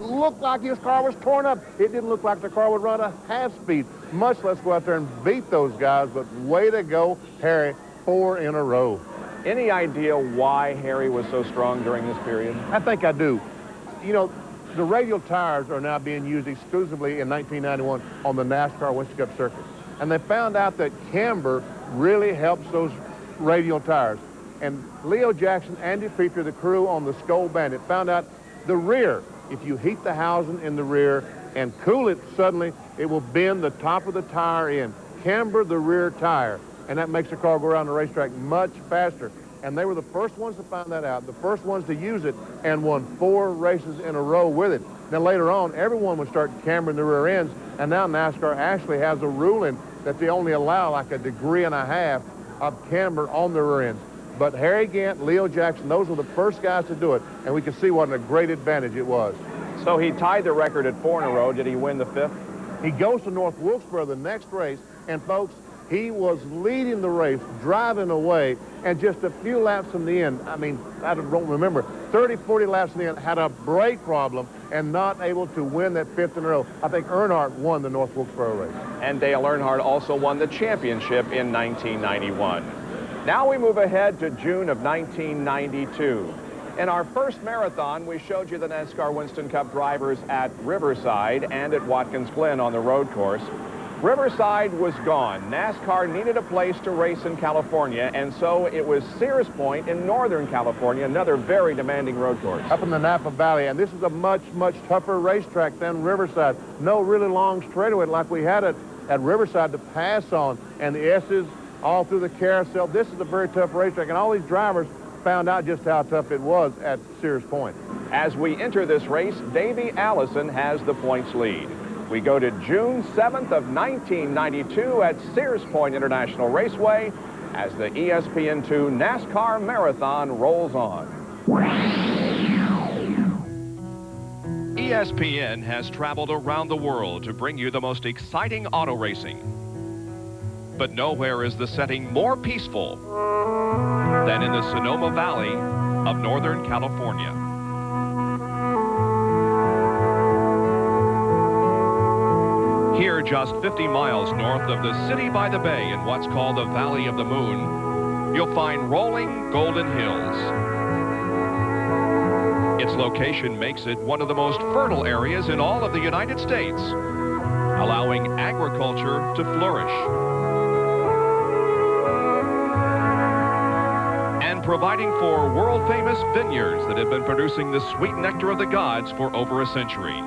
It looked like his car was torn up. It didn't look like the car would run a half speed, much less go out there and beat those guys. But way to go, Harry, 4 in a row. Any idea why Harry was so strong during this period? I think I do. You know, the radial tires are now being used exclusively in 1991 on the NASCAR Winston Cup circuit. And they found out that camber really helps those radial tires. And Leo Jackson, Andy Feature, the crew on the Skull Bandit, found out the rear, if you heat the housing in the rear and cool it suddenly, it will bend the top of the tire in, camber the rear tire, and that makes the car go around the racetrack much faster. And they were the first ones to find that out, the first ones to use it, and won 4 races in a row with it. Then later on, everyone would start cambering the rear ends, and now NASCAR actually has a ruling that they only allow like 1.5 degrees of camber on the rear ends. But Harry Gant, Leo Jackson, those were the first guys to do it, and we can see what a great advantage it was. So he tied the record at 4 in a row. Did he win the 5th? He goes to North Wilkesboro the next race, and folks, he was leading the race, driving away, and just a few laps from the end, I mean, I don't remember, 30, 40 laps from the end, had a brake problem and not able to win that 5th in a row. I think Earnhardt won the North Wilkesboro race. And Dale Earnhardt also won the championship in 1991. Now we move ahead to June of 1992. In our first marathon, we showed you the NASCAR Winston Cup drivers at Riverside and at Watkins Glen on the road course. Riverside was gone. NASCAR needed a place to race in California, and so it was Sears Point in Northern California, another very demanding road course. Up in the Napa Valley, and this is a much, much tougher racetrack than Riverside. No really long straightaway like we had it at Riverside to pass on, and the S's all through the carousel. This is a very tough racetrack, and all these drivers found out just how tough it was at Sears Point. As we enter this race, Davey Allison has the points lead. We go to June 7th of 1992 at Sears Point International Raceway as the ESPN2 NASCAR Marathon rolls on. ESPN has traveled around the world to bring you the most exciting auto racing. But nowhere is the setting more peaceful than in the Sonoma Valley of Northern California. Here, just 50 miles north of the city by the bay in what's called the Valley of the Moon, you'll find rolling golden hills. Its location makes it one of the most fertile areas in all of the United States, allowing agriculture to flourish and providing for world-famous vineyards that have been producing the sweet nectar of the gods for over a century.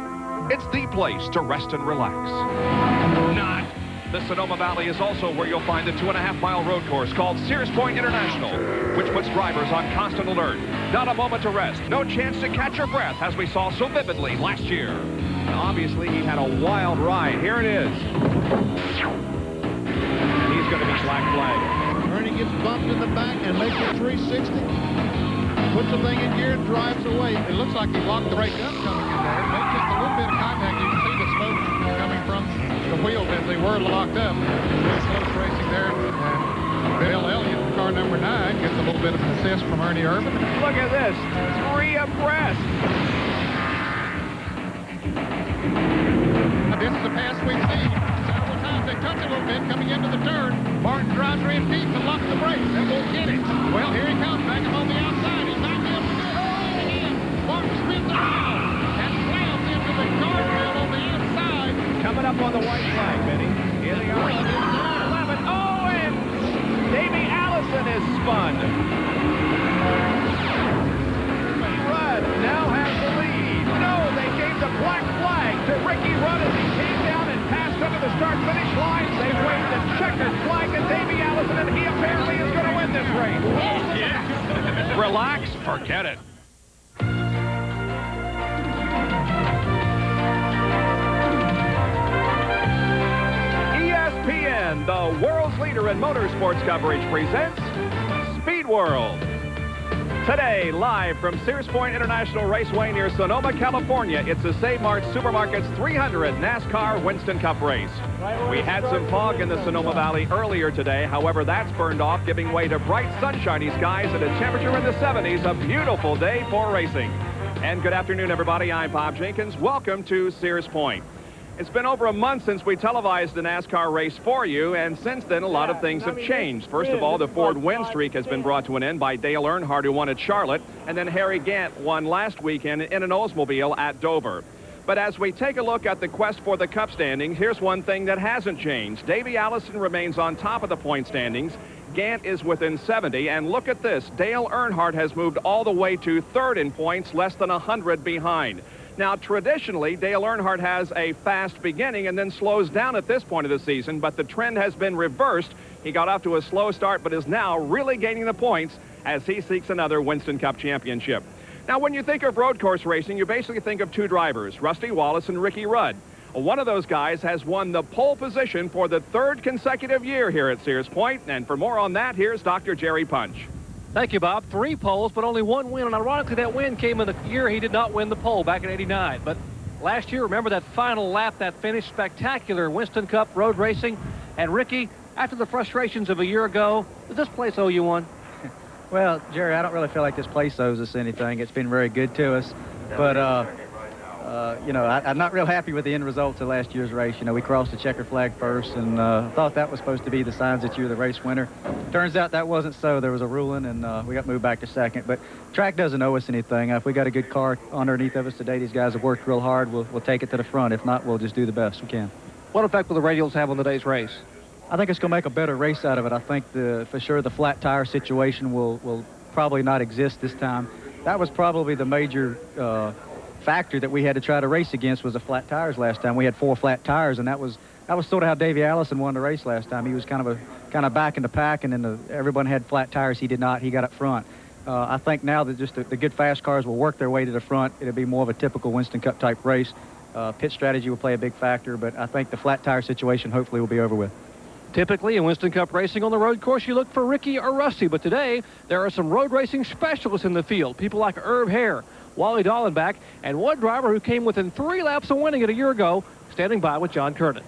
It's the place to rest and relax. Not. The Sonoma Valley is also where you'll find the 2.5-mile road course called Sears Point International, which puts drivers on constant alert. Not a moment to rest, no chance to catch your breath, as we saw so vividly last year. Now, obviously, he had a wild ride. Here it is. And he's going to be flagged. Ernie gets bumped in the back and makes a 360. Puts the thing in gear and drives away. It looks like he locked the brake up coming in there. Made just a little bit of contact. You can see the smoke coming from the wheels as they were locked up. Really close racing there. And Bill Elliott, car number 9, gets a little bit of an assist from Ernie Irvin. Look at this. 3 abreast. This is the pass we've seen several times. They touch a little bit coming into the turn. Martin drives her in deep and locks the brakes. They won't get it. Well, here he comes back up on the outside. He's back in. Oh, again. Martin spins around and slams into the guardrail on the inside. Coming up on the white flag, Benny. Here they are. 11. Oh, and Davey Allison is spun. Rudd now has the lead. No, they gave the black flag to Ricky Rudd as he came down and passed under the start-finish line. They waved the checkered flag at Davey Allison, and he apparently is going to win this race. Yeah. Relax, forget it. ESPN, the world's leader in motorsports coverage, presents Speed World. Today, live from Sears Point International Raceway near Sonoma, California, it's the Save Mart Supermarket's 300 NASCAR Winston Cup race. We had some fog in the Sonoma Valley earlier today. However, that's burned off, giving way to bright, sunshiny skies and a temperature in the 70s. A beautiful day for racing. And good afternoon, everybody. I'm Bob Jenkins. Welcome to Sears Point. It's been over a month since we televised the NASCAR race for you, and since then, a lot of things have changed. First of all, the Ford win streak has been brought to an end by Dale Earnhardt, who won at Charlotte, and then Harry Gant won last weekend in an Oldsmobile at Dover. But as we take a look at the quest for the Cup standing, here's one thing that hasn't changed. Davey Allison remains on top of the point standings. Gant is within 70, and look at this. Dale Earnhardt has moved all the way to third in points, less than 100 behind. Now, traditionally, Dale Earnhardt has a fast beginning and then slows down at this point of the season, but the trend has been reversed. He got off to a slow start, but is now really gaining the points as he seeks another Winston Cup championship. Now, when you think of road course racing, you basically think of two drivers, Rusty Wallace and Ricky Rudd. One of those guys has won the pole position for the third consecutive year here at Sears Point, and for more on that, here's Dr. Jerry Punch. Thank you, Bob. 3 poles, but only 1 win. And ironically, that win came in the year he did not win the pole back in '89. But last year, remember that final lap, that finish, spectacular Winston Cup road racing. And Ricky, after the frustrations of a year ago, does this place owe you one? Well, Jerry, I don't really feel like this place owes us anything. It's been very good to us. But, you know, I'm not real happy with the end results of last year's race. You know, we crossed the checker flag first, and thought that was supposed to be the signs that you were the race winner. Turns out that wasn't so. There was a ruling, and we got moved back to second. But track doesn't owe us anything. If we got a good car underneath of us today, these guys have worked real hard. We'll take it to the front. If not, we'll just do the best we can. What effect will the radials have on today's race? I think it's going to make a better race out of it. I think for sure the flat tire situation will probably not exist this time. That was probably the major factor that we had to try to race against, was the flat tires last time. We had 4 flat tires, and that was sort of how Davey Allison won the race last time. He was kind of back in the pack, and then everyone had flat tires. He did not. He got up front. I think now that just the good fast cars will work their way to the front. It'll be more of a typical Winston Cup type race. Pit strategy will play a big factor, but I think the flat tire situation hopefully will be over with. Typically, in Winston Cup racing on the road course, you look for Ricky or Rusty, but today there are some road racing specialists in the field, people like Herb Hare, Wally Dallenbach, and one driver who came within 3 laps of winning it a year ago, standing by with John Kernan.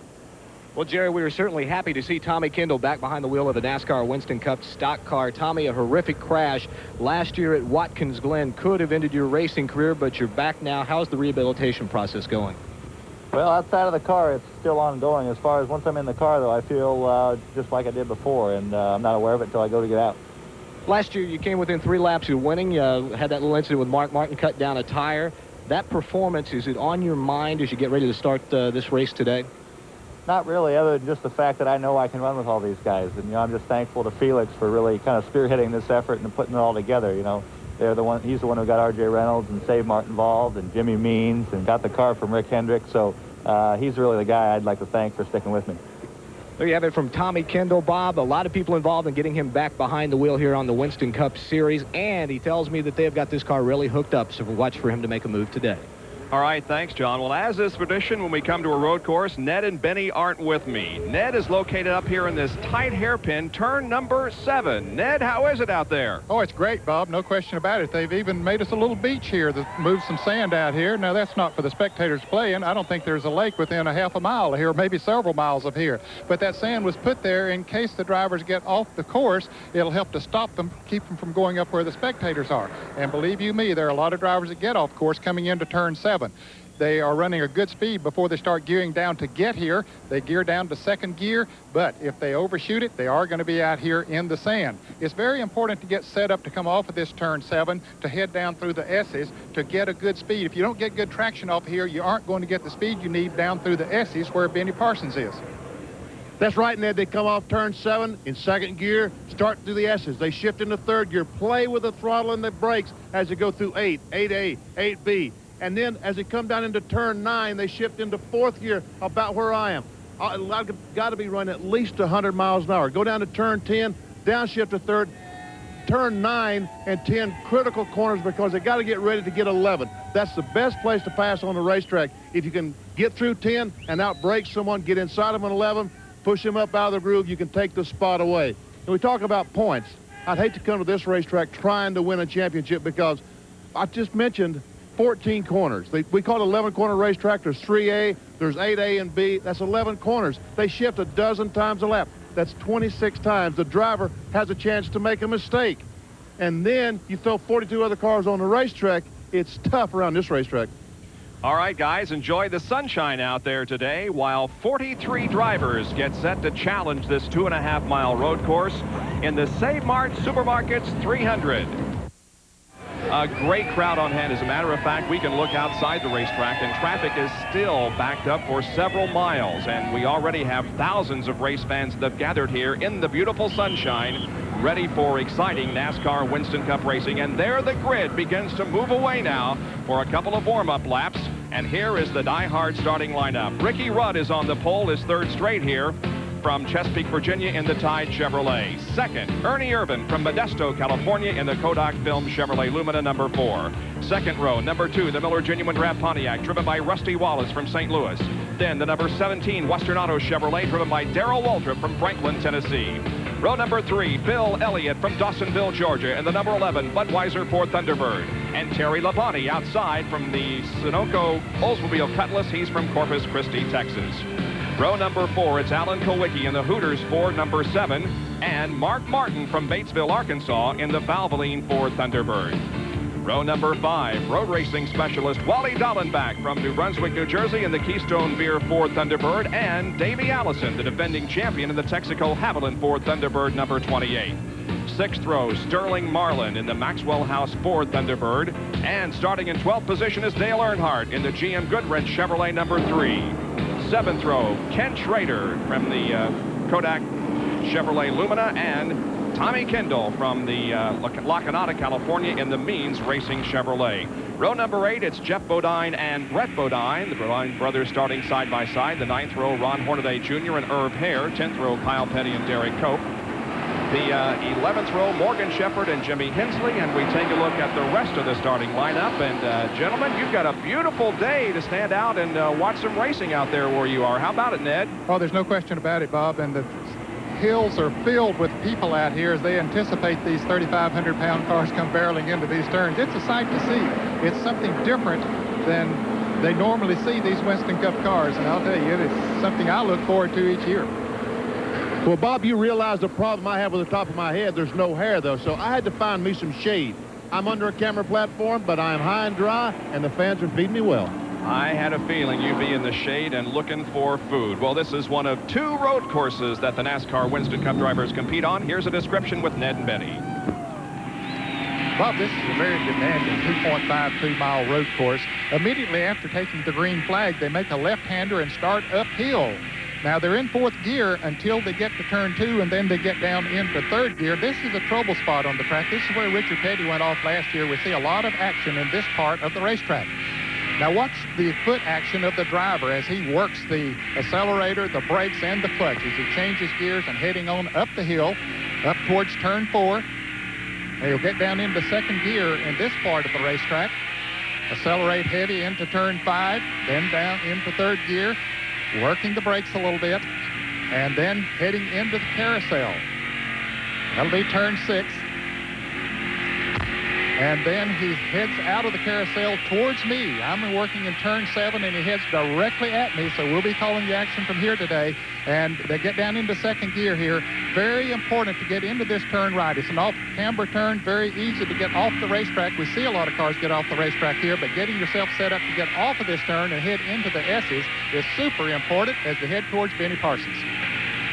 Well, Jerry, we were certainly happy to see Tommy Kendall back behind the wheel of the NASCAR Winston Cup stock car. Tommy, a horrific crash last year at Watkins Glen could have ended your racing career, but you're back now. How's the rehabilitation process going? Well, outside of the car, it's still ongoing. As far as once I'm in the car, though, I feel just like I did before, and I'm not aware of it until I go to get out. Last year, you came within 3 laps of winning. You had that little incident with Mark Martin, cut down a tire. That performance, is it on your mind as you get ready to start this race today? Not really, other than just the fact that I know I can run with all these guys. And, you know, I'm just thankful to Felix for really kind of spearheading this effort and putting it all together, you know. He's the one who got R.J. Reynolds and Save Mart involved, and Jimmy Means, and got the car from Rick Hendrick. So he's really the guy I'd like to thank for sticking with me. There you have it from Tommy Kendall, Bob. A lot of people involved in getting him back behind the wheel here on the Winston Cup Series, and he tells me that they've got this car really hooked up, so we'll watch for him to make a move today. All right, thanks, John. Well, as is tradition, when we come to a road course, Ned and Benny aren't with me. Ned is located up here in this tight hairpin, turn number 7. Ned, how is it out there? Oh, it's great, Bob. No question about it. They've even made us a little beach here that moves some sand out here. Now, that's not for the spectators playing. I don't think there's a lake within a half a mile of here, maybe several miles of here. But that sand was put there in case the drivers get off the course. It'll help to stop them, keep them from going up where the spectators are. And believe you me, there are a lot of drivers that get off course coming into turn 7. They are running a good speed before they start gearing down to get here. They gear down to 2nd gear, but if they overshoot it, they are going to be out here in the sand. It's very important to get set up to come off of this turn 7, to head down through the S's, to get a good speed. If you don't get good traction off here, you aren't going to get the speed you need down through the S's where Benny Parsons is. That's right, Ned. They come off turn 7 in 2nd gear, start through the S's. They shift into 3rd gear, play with the throttle and the brakes as they go through 8, 8A, 8B. And then as they come down into turn 9, they shift into 4th gear, about where I am. I've got to be running at least 100 miles an hour. Go down to turn 10, downshift to 3rd, turn 9 and 10 critical corners, because they got to get ready to get 11. That's the best place to pass on the racetrack. If you can get through 10 and outbrake someone, get inside them on 11, push them up out of the groove, you can take the spot away. And we talk about points. I'd hate to come to this racetrack trying to win a championship, because I just mentioned 14 corners. We call it 11-corner racetrack. There's 3A, there's 8A and B. That's 11 corners. They shift a dozen times a lap. That's 26 times. The driver has a chance to make a mistake. And then you throw 42 other cars on the racetrack, it's tough around this racetrack. All right, guys, enjoy the sunshine out there today while 43 drivers get set to challenge this 2.5-mile road course in the Save Mart Supermarkets 300. A great crowd on hand. As a matter of fact, we can look outside the racetrack, and traffic is still backed up for several miles. And we already have thousands of race fans that have gathered here in the beautiful sunshine, ready for exciting NASCAR Winston Cup racing. And there the grid begins to move away now for a couple of warm-up laps. And here is the die-hard starting lineup. Ricky Rudd is on the pole, his third straight here from Chesapeake, Virginia in the Tide Chevrolet. Second, Ernie Irvin from Modesto, California in the Kodak Film Chevrolet Lumina number 4. Second row, number 2, the Miller Genuine Draft Pontiac, driven by Rusty Wallace from St. Louis. Then the number 17 Western Auto Chevrolet, driven by Darrell Waltrip from Franklin, Tennessee. Row number 3, Bill Elliott from Dawsonville, Georgia, and the number 11 Budweiser Ford Thunderbird. And Terry Labonte outside from the Sunoco Oldsmobile Cutlass. He's from Corpus Christi, Texas. Row number 4, it's Alan Kowicki in the Hooters Ford number 7, and Mark Martin from Batesville, Arkansas in the Valvoline Ford Thunderbird. Row number 5, road racing specialist Wally Dallenbach from New Brunswick, New Jersey in the Keystone Beer Ford Thunderbird, and Davey Allison, the defending champion in the Texaco Haviland Ford Thunderbird number 28. Sixth row, Sterling Marlin in the Maxwell House Ford Thunderbird, and starting in 12th position is Dale Earnhardt in the GM Goodwrench Chevrolet number 3. Seventh row, Ken Schrader from the Kodak Chevrolet Lumina, and Tommy Kendall from the La Canada, California in the Means Racing Chevrolet. Row number 8, it's Jeff Bodine and Brett Bodine, the Bodine brothers starting side by side. The 9th row, Ron Hornaday Jr. and Irv Hare. 10th row, Kyle Petty and Derek Cope. The 11th row, Morgan Shepherd and Jimmy Hensley, and we take a look at the rest of the starting lineup. And gentlemen, you've got a beautiful day to stand out and watch some racing out there where you are. How about it, Ned? Oh, there's no question about it, Bob. And the hills are filled with people out here as they anticipate these 3,500-pound cars come barreling into these turns. It's a sight to see. It's something different than they normally see, these Winston Cup cars. And I'll tell you, it is something I look forward to each year. Well, Bob, you realize the problem I have with the top of my head. There's no hair, though, so I had to find me some shade. I'm under a camera platform, but I'm high and dry, and the fans are feeding me well. I had a feeling you'd be in the shade and looking for food. Well, this is one of 2 road courses that the NASCAR Winston Cup drivers compete on. Here's a description with Ned and Benny. Bob, this is a very demanding 2.52-mile road course. Immediately after taking the green flag, they make a left-hander and start uphill. Now, they're in 4th gear until they get to turn 2, and then they get down into 3rd gear. This is a trouble spot on the track. This is where Richard Petty went off last year. We see a lot of action in this part of the racetrack. Now, watch the foot action of the driver as he works the accelerator, the brakes, and the clutch as he changes gears and heading on up the hill, up towards turn 4. He'll get down into 2nd gear in this part of the racetrack, accelerate heavy into turn 5, then down into 3rd gear, working the brakes a little bit, and then heading into the carousel. That'll be turn 6. And then he heads out of the carousel towards me. I'm working in turn 7, and he heads directly at me, so we'll be calling the action from here today. And they get down into 2nd gear here. Very important to get into this turn right. It's an off-camber turn, very easy to get off the racetrack. We see a lot of cars get off the racetrack here, but getting yourself set up to get off of this turn and head into the S's is super important as they head towards Benny Parsons.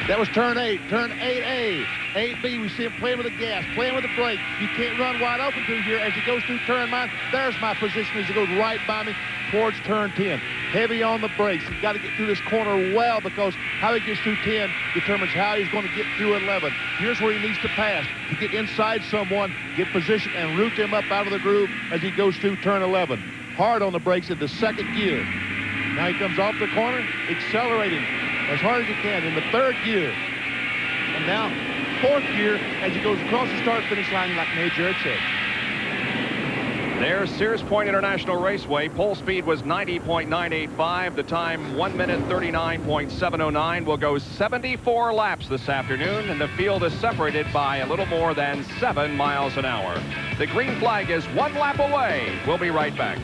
That was turn 8, turn 8A. 8B, we see him playing with the gas, playing with the brake. You can't run wide open through here as he goes through turn 9. There's my position as he goes right by me towards turn 10. Heavy on the brakes. He's got to get through this corner well because how he gets through 10 determines how he's going to get through 11. Here's where he needs to pass to get inside someone, get position, and root them up out of the groove as he goes through turn 11. Hard on the brakes into 2nd gear. Now he comes off the corner, accelerating as hard as he can in the 3rd gear. And now 4th gear as he goes across the start-finish line like Nate Jarrett said. There's Sears Point International Raceway. Pole speed was 90.985. The time 1 minute 39.709. We'll go 74 laps this afternoon, and the field is separated by a little more than 7 miles an hour. The green flag is 1 lap away. We'll be right back.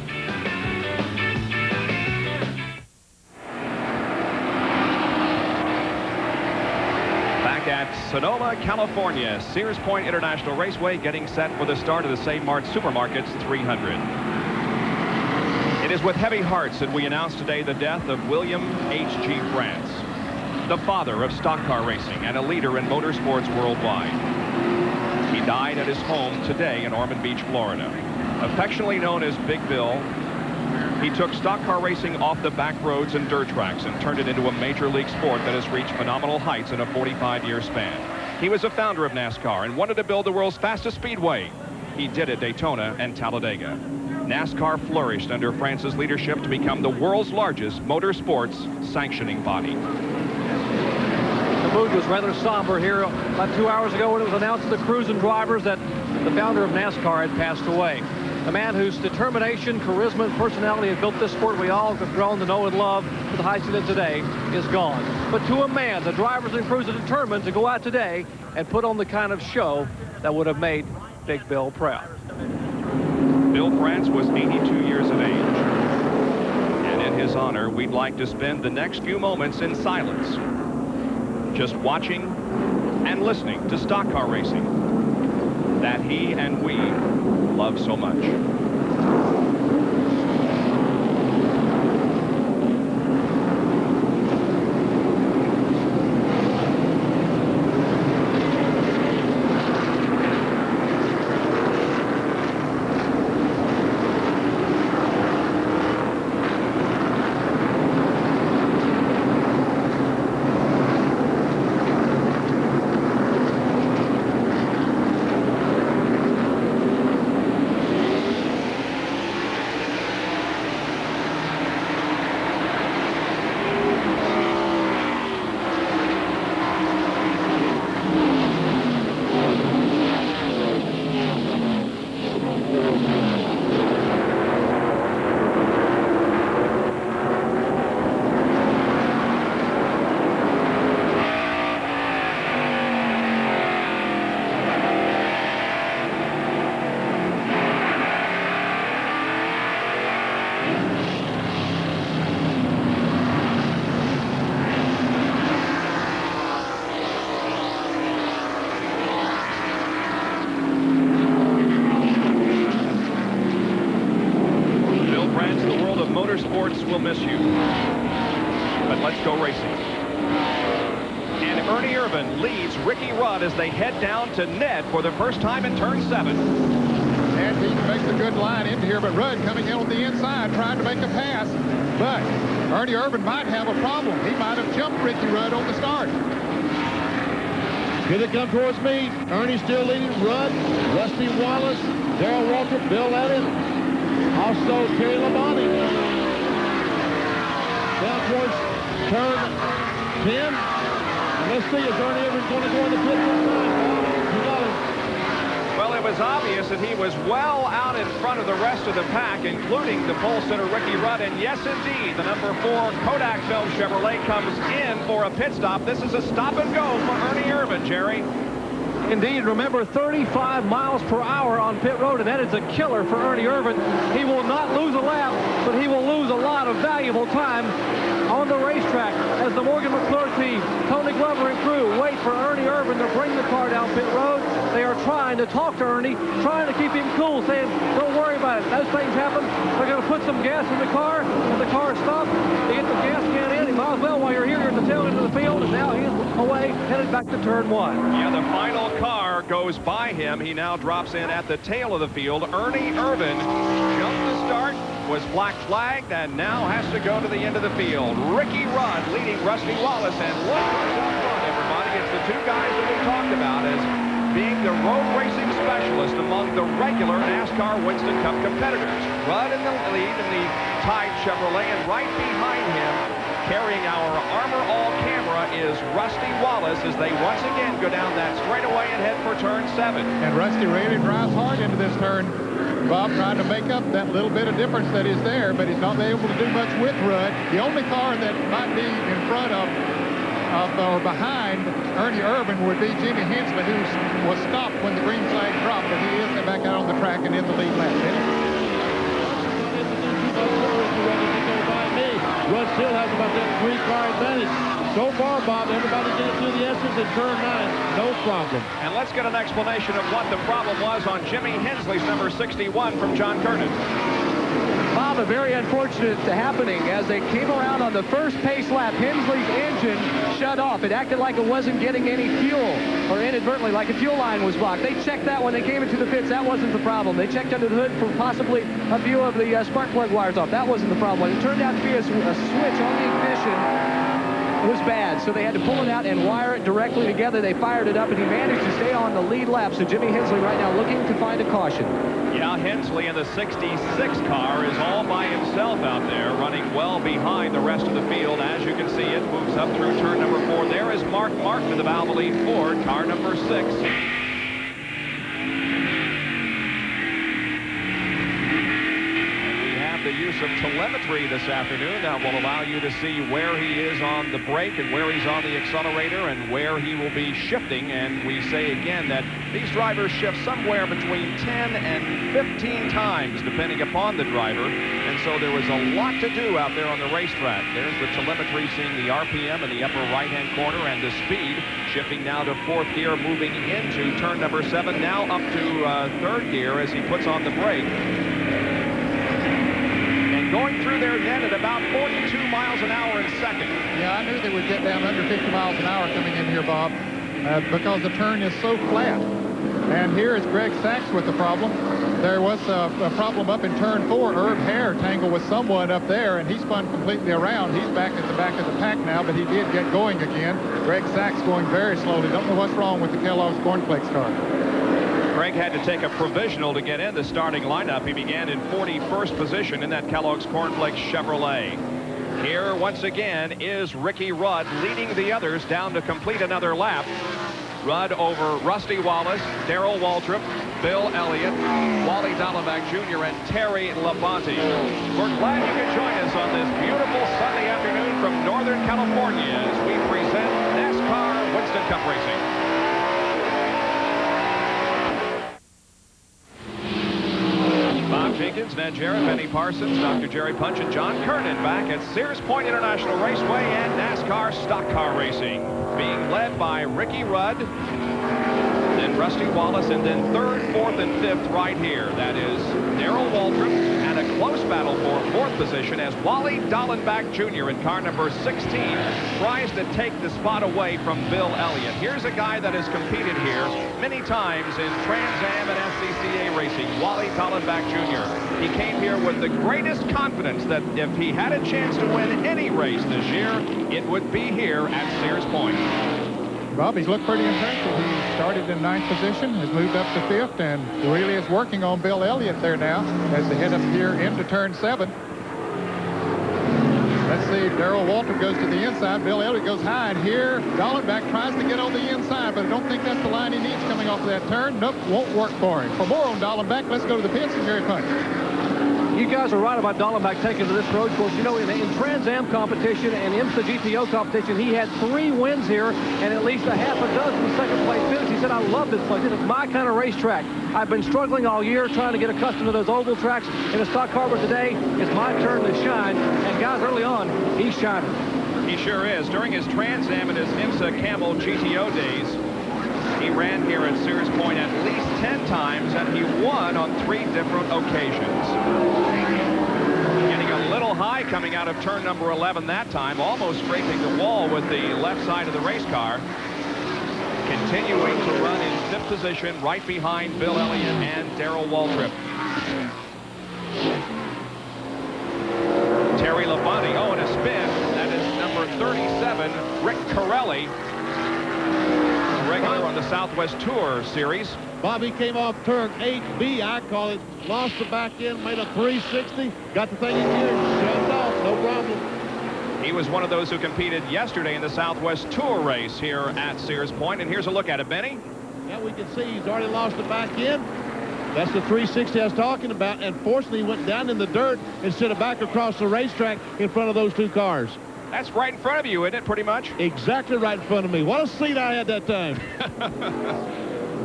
At Sonoma, California, Sears Point International Raceway getting set for the start of the Save Mart Supermarkets 300. It is with heavy hearts that we announce today the death of William H.G. France, the father of stock car racing and a leader in motorsports worldwide. He died at his home today in Ormond Beach, Florida. Affectionately known as Big Bill, he took stock car racing off the back roads and dirt tracks and turned it into a major league sport that has reached phenomenal heights in a 45-year span. He was a founder of NASCAR and wanted to build the world's fastest speedway. He did at Daytona and Talladega. NASCAR flourished under France's leadership to become the world's largest motorsports sanctioning body. The mood was rather somber here about 2 hours ago when it was announced to the crews and drivers that the founder of NASCAR had passed away. A man whose determination, charisma, and personality have built this sport we all have grown to know and love to the heights it is today is gone. But to a man, the drivers and crews are determined to go out today and put on the kind of show that would have made Big Bill proud. Bill France was 82 years of age. And in his honor, we'd like to spend the next few moments in silence, just watching and listening to stock car racing that he and we love so much. Will miss you, but let's go racing. And Ernie Irvan leads Ricky Rudd as they head down to Ned for the first time in turn 7. And he makes a good line into here, but Rudd coming in on the inside trying to make a pass. But Ernie Irvan might have a problem. He might have jumped Ricky Rudd on the start. Here they come towards me. Ernie still leading. Rudd, Rusty Wallace, Darrell Walter, Bill Elliott, also Terry Labonte. Down towards turn 10. And let's see if Ernie Irvan's going to go in the pit this time. You got him. Well, it was obvious that he was well out in front of the rest of the pack, including the pole sitter Ricky Rudd. And yes, indeed, the number 4 Kodak Film Chevrolet comes in for a pit stop. This is a stop and go for Ernie Irvan, Jerry. Indeed, remember 35 miles per hour on pit road, and that is a killer for Ernie Irvan. He will not lose a lap, but he will lose a lot of valuable time on the racetrack as the Morgan McClure team, Tony Glover and crew, wait for Ernie Irvan to bring the car down pit road. They are trying to talk to Ernie, trying to keep him cool, saying, don't worry about it. Those things happen. They're going to put some gas in the car. When the car stops, they get the gas can in. He might as well, while you're here, you're at the tail end of the field, and now he's away, headed back to turn 1. Yeah, the final car goes by him. He now drops in at the tail of the field. Ernie Irvan jumped the start, was black flagged, and now has to go to the end of the field. Ricky Rudd leading Rusty Wallace, and look who's up front, everybody. It's the 2 guys that we talked about as being the road racing specialist among the regular NASCAR Winston Cup competitors. Rudd in the lead in the Tide Chevrolet, and right behind him, carrying our Armor All camera, is Rusty Wallace as they once again go down that straightaway and head for turn 7. And Rusty really drives hard into this turn. Bob trying to make up that little bit of difference that is there, but he's not able to do much with Rudd. The only car that might be in front of or behind Ernie Irvan would be Jimmy Hensley, who was stopped when the green flag dropped, but he is back out on the track and in the lead lap. Rudd still has about that 3-car advantage. So far, Bob, everybody getting through the S's in turn 9, no problem. And let's get an explanation of what the problem was on Jimmy Hensley's number 61 from John Curtis. Bob, Bob, a very unfortunate happening. As they came around on the first pace lap, Hensley's engine shut off. It acted like it wasn't getting any fuel, or inadvertently, like a fuel line was blocked. They checked that when they came into the pits. That wasn't the problem. They checked under the hood for possibly a few of the spark plug wires off. That wasn't the problem. When it turned out to be a switch on the ignition, it was bad, so they had to pull it out and wire it directly together. They fired it up, and he managed to stay on the lead lap. So Jimmy Hensley right now looking to find a caution. Yeah, Hensley in the 66 car is all by himself out there, running well behind the rest of the field. As you can see, it moves up through turn number 4. There is Mark Martin in the Valvoline Ford, car number 6. The use of telemetry this afternoon that will allow you to see where he is on the brake and where he's on the accelerator and where he will be shifting. And we say again that these drivers shift somewhere between 10 and 15 times depending upon the driver. And so there was a lot to do out there on the racetrack. There's the telemetry seeing the RPM in the upper right-hand corner and the speed. Shifting now to 4th gear, moving into turn number 7, now up to 3rd gear as he puts on the brake. Going through there then at about 42 miles an hour in second. Yeah, I knew they would get down under 50 miles an hour coming in here, Bob, because the turn is so flat. And here is Greg Sachs with the problem. There was a problem up in turn 4. Herb Hare tangled with someone up there, and he spun completely around. He's back at the back of the pack now, but he did get going again. Greg Sachs going very slowly. Don't know what's wrong with the Kellogg's Cornflakes car. Greg had to take a provisional to get in the starting lineup. He began in 41st position in that Kellogg's Cornflakes Chevrolet. Here once again is Ricky Rudd leading the others down to complete another lap. Rudd over Rusty Wallace, Darrell Waltrip, Bill Elliott, Wally Dallenbach Jr., and Terry Labonte. We're glad you could join us on this beautiful Sunday afternoon from Northern California as we present NASCAR Winston Cup Racing. Bob Jenkins, Ned Jarrett, Benny Parsons, Dr. Jerry Punch, and John Kernan back at Sears Point International Raceway and NASCAR Stock Car Racing. Being led by Ricky Rudd, then Rusty Wallace, and then 3rd, 4th, and 5th right here. That is Darrell Waltrip, and a close battle for 4th position as Wally Dallenbach Jr. in car number 16 tries to take the spot away from Bill Elliott. Here's a guy that has competed here many times in Trans Am and SCCA racing, Wally Dallenbach Jr. He came here with the greatest confidence that if he had a chance to win any race this year, it would be here at Sears Point. Bob, he's looked pretty impressive. He started in 9th position, has moved up to 5th, and really is working on Bill Elliott there now as they head up here into turn 7. Let's see, Darrell Waltrip goes to the inside. Bill Elliott goes high, and here Dallenbach tries to get on the inside, but I don't think that's the line he needs coming off of that turn. Nope, won't work for him. For more on Dallenbach, let's go to the pits and Jerry Punch. You guys are right about Dallenbach taking to this road course. You know, in Trans Am competition and IMSA GTO competition, he had 3 wins here and at least a half a dozen second-place finishes. He said, I love this place. This is my kind of racetrack. I've been struggling all year trying to get accustomed to those oval tracks in a stock car, but today it's my turn to shine. And guys, early on, he's shining. He sure is. During his Trans Am and his IMSA Camel GTO days, he ran here at Sears Point at least 10 times, and he won on 3 different occasions. Getting a little high coming out of turn number 11 that time, almost scraping the wall with the left side of the race car. Continuing to run in 5th position right behind Bill Elliott and Darrell Waltrip. Terry Labonte, oh, and a spin. That is number 37, Rick Corelli. Regular on the Southwest Tour Series. Bobby came off turn 8B, I call it, lost the back end, made a 360, got the thing in gear, shoved off, no problem. He was one of those who competed yesterday in the Southwest Tour race here at Sears Point, and here's a look at it, Benny. Yeah, we can see he's already lost the back end. That's the 360 I was talking about, and fortunately he went down in the dirt instead of back across the racetrack in front of those 2 cars. That's right in front of you, isn't it, pretty much? Exactly right in front of me. What a seat I had that time.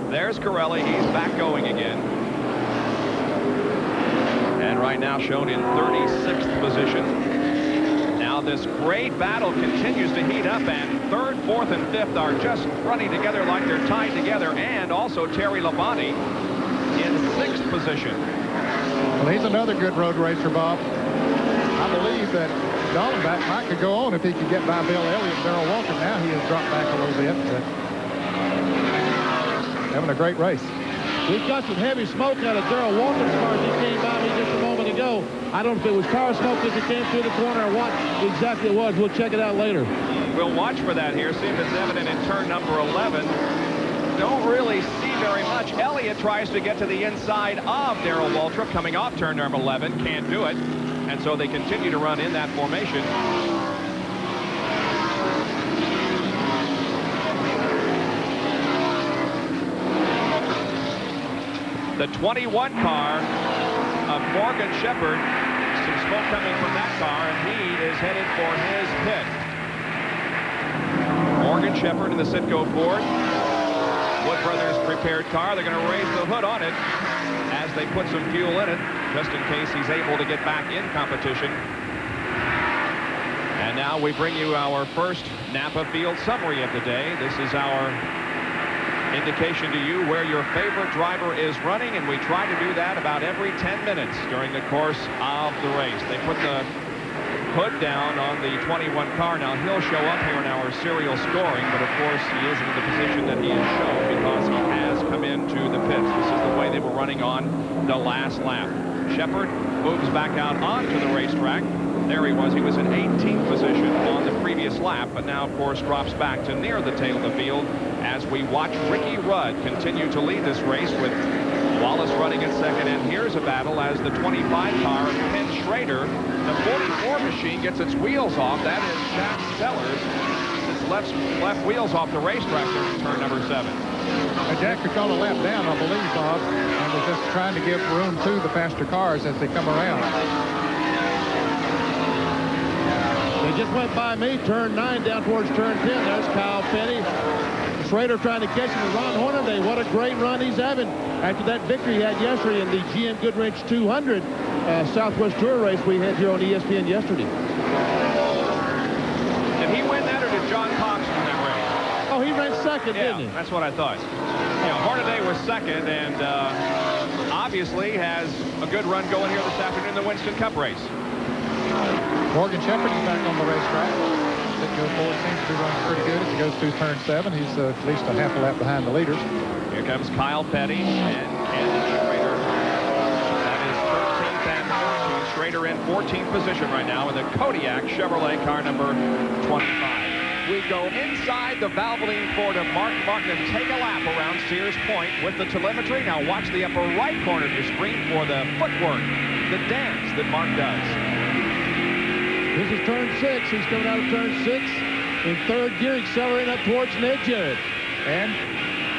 There's Corelli. He's back going again. And right now shown in 36th position. Now this great battle continues to heat up, and 3rd, 4th, and 5th are just running together like they're tied together, and also Terry Labonte in 6th position. Well, he's another good road racer, Bob. believe that Dallenbach might could go on if he could get by Bill Elliott and Darrell Waltrip. Now he has dropped back a little bit, but having a great race. We've got some heavy smoke out of Darrell Waltrip's car as he came by me just a moment ago. I don't know if it was car smoke as it came through the corner or what exactly it was. We'll check it out later. We'll watch for that here. See if it's evident in turn number 11. Don't really see very much. Elliott tries to get to the inside of Darrell Waltrip coming off turn number 11. Can't do it. And so they continue to run in that formation. The 21 car of Morgan Shepherd. Some smoke coming from that car, and he is headed for his pit. Morgan Shepherd in the Citgo Ford. Wood Brothers prepared car. They're going to raise the hood on it as they put some fuel in it, just in case he's able to get back in competition. And now we bring you our first Napa Field summary of the day. This is our indication to you where your favorite driver is running, and we try to do that about every 10 minutes during the course of the race. They put the hood down on the 21 car. Now he'll show up here in our serial scoring, but of course he isn't in the position that he is shown because he has come into the pits. This is the way they were running on the last lap. Shepherd moves back out onto the racetrack. There he was. He was in 18th position on the previous lap, but now of course drops back to near the tail of the field as we watch Ricky Rudd continue to lead this race with Wallace running in second. And here's a battle as the 25 car of Ken Schrader. The 44 machine gets its wheels off. That is Jack Sellers. Its left wheels off the racetrack there in turn number 7. Jack had gone a lap down, I believe, Bob, and was just trying to give room to the faster cars as they come around. They just went by me, turn 9 down towards turn 10. There's Kyle Petty. Schrader trying to catch him with Ron Hornaday. What a great run he's having after that victory he had yesterday in the GM Goodwrench 200 Southwest Tour race we had here on ESPN yesterday. Did he win that, or did John Cox win that race? Oh, he ran second, didn't he? That's what I thought. Yeah, Hornaday was second, and obviously has a good run going here this afternoon in the Winston Cup race. Morgan Shepherd is back on the racetrack. Citgo Ford seems to be running pretty good as he goes through turn 7. He's at least a half a lap behind the leaders. Here comes Kyle Petty and Ken Schrader. That is 13th and 14th. Schrader in 14th position right now in the Kodiak Chevrolet car number 25. We go inside the Valvoline Ford of Mark Martin and take a lap around Sears Point with the telemetry. Now watch the upper right corner of your screen for the footwork, the dance that Mark does. This is turn 6. He's coming out of turn 6 in third gear, accelerating up towards Ned Jarrett. And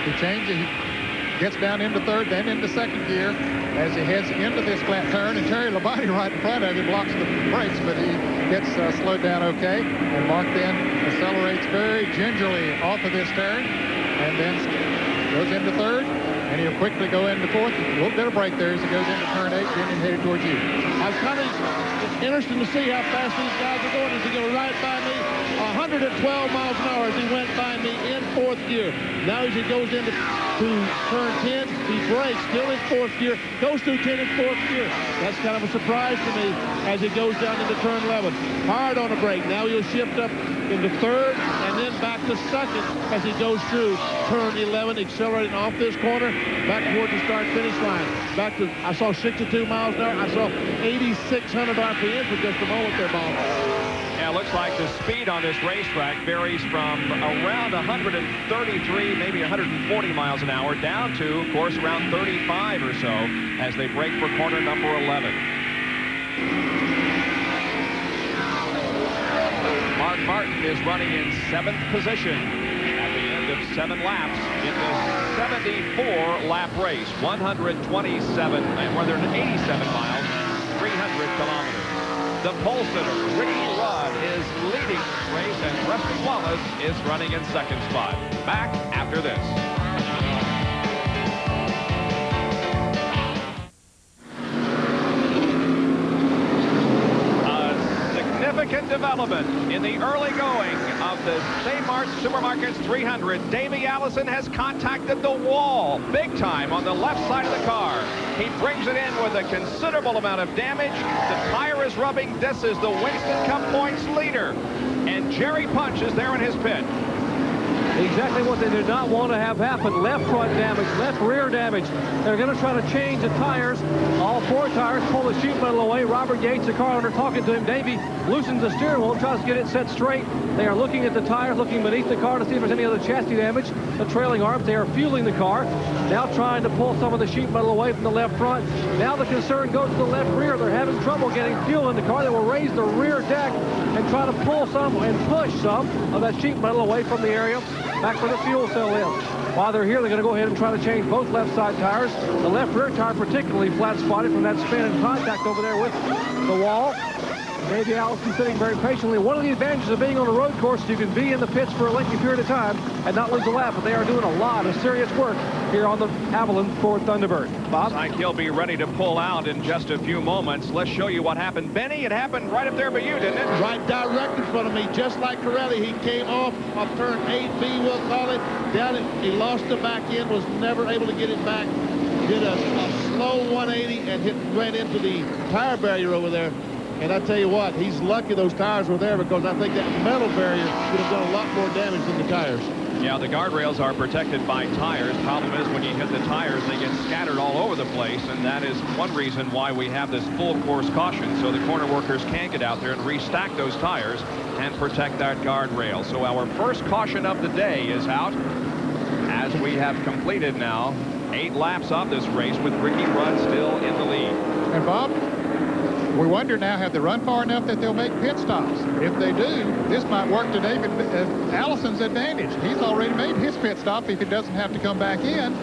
he changes, he gets down into third, then into second gear as he heads into this flat turn. And Terry Labonte right in front of him blocks the brakes, but he gets slowed down okay. And Mark then accelerates very gingerly off of this turn and then goes into third. And he'll quickly go into fourth. A little bit of break there as he goes into turn 8, then headed towards you. I was kind of interested to see how fast these guys are going as they go right by me. 112 miles an hour as he went by me in fourth gear. Now as he goes into turn 10, he brakes, still in fourth gear, goes through 10 in fourth gear. That's kind of a surprise to me as he goes down into turn 11. Hard on the brake. Now he'll shift up into third and then back to second as he goes through turn 11, accelerating off this corner, back towards the start-finish line. Back to, I saw 62 miles an hour. I saw 8,600 RPM for just a moment there, Bob. Yeah, it looks like the speed on this racetrack varies from around 133, maybe 140 miles an hour, down to, of course, around 35 or so as they break for corner number 11. Mark Martin is running in 7th position at the end of 7 laps in the 74-lap race. 187 miles, 300 kilometers. The pole sitter, Ricky Rudd, is leading this race, and Preston Wallace is running in second spot. Back after this. significant development in the early going of the Mart Supermarkets 300. Davey Allison has contacted the wall big time on the left side of the car. He brings it in with a considerable amount of damage. The tire is rubbing. This is the Winston Cup points leader. And Jerry Punch is there in his pit. Exactly what they did not want to have happen. Left front damage, left rear damage. They're going to try to change the tires. All 4 tires, pull the sheet metal away. Robert Yates, the car owner, talking to him. Davey loosens the steering wheel, tries to get it set straight. They are looking at the tires, looking beneath the car to see if there's any other chassis damage. The trailing arms, they are fueling the car. Now trying to pull some of the sheet metal away from the left front. Now the concern goes to the left rear. They're having trouble getting fuel in the car. They will raise the rear deck and try to pull some and push some of that sheet metal away from the area back where the fuel cell is. While they're here, they're going to go ahead and try to change both left side tires. The left rear tire particularly flat spotted from that spin and contact over there with the wall. Davey Allison sitting very patiently. One of the advantages of being on a road course is you can be in the pits for a lengthy period of time and not lose a lap, but they are doing a lot of serious work here on the Avalon Ford Thunderbird. Bob? Like he'll be ready to pull out in just a few moments. Let's show you what happened. Benny, it happened right up there by you, didn't it? Right direct in front of me, just like Corelli. He came off turn 8B, we'll call it. Down it, he lost the back end, was never able to get it back. Did a slow 180 and ran into the tire barrier over there. And I tell you what, he's lucky those tires were there, because I think that metal barrier would have done a lot more damage than the tires. Yeah, the guardrails are protected by tires. Problem is, when you hit the tires, they get scattered all over the place, and that is one reason why we have this full course caution, so the corner workers can get out there and restack those tires and protect that guardrail. So our first caution of the day is out, as we have completed now 8 laps of this race with Ricky Rudd still in the lead. And Bob, we wonder now, have they run far enough that they'll make pit stops? If they do, this might work to David Allison's advantage. He's already made his pit stop. If he doesn't have to come back in,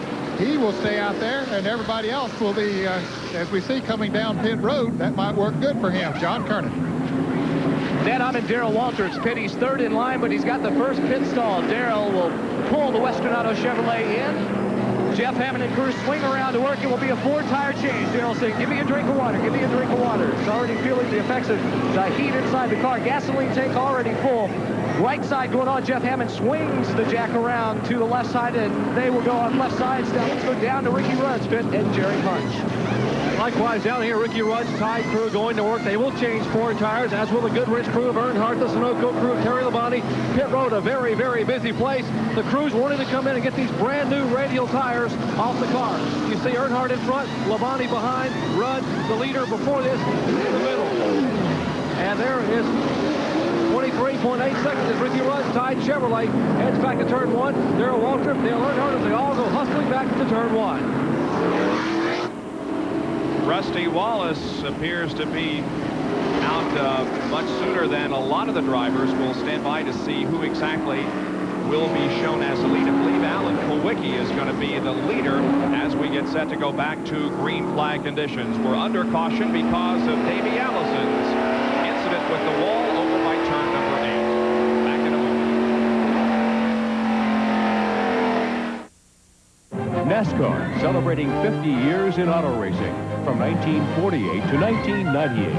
he will stay out there, and everybody else will be, as we see, coming down pit road. That might work good for him. John Kernan. Then I'm in Darrell Walters' pit. He's 3rd in line, but he's got the first pit stall. Darrell will pull the Western Auto Chevrolet in. Jeff Hammond and crew swing around to work. It will be a 4-tire change. Darrell saying, give me a drink of water, give me a drink of water. He's already feeling the effects of the heat inside the car. Gasoline tank already full. Right side going on. Jeff Hammond swings the jack around to the left side, and they will go on left side. Now let's go down to Ricky Rudd's pit and Jerry Punch. Likewise, down here, Ricky Rudd's Tide crew going to work. They will change 4 tires, as will the Goodrich crew of Earnhardt, the Sunoco crew of Terry Labonte. Pit road, a very, very busy place. The crew's wanting to come in and get these brand new radial tires off the car. You see Earnhardt in front, Labonte behind, Rudd, the leader before this, in the middle. And there is 23.8 seconds as Ricky Rudd's Tide Chevrolet heads back to turn 1. Darrell Waltrip, Dale Earnhardt, as they all go hustling back to turn 1. Rusty Wallace appears to be out much sooner than a lot of the drivers. We'll stand by to see who exactly will be shown as the lead. I believe Alan Kulwicki is going to be the leader as we get set to go back to green flag conditions. We're under caution because of Davey Allison's incident with the wall over by turn number 8. Back in a moment. NASCAR celebrating 50 years in auto racing from 1948 to 1998.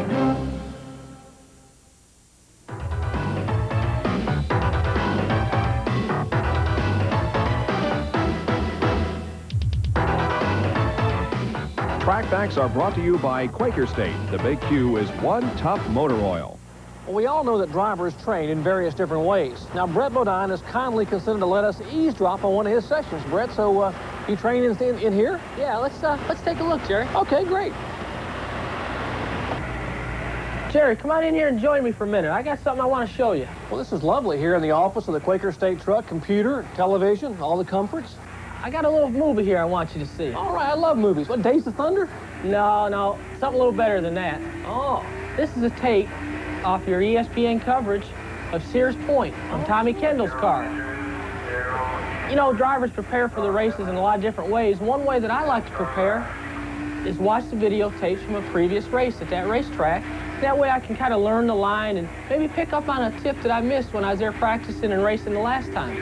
Track facts are brought to you by Quaker State. The Big Q is one tough motor oil. Well, we all know that drivers train in various different ways. Now, Brett Bodine has kindly consented to let us eavesdrop on one of his sessions. Brett, so you train in here? Yeah, let's take a look, Jerry. Okay, great. Jerry, come on in here and join me for a minute. I got something I want to show you. Well, this is lovely here in the office of the Quaker State truck, computer, television, all the comforts. I got a little movie here I want you to see. All right, I love movies. What, Days of Thunder? No, something a little better than that. Oh. This is a tape off your ESPN coverage of Sears Point on Tommy Kendall's car. You know, drivers prepare for the races in a lot of different ways. One way that I like to prepare is watch the videotapes from a previous race at that racetrack. That way I can kind of learn the line and maybe pick up on a tip that I missed when I was there practicing and racing the last time.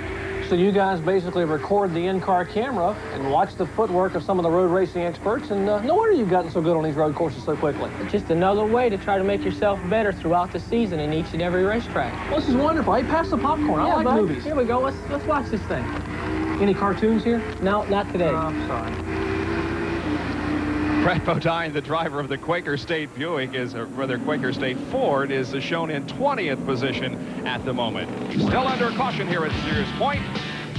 So you guys basically record the in-car camera and watch the footwork of some of the road racing experts, and no wonder you've gotten so good on these road courses so quickly. Just another way to try to make yourself better throughout the season in each and every racetrack. Well, this is wonderful. Hey, pass the popcorn. I like bud. movies. Here we go. Let's watch this thing. Any cartoons here? No, not today. Oh, I'm sorry. Brett Bodine, the driver of the Quaker State Buick, or rather Quaker State Ford, is shown in 20th position at the moment. Still under caution here at Sears Point.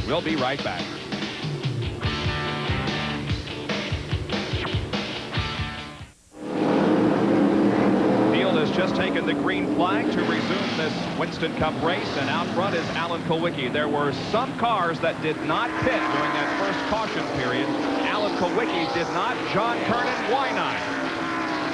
We'll be right back. Field has just taken the green flag to resume this Winston Cup race, and out front is Alan Kulwicki. There were some cars that did not pit during that first caution period. Alan Kulwicki did not. John Kernan, why not?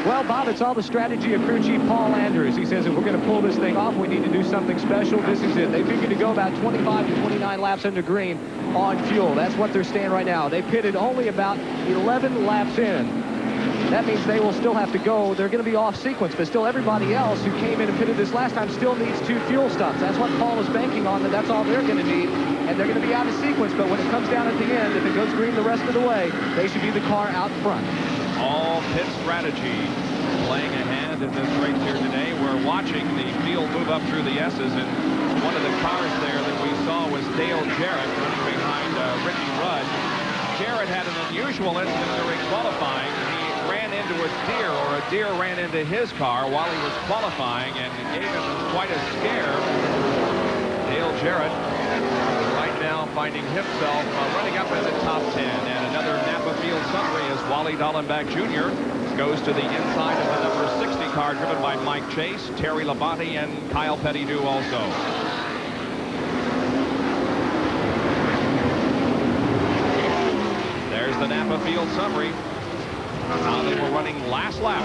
Well, Bob, it's all the strategy of crew chief Paul Andrews. He says if we're going to pull this thing off, we need to do something special. This is it. They figured to go about 25 to 29 laps under green on fuel. That's what they're staying right now. They pitted only about 11 laps in. That means they will still have to go. They're going to be off sequence, but still everybody else who came in and pitted this last time still needs 2 fuel stops. That's what Paul is banking on, that's all they're going to need. And they're going to be out of sequence, but when it comes down at the end, if it goes green the rest of the way, they should be the car out front. All pit strategy playing a hand in this race here today. We're watching the field move up through the S's, and one of the cars there that we saw was Dale Jarrett running behind Ricky Rudd. Jarrett had an unusual incident during qualifying. He ran into a deer, or a deer ran into his car while he was qualifying, and it gave him quite a scare. Dale Jarrett right now finding himself running up in the top 10. And another Napa Field summary as Wally Dallenbach Jr. goes to the inside of the number 60 car driven by Mike Chase, Terry Labonte, and Kyle Petty-Dew also. There's the Napa Field summary. How they were running last lap.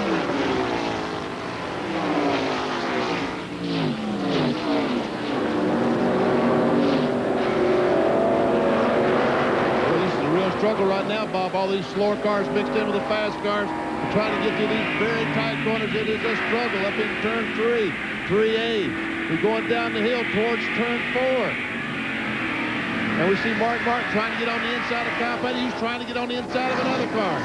Struggle right now, Bob. All these slower cars mixed in with the fast cars. We're trying to get to these very tight corners. It is a struggle up in turn 3, 3A. We're going down the hill towards turn 4. And we see Mart trying to get on the inside of Kyle Petty. He's trying to get on the inside of another car.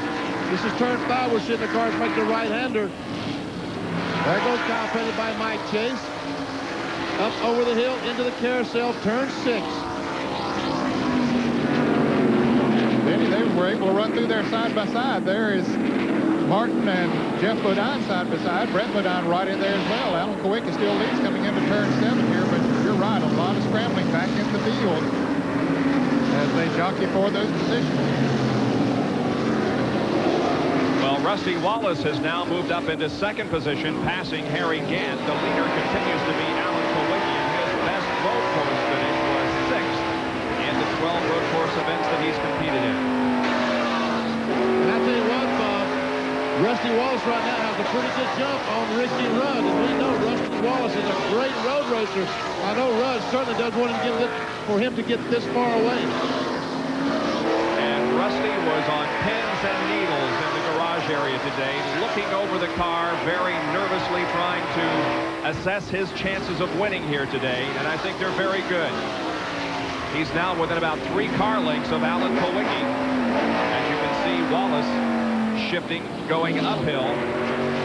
This is turn 5. We're seeing the cars make the right-hander. There goes Kyle Petty by Mike Chase. Up over the hill into the carousel, turn 6. They were able to run through there side by side. There is Martin and Jeff Bodine side by side. Brett Bodine right in there as well. Alan Kulwicki still leads coming into turn 7 here, but you're right, a lot of scrambling back in the field as they jockey for those positions. Well, Rusty Wallace has now moved up into 2nd position, passing Harry Gant. The leader continues to be Alan Kulwicki, and his best road course finish was 6th in the 12 road course events that he's competed in. And I tell you what, Bob, Rusty Wallace right now has a pretty good jump on Ricky Rudd. And we know Rusty Wallace is a great road racer. I know Rudd certainly doesn't want for him to get this far away. And Rusty was on pins and needles in the garage area today, looking over the car, very nervously trying to assess his chances of winning here today. And I think they're very good. He's now within about 3 car lengths of Alan Kulwicki. As you can see, Wallace shifting, going uphill.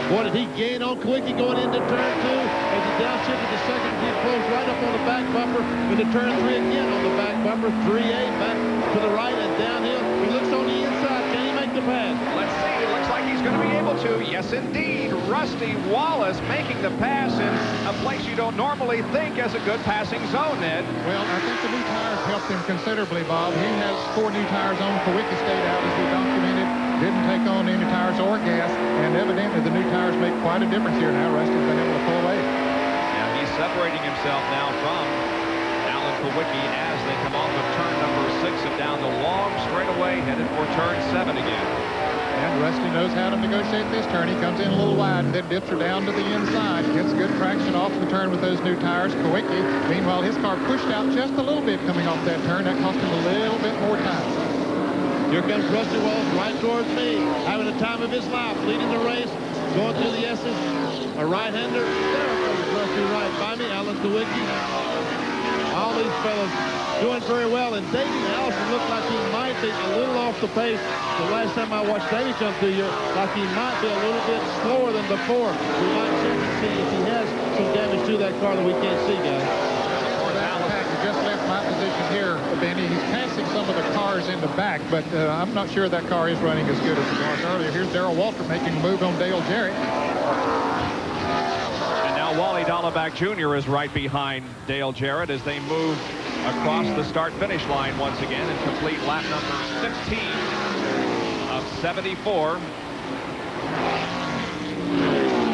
What did he gain on Kulwicki going into turn 2? As he downshifted the second, he closed right up on the back bumper into turn 3 again on the back bumper. 3A back to the right and downhill. He looks on the inside. Can he make the pass? Let's see. It looks like he's going to be able to. Yes, indeed. Rusty Wallace making the pass in a place you don't normally think as a good passing zone, Ned. Well, I think the new tires helped him considerably, Bob. He has 4 new tires on. Kulwicki stayed out as we documented. Didn't take on any tires or gas, and evidently the new tires make quite a difference here now. Rusty's been able to pull away. Now he's separating himself now from Alan Kulwicki as they come off of turn number 6 and down the long straightaway, headed for turn 7 again. And Rusty knows how to negotiate this turn. He comes in a little wide and then dips her down to the inside. Gets good traction off the turn with those new tires. Kulwicki, meanwhile, his car pushed out just a little bit coming off that turn. That cost him a little bit more time. Here comes Rusty Wallace right towards me, having the time of his life, leading the race, going through the S's. A right-hander. There comes Rusty right by me, Alan Kulwicki. All these fellas doing very well. And Davey Allison looked like he might be a little off the pace. The last time I watched Davey come through here, like he might be a little bit slower than before. We might check to see if he has some damage to that car that we can't see, guys. He just left my position here, Benny. He's passing some of the cars in the back, but I'm not sure that car is running as good as it was earlier. Here's Darrell Walter making a move on Dale Jarrett. And now Wally Dahlbeck Jr. is right behind Dale Jarrett as they move across the start-finish line once again and complete lap number 16 of 74.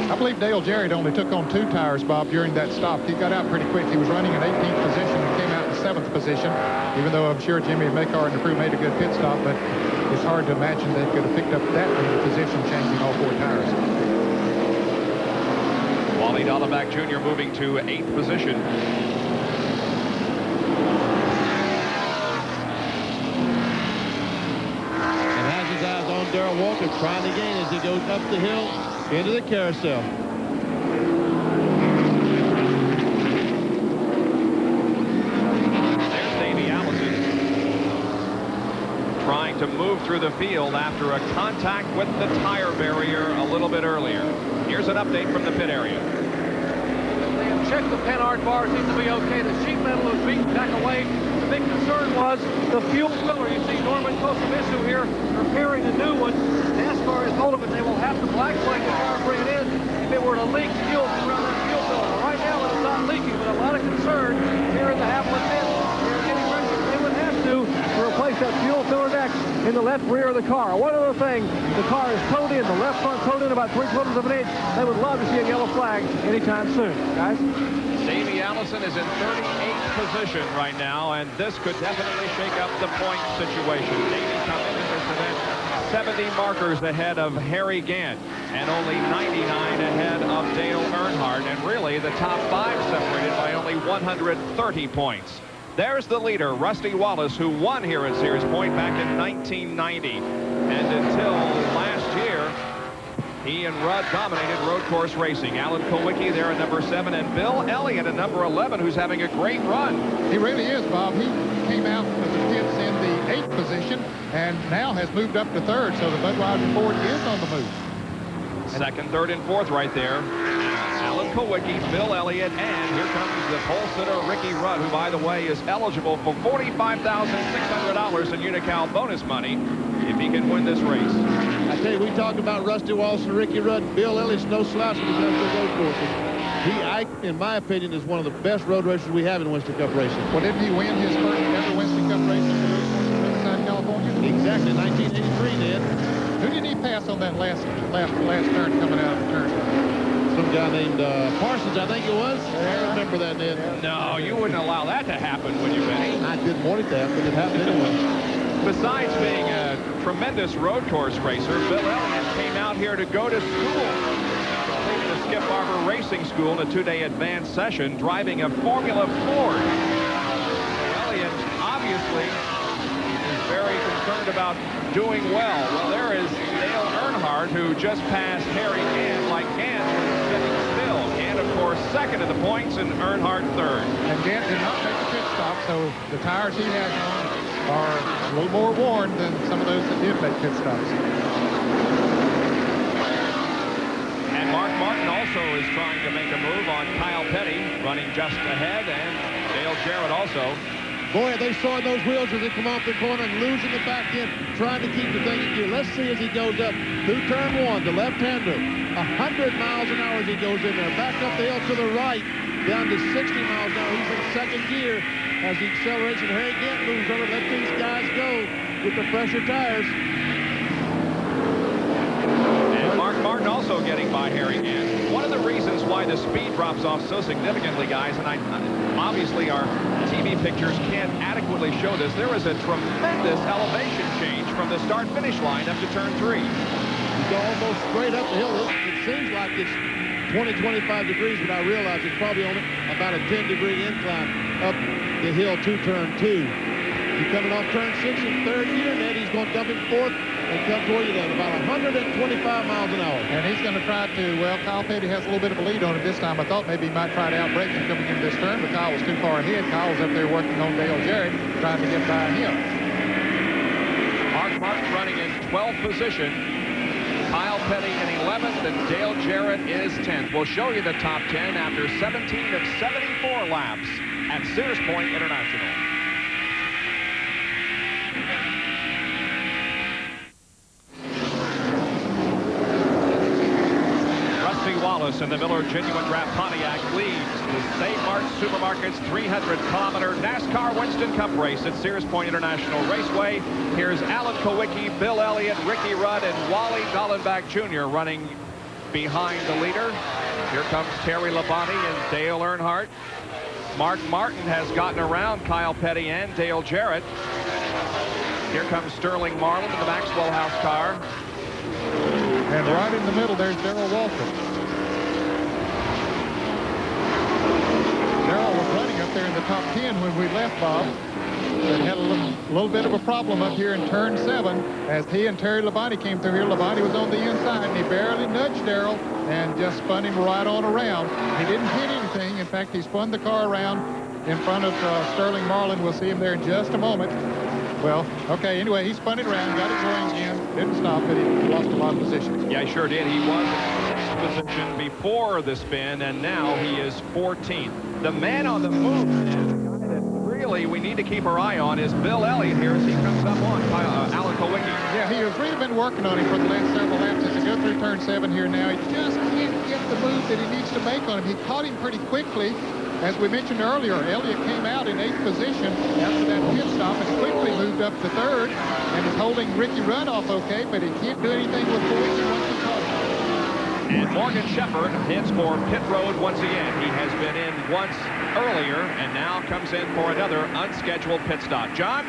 I believe Dale Jarrett only took on 2 tires, Bob, during that stop. He got out pretty quick. He was running in 18th position and came out in 7th position, even though I'm sure Jimmy Makar and the crew made a good pit stop, but it's hard to imagine they could have picked up that many position changing all 4 tires. Wally Dahlbeck Jr. moving to 8th position. And has his eyes on Darrell Walter, trying to gain as he goes up the hill into the carousel. There's Davey Allison trying to move through the field after a contact with the tire barrier a little bit earlier. Here's an update from the pit area. They have checked the Panhard bar, seems to be okay. The sheet metal is beaten back away. The big concern was the fuel filler. You see Norman Kosovisu here repairing a new one. NASCAR has told them that they will have to black flag the car and bring it in if it were to leak fuel around that fuel filler. Right now it's not leaking, but a lot of concern here in the Haviland pit. They're getting ready, if they would have to replace that fuel filler next in the left rear of the car. One other thing, the car is towed in, the left front towed in about 3/4 of an inch. They would love to see a yellow flag anytime soon, guys. Davey Allison is in 38th position right now, and this could definitely shake up the point situation. Davey coming into this event 70 markers ahead of Harry Gant and only 99 ahead of Dale Earnhardt, and really the top 5 separated by only 130 points. There's the leader, Rusty Wallace, who won here at Sears Point back in 1990, and until last year he and Rudd dominated road course racing. Alan Kulwicki there at number 7, and Bill Elliott at number 11, who's having a great run. He really is, Bob. He came out of the pits in the 8th position and now has moved up to 3rd, so the Budweiser Ford is on the move. 2nd, 3rd, and 4th right there. Alan Kulwicki, Bill Elliott, and here comes the pole sitter Ricky Rudd, who, by the way, is eligible for $45,600 in Unocal bonus money if he can win this race. I tell you, we talked about Rusty Wallace and Ricky Rudd. Bill Elliott's no slouch when he comes to road courses. He, in my opinion, is one of the best road racers we have in Winston Cup racing. Well, didn't he win his first ever Winston Cup race in Riverside, California? Exactly, 1983, Ned. Who did he pass on that last turn coming out of the turn? Some guy named Parsons, I think it was. I remember that, Ned. No, you wouldn't allow that to happen, would you, Benny? I didn't want it to happen, but it happened anyway. Besides being a tremendous road course racer, Bill Elliott came out here to go to school. Completed the Skip Barber Racing School in a 2-day advanced session, driving a Formula Ford. So Elliott obviously is very concerned about doing well. Well, there is Dale Earnhardt, who just passed Harry Gant, like Gant was sitting still. Gant, of course, 2nd in the points, and Earnhardt 3rd. And Gant did not make a pit stop, so the tires he has on are a little more worn than some of those that did make pit stops. And Mark Martin also is trying to make a move on Kyle Petty, running just ahead, and Dale Jarrett also. Boy, they saw those wheels as they come off the corner and losing the back end, trying to keep the thing in gear. Let's see as he goes up through turn 1, the left-hander, 100 miles an hour as he goes in there. Back up the hill to the right, down to 60 miles an hour. He's in 2nd gear as the acceleration. Harry Gant moves over. Let these guys go with the fresher tires. And Mark Martin also getting by Harry Gant. One of the reasons why the speed drops off so significantly, guys, and obviously our TV pictures can't adequately show this, there is a tremendous elevation change from the start-finish line up to turn 3. He's almost straight up the hill. It seems like it's 20-25 degrees, but I realize it's probably only about a 10-degree incline up the hill to turn 2. He's coming off turn 6 in third gear, and Eddie's going to dump him fourth and come toward you then, about 125 miles an hour. And he's going to try to, well, Kyle Petty has a little bit of a lead on him this time. I thought maybe he might try to outbrake him coming into this turn, but Kyle was too far ahead. Kyle was up there working on Dale Jarrett, trying to get by him. Mart running in 12th position. Kyle Petty in 11th, and Dale Jarrett is 10th. We'll show you the top 10 after 17 of 74 laps at Sears Point International. Wallace in the Miller Genuine Draft Pontiac leads the Save Mart Supermarkets 300-kilometer NASCAR Winston Cup race at Sears Point International Raceway. Here's Alan Kowicki, Bill Elliott, Ricky Rudd, and Wally Dallenbach Jr. running behind the leader. Here comes Terry Labonte and Dale Earnhardt. Mark Martin has gotten around Kyle Petty and Dale Jarrett. Here comes Sterling Marlin in the Maxwell House car. And right in the middle, there's Darrell Waltrip. Darrell was running up there in the top 10 when we left, Bob. But had a little bit of a problem up here in turn 7 as he and Terry Labonte came through here. Labonte was on the inside, and he barely nudged Darrell and just spun him right on around. He didn't hit anything. In fact, he spun the car around in front of Sterling Marlin. We'll see him there in just a moment. Well, okay, anyway, he spun it around, got it going again, didn't stop it, he lost a lot of position. Yeah, he sure did. He was in 6th position before the spin, and now he is 14th. The man on the move, and the guy that really we need to keep our eye on is Bill Elliott here as he comes up on Alan Kowicki. Yeah, he has really been working on him for the last several laps as he goes through turn 7 here now. He just can't get the move that he needs to make on him. He caught him pretty quickly. As we mentioned earlier, Elliott came out in 8th position after that pit stop and quickly moved up to 3rd and is holding Ricky Rudd off okay, but he can't do anything with Kowicki once he caught him. And Morgan Shepherd hits for pit road once again. He has been in once earlier and now comes in for another unscheduled pit stop. John?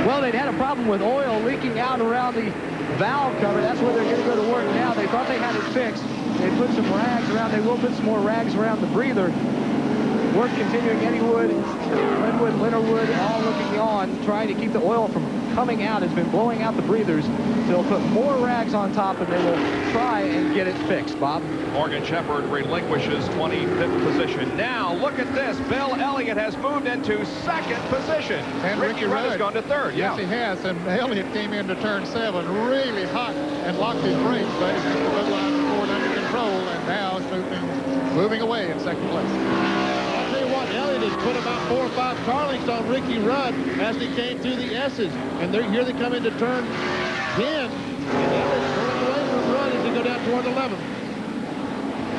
Well, they'd had a problem with oil leaking out around the valve cover. That's where they're going to go to work now. They thought they had it fixed. They put some rags around. They will put some more rags around the breather. Work continuing. Eddie Wood, Linwood, Leonard all looking on, trying to keep the oil from coming out. Has been blowing out the breathers. They'll put more rags on top, and they will try and get it fixed. Bob? Morgan Shepherd relinquishes 25th position. Now, look at this. Bill Elliott has moved into 2nd position. And Ricky Rudd has gone to 3rd. Yes, he has. And Elliott came into turn 7 really hot and locked his brakes, but he's got the red line forward under control, and now is moving away in 2nd place. I'll tell you what, Elliott has put about 4 or 5 car lengths on Ricky Rudd as he came through the S's. And here they come into turn 10. And Elliott's pulling away from Rudd as they go down toward 11.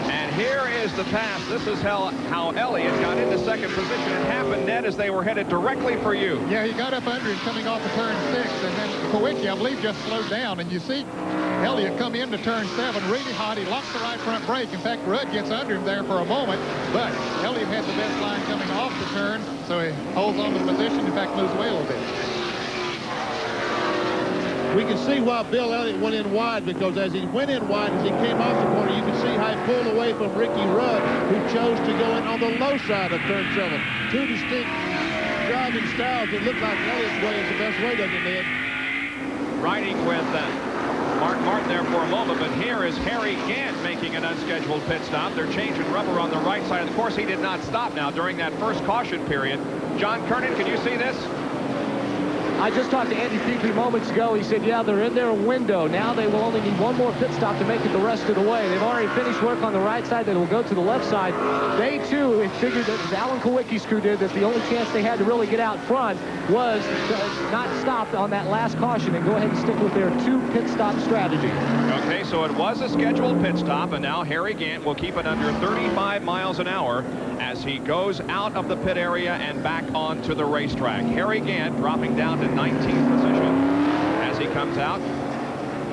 And here is the pass. This is how Elliott got into 2nd position. It happened, Ned, as they were headed directly for you. Yeah, he got up under him coming off of turn 6, and then Kowicki, I believe, just slowed down. And you see Elliott come into turn 7 really hot. He locks the right front brake. In fact, Rudd gets under him there for a moment, but Elliott had the best line coming off the turn, so he holds on to the position. In fact, moves away a little bit. We can see why Bill Elliott went in wide, because as he went in wide, as he came off the corner, you can see how he pulled away from Ricky Rudd, who chose to go in on the low side of turn 7. 2 distinct driving styles. It looked like Elliott's way is the best way, doesn't it, Ned? Riding with Mark Martin there for a moment, but here is Harry Gant making an unscheduled pit stop. They're changing rubber on the right side of the course. He did not stop now during that first caution period. John Kernan, can you see this? I just talked to Andy Peakley moments ago. He said, yeah, they're in their window. Now they will only need one more pit stop to make it the rest of the way. They've already finished work on the right side. They will go to the left side. They, too, figured that, as Alan Kowicki's crew did, that the only chance they had to really get out front was to not stop on that last caution and go ahead and stick with their 2 pit stop strategy. Okay, so it was a scheduled pit stop, and now Harry Gant will keep it under 35 miles an hour as he goes out of the pit area and back onto the racetrack. Harry Gant dropping down to 19th position as he comes out.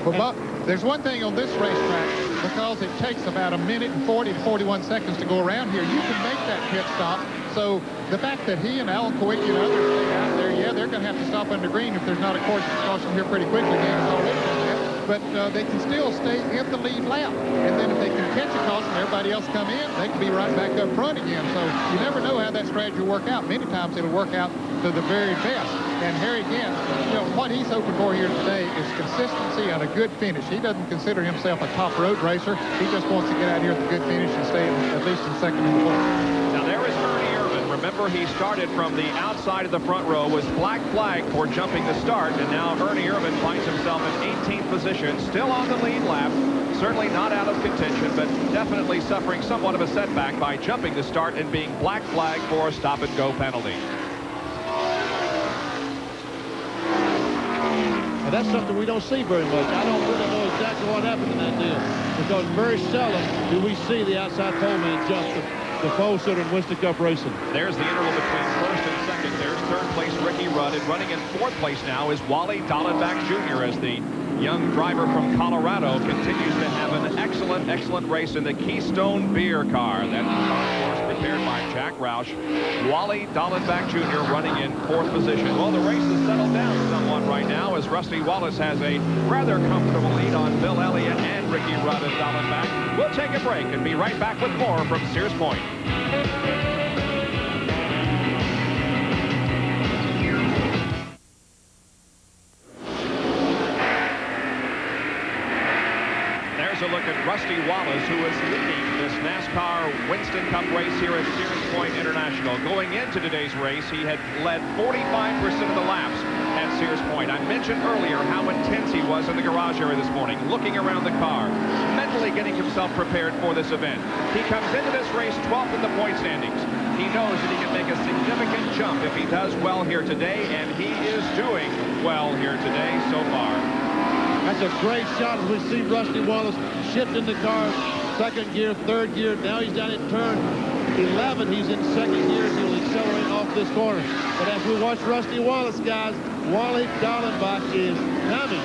Well, Bob, there's one thing on this racetrack, because it takes about 1 minute and 40 to 41 seconds to go around here. You can make that pit stop. So the fact that he and Alan Kowicki and others stay out there, yeah, they're going to have to stop under green if there's not a caution here pretty quickly. Dan has already done that. but they can still stay in the lead lap. And then if they can catch a caution and everybody else come in, they can be right back up front again. So you never know how that strategy will work out. Many times it'll work out to the very best. And Harry, again, you know, what he's hoping for here today is consistency and a good finish. He doesn't consider himself a top road racer. He just wants to get out here with a good finish and stay at least in second in the points. Now there is Ernie Irvin. Remember, he started from the outside of the front row, was black flagged for jumping the start, and now Ernie Irvin finds himself in 18th position, still on the lead lap. Certainly not out of contention, but definitely suffering somewhat of a setback by jumping the start and being black flagged for a stop-and-go penalty. And that's something we don't see very much. I don't really know exactly what happened in that deal, because very seldom do we see the outside pole man jump the pole sitter in Winston Cup racing. There's the interval between first and second. There's third place Ricky Rudd, and running in fourth place now is Wally Dallenbach Jr. as the young driver from Colorado continues to have an excellent race in the Keystone Beer car. That car, of course, prepared by Jack Roush. Wally Dallenbach Jr. running in fourth position. Well, the race has settled down somewhat right now as Rusty Wallace has a rather comfortable lead on Bill Elliott and Ricky Rudd and Dallenbach. We'll take a break and be right back with more from Sears Point. A look at Rusty Wallace, who is leading this NASCAR Winston Cup race here at Sears Point International. Going into today's race, he had led 45% of the laps at Sears Point. I mentioned earlier how intense he was in the garage area this morning, looking around the car, mentally getting himself prepared for this event. He comes into this race 12th in the point standings. He knows that he can make a significant jump if he does well here today, and he is doing well here today so far. That's a great shot as we see Rusty Wallace shifting the car, second gear, third gear. Now he's down in turn 11. He's in second gear. He'll accelerate off this corner. But as we watch Rusty Wallace, guys, Wally Dallenbach is coming.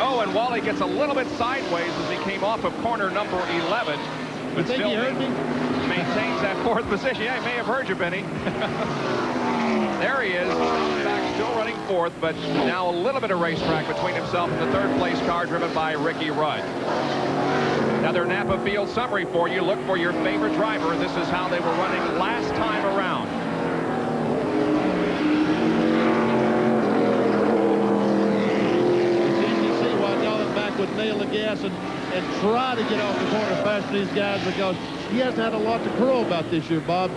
Oh, and Wally gets a little bit sideways as he came off of corner number 11. But you think still he heard me? Maintains that fourth position. Yeah, he may have heard you, Benny. There he is. Back still running fourth, but now a little bit of racetrack between himself and the third place car driven by Ricky Rudd. Another Napa Field summary for you. Look for your favorite driver. This is how they were running last time around. It's easy to see why Dallenbach would nail the gas and try to get off the corner faster than these guys, because he hasn't had a lot to crow about this year, Bob.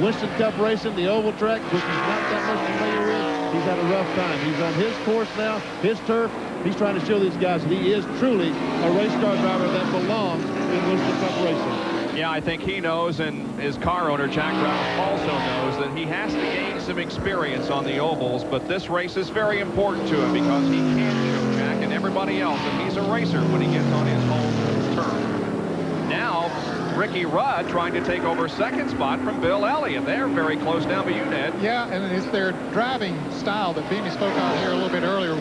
Winston Cup racing, the oval track, which he's not that much familiar with, he's had a rough time. He's on his course now, his turf. He's trying to show these guys that he is truly a race car driver that belongs in Winston Cup racing. Yeah, I think he knows, and his car owner, Jack Roush, also knows that he has to gain some experience on the ovals, but this race is very important to him because he can show Jack and everybody else that he's a racer when he gets on his home turf. Now, Ricky Rudd trying to take over second spot from Bill Elliott. They're very close down by you, Ned. Yeah, and it's their driving style that Benny spoke on here a little bit earlier.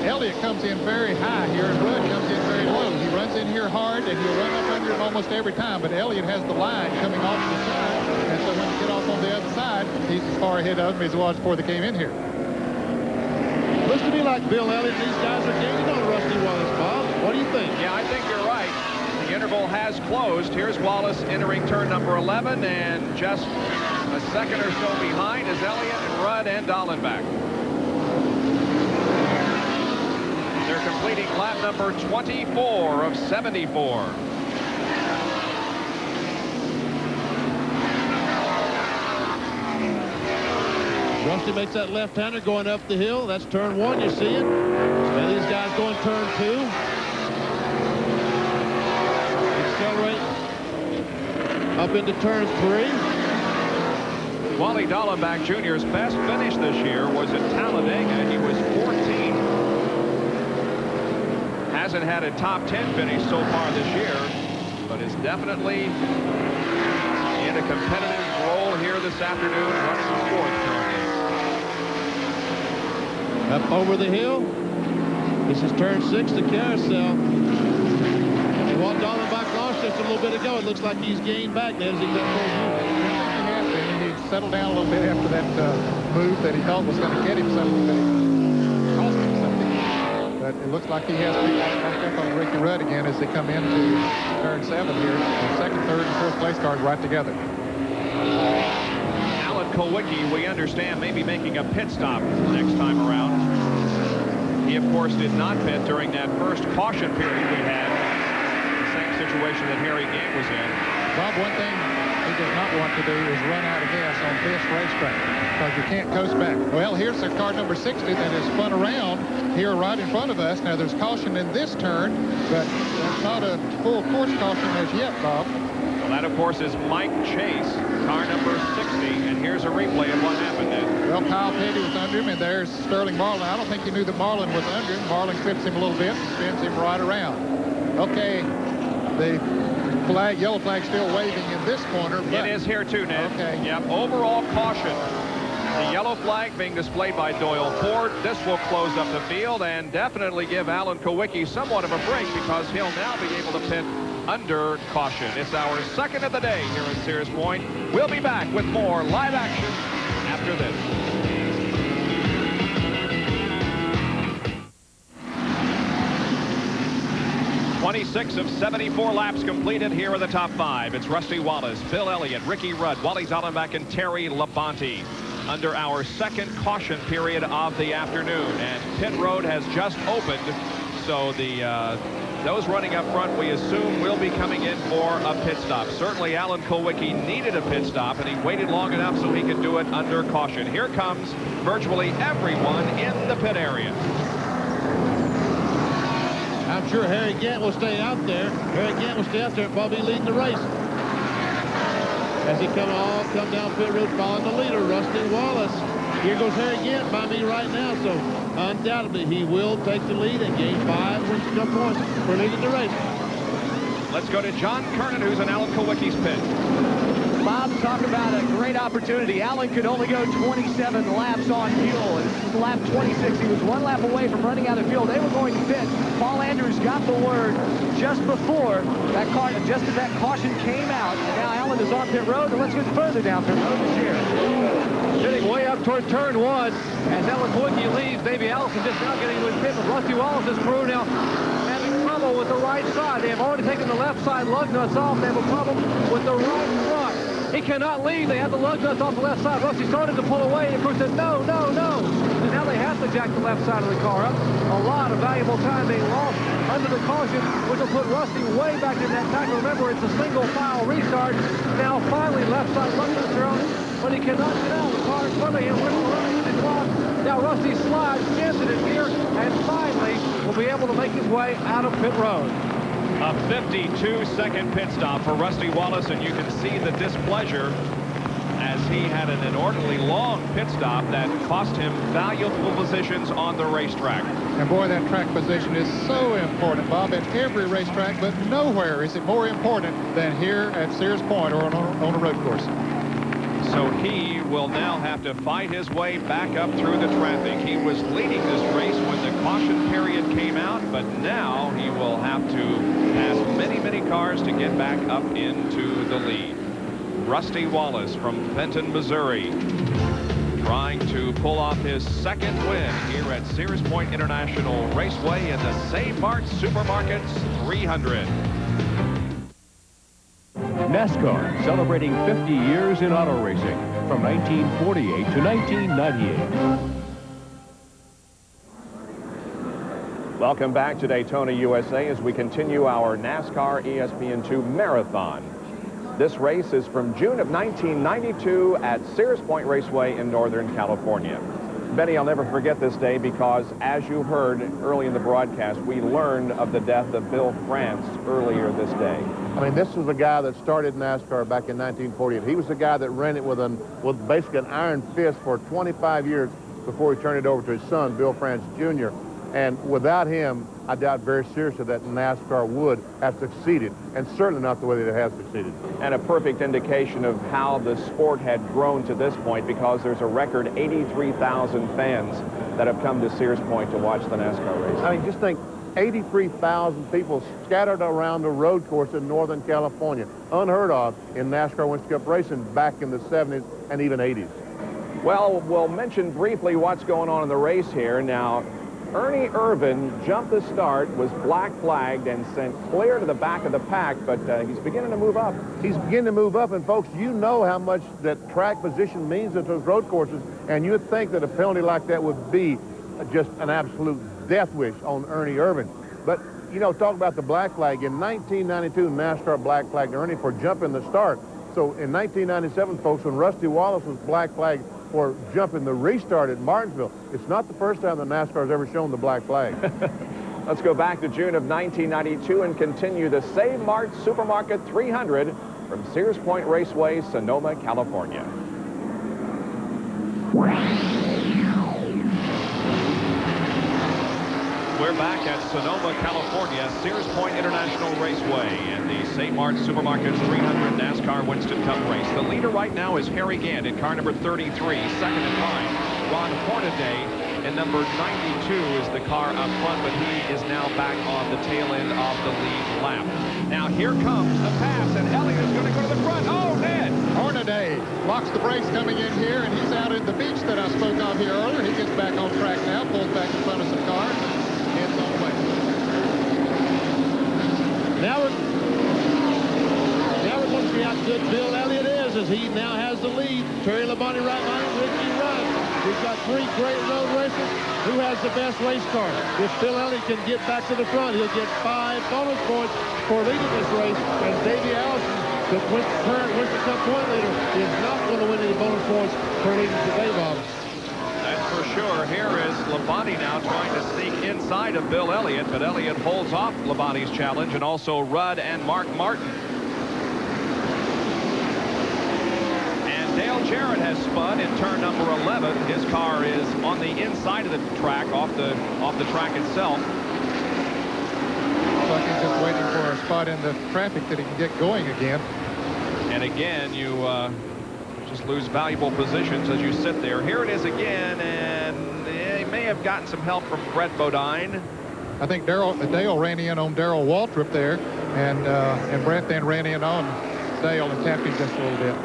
Elliott comes in very high here, and Rudd comes in very low. He runs in here hard, and he'll run up under him almost every time, but Elliott has the line coming off to the side, and so when you get off on the other side, he's as far ahead of him as he was before they came in here. Looks to me like Bill Elliott, these guys are gaining on Rusty Wallace, Bob. What do you think? Yeah, I think you're right. The interval has closed. Here's Wallace entering turn number 11, and just a second or so behind is Elliott, Rudd, and Dallenbach. They're completing lap number 24 of 74. Rusty makes that left-hander going up the hill. That's turn one, you see it. Now these guys going turn two. Accelerate up into turn three. Wally Dallenbach Jr.'s best finish this year was at Talladega. He was 14. Hasn't had a top 10 finish so far this year, but is definitely in a competitive role here this afternoon, running fourth currently. Up over the hill. This is turn 6, the carousel. And Walt Dallenbach lost just a little bit ago. It looks like he's gained back now as he comes over. He settled down a little bit after that move that he thought was going to get him something, but it cost him something. but it looks like he has picked back up on Ricky Rudd again as they come into turn 7 here. The second, third, and fourth place cars right together. Alan Kulwicki, we understand, may be making a pit stop next time around. He, of course, did not pit during that first caution period we had. The same situation that Harry Gant was in. Bob, one thing he does not want to do is run out of gas on this racetrack because you can't coast back. Well, here's the car number 60 that is spun around here right in front of us. Now, there's caution in this turn, but that's not a full course caution as yet, Bob. Well, that, of course, is Mike Chase, car number 60, and here's a replay of what happened then. Well, Kyle Petty was under him, and there's Sterling Marlin. I don't think he knew that Marlin was under him. Marlin clips him a little bit and spins him right around. Okay, the flag, yellow flag still waving in this corner. But it is here too, Ned. Okay. Yep, overall caution. The yellow flag being displayed by Doyle Ford. This will close up the field and definitely give Alan Kulwicki somewhat of a break because he'll now be able to pit under caution. It's our second of the day here at Sears Point. We'll be back with more live action after this. 26 of 74 laps completed here in the top 5. It's Rusty Wallace, Bill Elliott, Ricky Rudd, Wally Zollenbach, and Terry Labonte under our second caution period of the afternoon. And pit road has just opened, so those running up front, we assume, will be coming in for a pit stop. Certainly, Alan Kulwicki needed a pit stop, and he waited long enough so he could do it under caution. Here comes virtually everyone in the pit area. I'm sure Harry Gant will stay out there. Harry Gant will stay out there, probably leading the race. As he come down pit road, following the leader, Rusty Wallace. Here goes Harry Gant by me right now, so undoubtedly he will take the lead and gain 5 Winston Cup points for leading the race. Let's go to John Kernan, who's in Alan Kulwicki's pit. Bob, talk about a great opportunity. Alan could only go 27 laps on fuel, and this is lap 26. He was 1 lap away from running out of fuel. They were going to pit. Paul Andrews got the word just before that car, just as that caution came out. And now Alan is on pit road, and let's get further down pit road this year. Sitting way up toward turn 1, as Alan Kulwicki leaves. Davey Allison just now getting into his pit, but Rusty Wallace's crew now having trouble with the right side. They have already taken the left side lug nuts off. They have a problem with the right front. He cannot leave. They have the lug nuts off the left side. Rusty started to pull away, and the crew said, no, no, no. And now they have to jack the left side of the car up. A lot of valuable time being lost under the caution, which will put Rusty way back in that tackle. Remember, it's a single file restart. Now finally left side lug nuts are on, but he cannot get out. The car in front of him with the right clock. Now Rusty slides, spins it in gear, and finally will be able to make his way out of pit road. A 52-second pit stop for Rusty Wallace, and you can see the displeasure as he had an inordinately long pit stop that cost him valuable positions on the racetrack. And boy, that track position is so important, Bob, at every racetrack, but nowhere is it more important than here at Sears Point or on a road course. So he will now have to fight his way back up through the traffic. He was leading this race when the caution period came out, but now he will have to pass many, many cars to get back up into the lead. Rusty Wallace from Fenton, Missouri, trying to pull off his second win here at Sears Point International Raceway in the Save Mart Supermarkets 300. NASCAR, celebrating 50 years in auto racing, from 1948 to 1998. Welcome back to Daytona, USA, as we continue our NASCAR ESPN2 Marathon. This race is from June of 1992 at Sears Point Raceway in Northern California. Benny, I'll never forget this day because, as you heard early in the broadcast, we learned of the death of Bill France earlier this day. I mean, this was a guy that started NASCAR back in 1948. He was the guy that ran it with basically an iron fist for 25 years before he turned it over to his son, Bill France Jr. And without him, I doubt very seriously that NASCAR would have succeeded, and certainly not the way that it has succeeded. And a perfect indication of how the sport had grown to this point, because there's a record 83,000 fans that have come to Sears Point to watch the NASCAR race. I mean, just think, 83,000 people scattered around the road course in Northern California. Unheard of in NASCAR Winston Cup racing back in the 70s and even 80s. Well, we'll mention briefly what's going on in the race here. Now, Ernie Irvin jumped the start, was black flagged, and sent clear to the back of the pack, but he's beginning to move up. He's beginning to move up, and folks, you know how much that track position means at those road courses, and you'd think that a penalty like that would be just an absolute death wish on Ernie Irvin. But, you know, talk about the black flag. In 1992, NASCAR black flagged Ernie for jumping the start. So in 1997, folks, when Rusty Wallace was black flagged for jumping the restart at Martinsville, it's not the first time that NASCAR has ever shown the black flag. Let's go back to June of 1992 and continue the Save Mart Supermarket 300 from Sears Point Raceway, Sonoma, California. We're back at Sonoma, California, Sears Point International Raceway, and the St. Mark's Supermarkets 300 NASCAR Winston Cup race. The leader right now is Harry Gant in car number 33. Second in line, Ron Hornaday. And number 92 is the car up front, but he is now back on the tail end of the lead lap. Now here comes the pass, and Elliott is going to go to the front. Oh, Ned! Hornaday locks the brakes coming in here, and he's out in the beach that I spoke of here earlier. He gets back on track now, pulls back in front of some cars, and heads on the way. Now we're going to see how good Bill Elliott is, as he now has the lead. Terry Labonte right behind him, Ricky Rudd. We've got three great road racers. Who has the best race car? If Bill Elliott can get back to the front, he'll get 5 bonus points for leading this race. And Davey Allison, the current Winston Cup point leader, is not going to win any bonus points for leading today, Bob. That's for sure. Here is Labonte now trying to sneak inside of Bill Elliott, but Elliott holds off Labonte's challenge, and also Rudd and Mark Martin. Dale Jarrett has spun in turn number 11. His car is on the inside of the track, off the track itself. Looks like he's just waiting for a spot in the traffic that he can get going again. And again, you just lose valuable positions as you sit there. Here it is again, and he may have gotten some help from Brett Bodine. I think Dale ran in on Darrell Waltrip there, and Brett then ran in on Dale and tapped him just a little bit.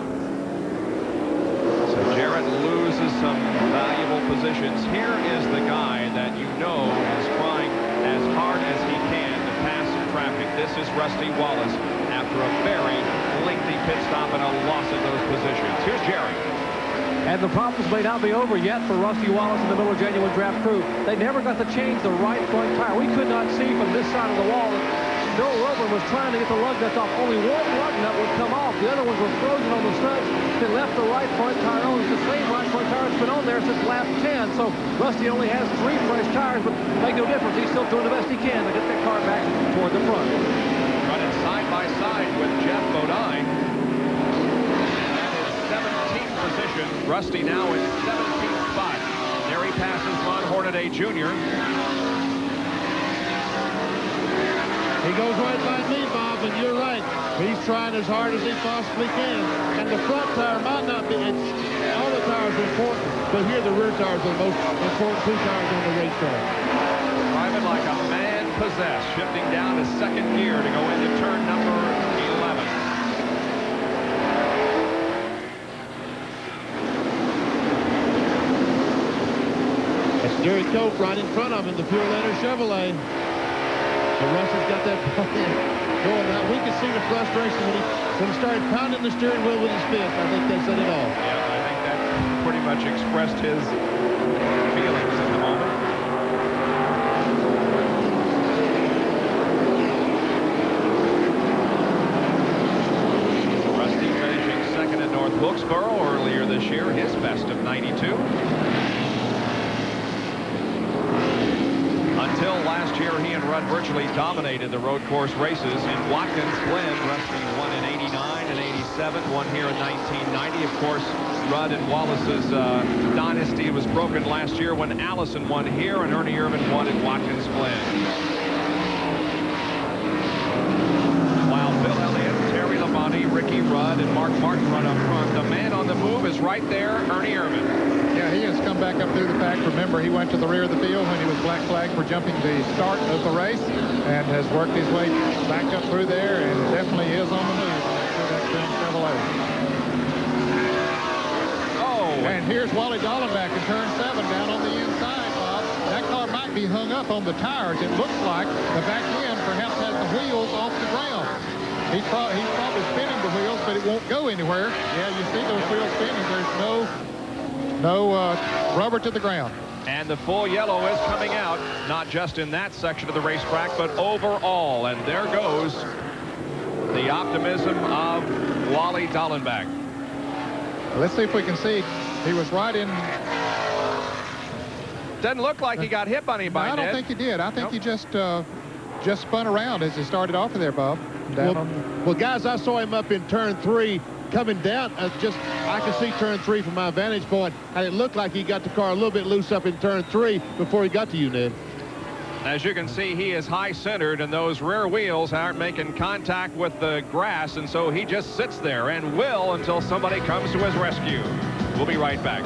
Jarrett loses some valuable positions. Here is the guy that you know is trying as hard as he can to pass some traffic. This is Rusty Wallace after a very lengthy pit stop and a loss of those positions. Here's Jerry. And the problems may not be over yet for Rusty Wallace and the Miller Genuine Draft crew. They never got to change the right front tire. We could not see from this side of the wall that Bill Wilburn was trying to get the lug nuts off. Only one lug nut would come off. The other ones were frozen on the studs. They left the right front tire on. It's the same right front tire that's been on there since lap 10. So Rusty only has 3 fresh tires, but make no difference. He's still doing the best he can to get that car back toward the front. Running side by side with Jeff Bodine. That is 17th position. Rusty now in 17th spot. There he passes Ron Hornaday Jr. He goes right by me, Bob, and you're right. He's trying as hard as he possibly can. And the front tire might not be, all the tires are important, but here the rear tires are the most important 2 tires on the racetrack. Driving like a man possessed, shifting down to second gear to go into turn number 11. That's Derek Cope right in front of him, the Pure Leather Chevrolet. So Rusty's got that going now. We can see the frustration when he started pounding the steering wheel with his fist. I think that said it all. Yeah, I think that pretty much expressed his feelings at the moment. Rusty finishing second at North Wilkesboro earlier this year, his best of 92. Until last year, he and Rudd virtually dominated the road course races. In Watkins Glen, Rusty won in 89 and 87, won here in 1990. Of course, Rudd and Wallace's dynasty was broken last year when Allison won here and Ernie Irvin won in Watkins Glen. While Bill Elliott, Terry Labonte, Ricky Rudd, and Mark Martin run up front, the man on the move is right there, Ernie Irvin. Yeah, he has come back up through the pack. Remember, he went to the rear of the field when he was black flagged for jumping the start of the race and has worked his way back up through there and definitely is on the move for that Chevrolet. Oh! And here's Wally Dallenbach in turn 7 down on the inside, Bob. That car might be hung up on the tires. It looks like the back end perhaps has the wheels off the ground. He's probably spinning the wheels, but it won't go anywhere. Yeah, you see those wheels spinning. There's no rubber to the ground. And the full yellow is coming out, not just in that section of the racetrack, but overall. And there goes the optimism of Wally Dallenbach. Let's see if we can see. He was right in. Doesn't look like he got hit by anybody. No, I don't think he did. I think he just spun around as he started off of there, Bob. Well, guys, I saw him up in turn 3 coming down. I can see turn 3 from my vantage point, and it looked like he got the car a little bit loose up in turn 3 before he got to you, Ned. As you can see, he is high-centered, and those rear wheels aren't making contact with the grass, and so he just sits there and will until somebody comes to his rescue. We'll be right back.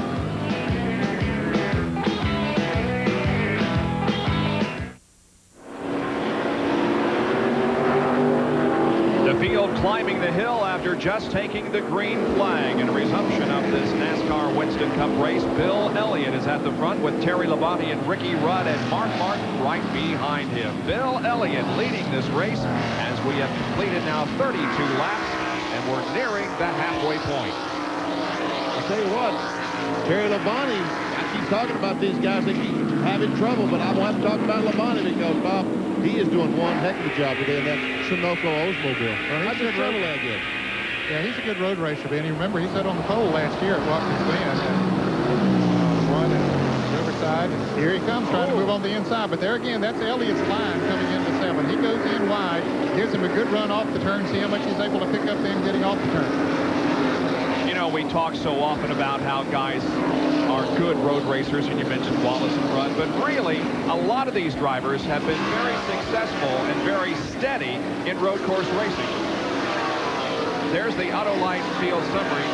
Field climbing the hill after just taking the green flag in a resumption of this NASCAR Winston Cup race. Bill Elliott is at the front with Terry Labonte and Ricky Rudd and Mark Martin right behind him. Bill Elliott leading this race as we have completed now 32 laps and we're nearing the halfway point. I'll tell you what, Terry Labonte, I keep talking about these guys that keep having trouble, but I want to talk about Labonte because, Bob, he is doing one heck of a job today in that Sonoma Oldsmobile. How's your trouble that good? Yeah, he's a good road racer, Ben. You remember he sat on the pole last year at Watkins Glen. One and Riverside. Here he comes trying to move on the inside. But there again, that's Elliott's line coming into 7. He goes in wide, gives him a good run off the turn, see how much he's able to pick up then getting off the turn. You know, we talk so often about how guys are good road racers, and you mentioned Wallace and Rudd, but really, a lot of these drivers have been very successful and very steady in road course racing. There's the Autolite field summary.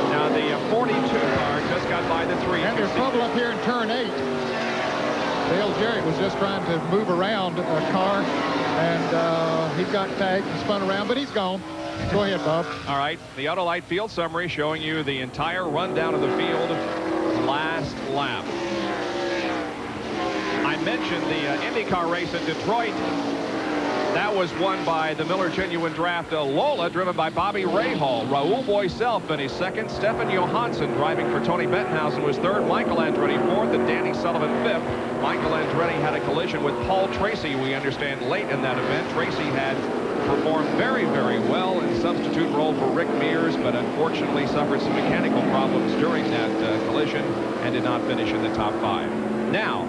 Now, the 42 car just got by the 3. And there's trouble up here in turn 8. Dale Jarrett was just trying to move around a car, and he got tagged and spun around, but he's gone. Go ahead, Bob. All right, the Autolite field summary showing you the entire rundown of the field last lap. I mentioned the IndyCar race in Detroit. That was won by the Miller Genuine Draft Lola, driven by Bobby Rahal. Raul Boisel finished second. Stefan Johansson, driving for Tony Bettenhausen, was third. Michael Andretti fourth, and Danny Sullivan fifth. Michael Andretti had a collision with Paul Tracy, we understand, late in that event. Tracy had performed very, very well in substitute role for Rick Mears, but unfortunately suffered some mechanical problems during that collision and did not finish in the top 5. Now,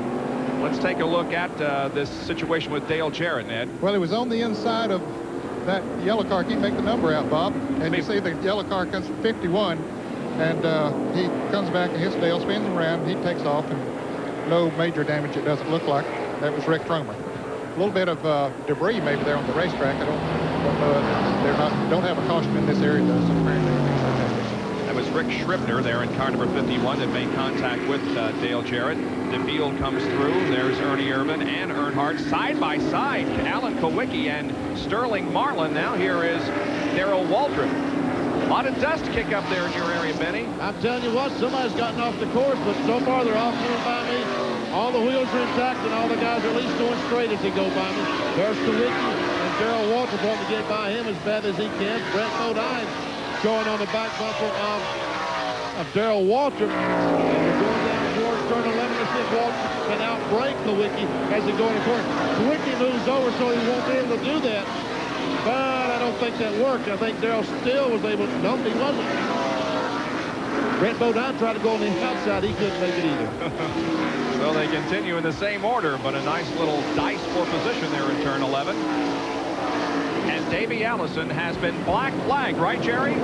let's take a look at this situation with Dale Jarrett, Ned. Well, he was on the inside of that yellow car. Can't make the number out, Bob. And you see the yellow car comes from 51, and he comes back and hits Dale, spins him around, and he takes off, and no major damage, it doesn't look like. That was Rick Tromer. A little bit of debris maybe there on the racetrack. I don't know. Don't have a caution in this area, though, so apparently that was Rick Scribner there in car number 51 that made contact with Dale Jarrett. The field comes through. There's Ernie Irvan and Earnhardt side by side. Alan Kowicki and Sterling Marlin. Now here is Darrell Waltrip. A lot of dust kick up there in your area, Benny. I'm telling you what, somebody's gotten off the course, but so far they're all coming by me. All the wheels are intact, and all the guys are at least going straight as they go by me. There's Kowicki and Darrell Waltrip wanting to get by him as bad as he can. Brett Bodine going on the back bumper of Darrell Waltrip. And they're going down towards turn 11 to see if Waltrip can outbreak Kowicki as they go in the corner. Kowicki moves over so he won't be able to do that. But I don't think that worked. I think Darrell still was able to. No, he wasn't. Brett Bodine tried to go on the outside. He couldn't make it either. Well, they continue in the same order, but a nice little dice for position there in turn 11. And Davey Allison has been black flagged, right, Jerry?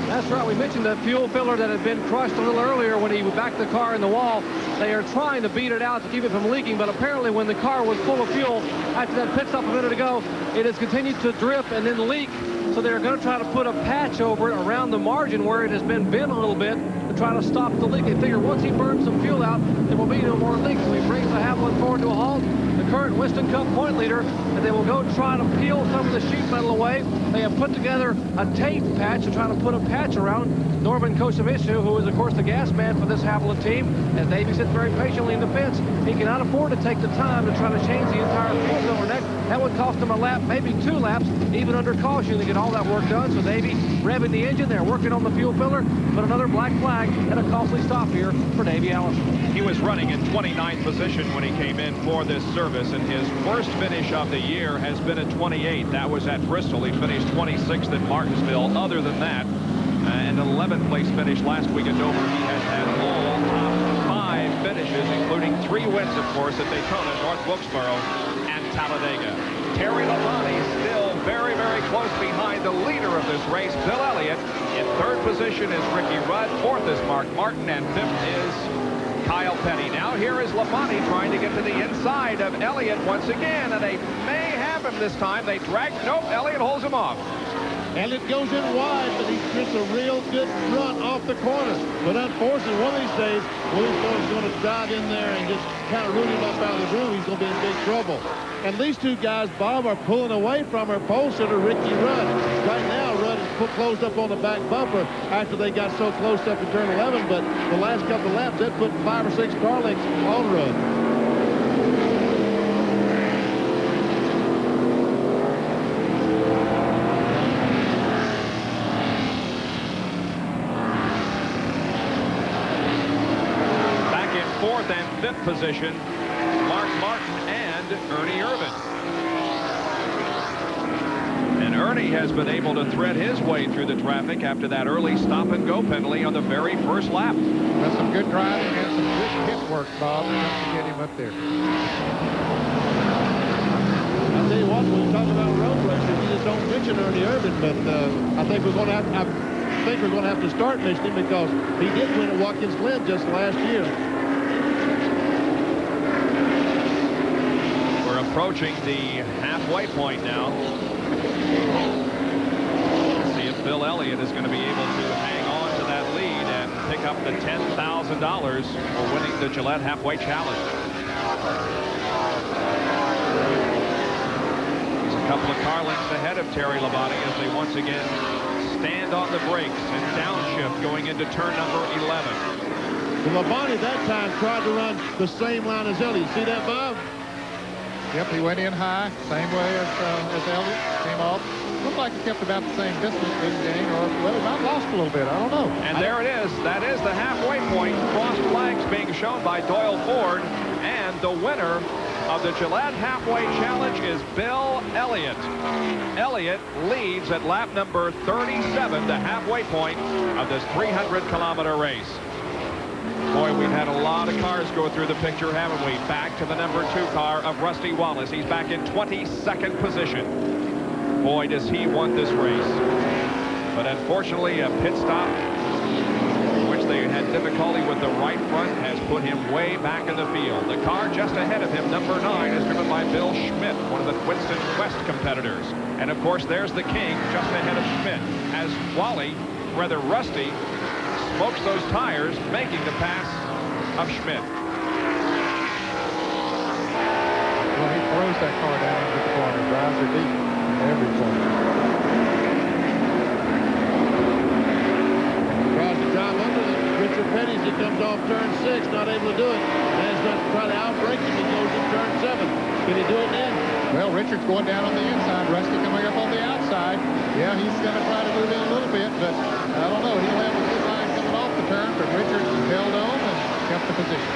That's right. We mentioned the fuel filler that had been crushed a little earlier when he backed the car in the wall. They are trying to beat it out to keep it from leaking, but apparently when the car was full of fuel after that pit stop a minute ago, it has continued to drip and then leak. So they're going to try to put a patch over it around the margin where it has been bent a little bit to try to stop the leak. They figure once he burns some fuel out, there will be no more leaks. So he brings the Havoline forward to a halt. The current Winston Cup point leader, and they will go try to peel some of the sheet metal away. They have put together a tape patch to try to put a patch around Norman Kosovicu, who is, of course, the gas man for this Haviland team, as Davey sits very patiently in the fence. He cannot afford to take the time to try to change the entire fuel filler neck. That would cost him a lap, maybe 2 laps, even under caution, to get all that work done. So Davey revving the engine. They're working on the fuel filler, but another black flag and a costly stop here for Davey Allison. He was running in 29th position when he came in for this service, and his worst finish of the year has been at 28th. That was at Bristol. He finished 26th at Martinsville. Other than that, an 11th place finish last week at Dover. He has had all top 5 finishes, including 3 wins, of course, at Daytona, North Wilkesboro, and Talladega. Terry Labonte still very, very close behind the leader of this race, Bill Elliott. In 3rd position is Ricky Rudd. 4th is Mark Martin, and 5th is Kyle Petty. Now here is Labonte trying to get to the inside of Elliott once again, and they may have him this time. They drag. Nope, Elliott holds him off. Elliott goes in wide, but he gets a real good run off the corner. But unfortunately, one of these days, Williamson's going to dive in there and just kind of root him up out of the room. He's going to be in big trouble. And these 2 guys, Bob, are pulling away from our pole sitter, Ricky Rudd. Right now, Rudd is closed up on the back bumper after they got so close up in turn 11. But the last couple of laps, that put 5 or 6 car lengths on Rudd. And 5th position, Mark Martin and Ernie Irvan. And Ernie has been able to thread his way through the traffic after that early stop-and-go penalty on the very first lap. That's some good driving and some good pit work, Bob, to get him up there. I'll tell you what, when we talk about road racing, you just don't mention Ernie Irvan, but I think we're going to have to start mentioning him because he did win at Watkins Glen just last year. Approaching the halfway point now. See if Bill Elliott is going to be able to hang on to that lead and pick up the $10,000 for winning the Gillette Halfway Challenge. He's a couple of car lengths ahead of Terry Labonte as they once again stand on the brakes and downshift going into turn number 11. Well, Labonte that time tried to run the same line as Elliott. See that, Bob? Yep, he went in high, same way as Elliott came off. Looked like he kept about the same distance, didn't gain, or well, he might have lost a little bit. I don't know. And there it is. That is the halfway point. Cross flags being shown by Doyle Ford, and the winner of the Gillette Halfway Challenge is Bill Elliott. Elliott leads at lap number 37, the halfway point of this 300-kilometer race. Boy, we've had a lot of cars go through the picture, haven't we? Back to the number 2 car of Rusty Wallace. He's back in 22nd position. Boy, does he want this race. But unfortunately, a pit stop, which they had difficulty with the right front, has put him way back in the field. The car just ahead of him, number 9, is driven by Bill Schmidt, one of the Winston West competitors. And of course, there's the King just ahead of Schmidt, as Rusty, smokes those tires, making the pass of Schmidt. Well, he throws that car down into the corner, drives her deep in every corner. Tries to drive under Richard Petty as he comes off turn 6, not able to do it. Man's going to try to outbrake him. He goes in turn 7. Can he do it then? Well, Richard's going down on the inside. Rusty coming up on the outside. Yeah, he's going to try to move in a little bit, but I don't know. He'll have a good line coming off the turn, but Richard held on and kept the position.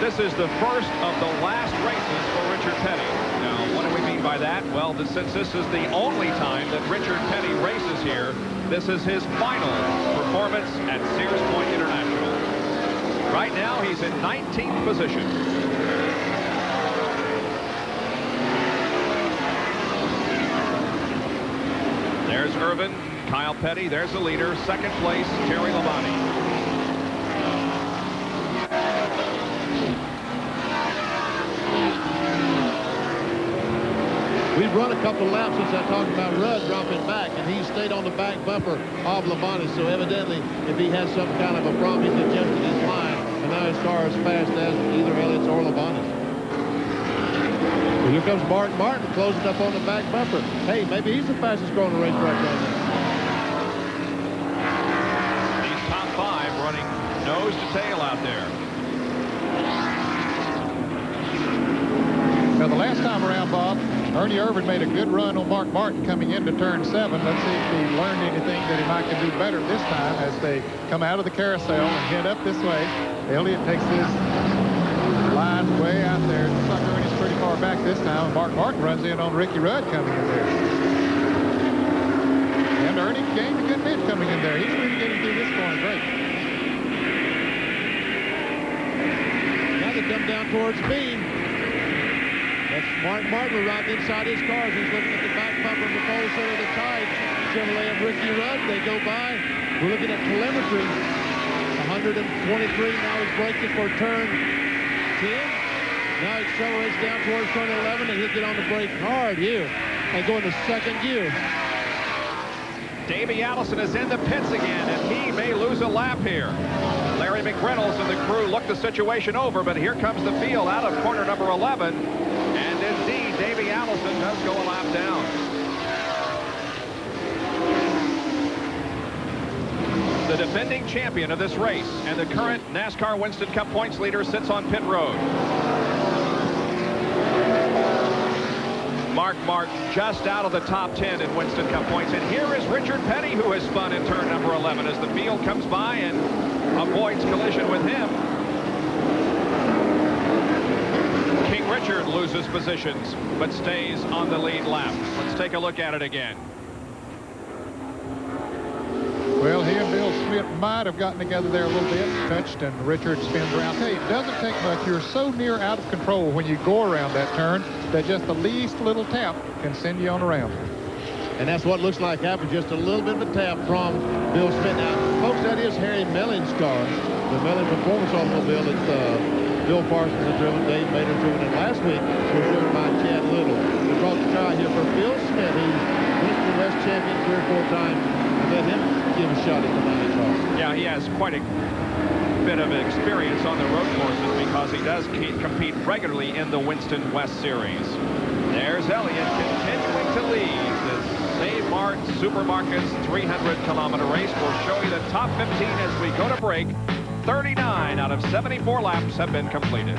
This is the first of the last races for Richard Petty. Now, what do we mean by that? Well, since this is the only time that Richard Petty races here, this is his final performance at Sears Point International. Right now, he's in 19th position. There's Irvan, Kyle Petty, there's the leader. 2nd place, Terry Labonte. We've run a couple of laps since I talked about Rudd dropping back, and he stayed on the back bumper of Labonte. So evidently, if he has some kind of a problem, he's adjusted his line, and now his car is fast as either Elliott's or Labonte's. Well, here comes Martin closing up on the back bumper. Hey, maybe he's the fastest car on the racetrack right now. These top 5 running nose to tail out there. Now, the last time around, Bob, Ernie Irvin made a good run on Mark Martin coming into turn 7. Let's see if he learned anything that he might can do better this time as they come out of the carousel and head up this way. Elliott takes this line way out there. Looks like Ernie's pretty far back this time. Mark Martin runs in on Ricky Rudd coming in there. And Ernie gained a good bit coming in there. He's really getting through this corner great. Now they come down towards me. That's Mark Martin right inside his car. He's looking at the back bumper of the pole center of the Tide Chevrolet of Ricky Rudd. They go by. We're looking at telemetry. 123. Now he's braking for turn 10. Now he accelerates down towards turn 11, and he'll get on the brake hard here and go into second gear. Davey Allison is in the pits again, and he may lose a lap here. Larry McReynolds and the crew look the situation over, but here comes the field out of corner number 11. And indeed, Davey Allison does go a lap down. The defending champion of this race and the current NASCAR Winston Cup points leader sits on pit road. Mark Martin just out of the top 10 in Winston Cup points. And here is Richard Petty, who has spun in turn number 11 as the field comes by and avoids collision with him. King Richard loses positions, but stays on the lead lap. Let's take a look at it again. Well, he and Bill Smith might have gotten together there a little bit, touched, and Richard spins around. Hey, it doesn't take much. You're so near out of control when you go around that turn that just the least little tap can send you on around. And that's what looks like happened, just a little bit of a tap from Bill Smith. Now, folks, that is Harry Mellon's car, the Mellon Performance Automobile that Bill Parsons has driven, Dave Mader driven, and last week was driven by Chad Little. We brought the car here for Bill Smith, who's Winston West champion 3 or 4 times, and let him give a shot at the 90 car. Yeah, he has quite a bit of experience on the road courses because he does compete regularly in the Winston West Series. There's Elliott continuing to lead. The Save Mart Supermarkets 300-kilometer race will show you the top 15 as we go to break. 39 out of 74 laps have been completed.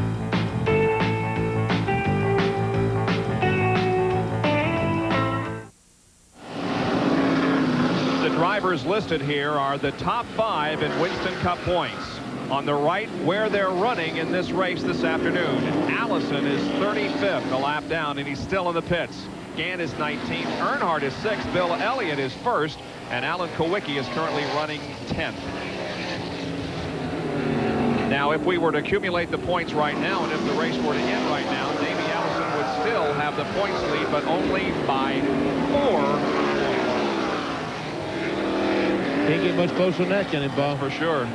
The drivers listed here are the top 5 in Winston Cup points. On the right, where they're running in this race this afternoon. Allison is 35th, a lap down, and he's still in the pits. Gann is 19th, Earnhardt is 6th, Bill Elliott is 1st, and Alan Kowicki is currently running 10th. Now, if we were to accumulate the points right now, and if the race were to end right now, Davey Allison would still have the points lead, but only by 4 points. Can't get much closer than that, can it, Bob? For sure.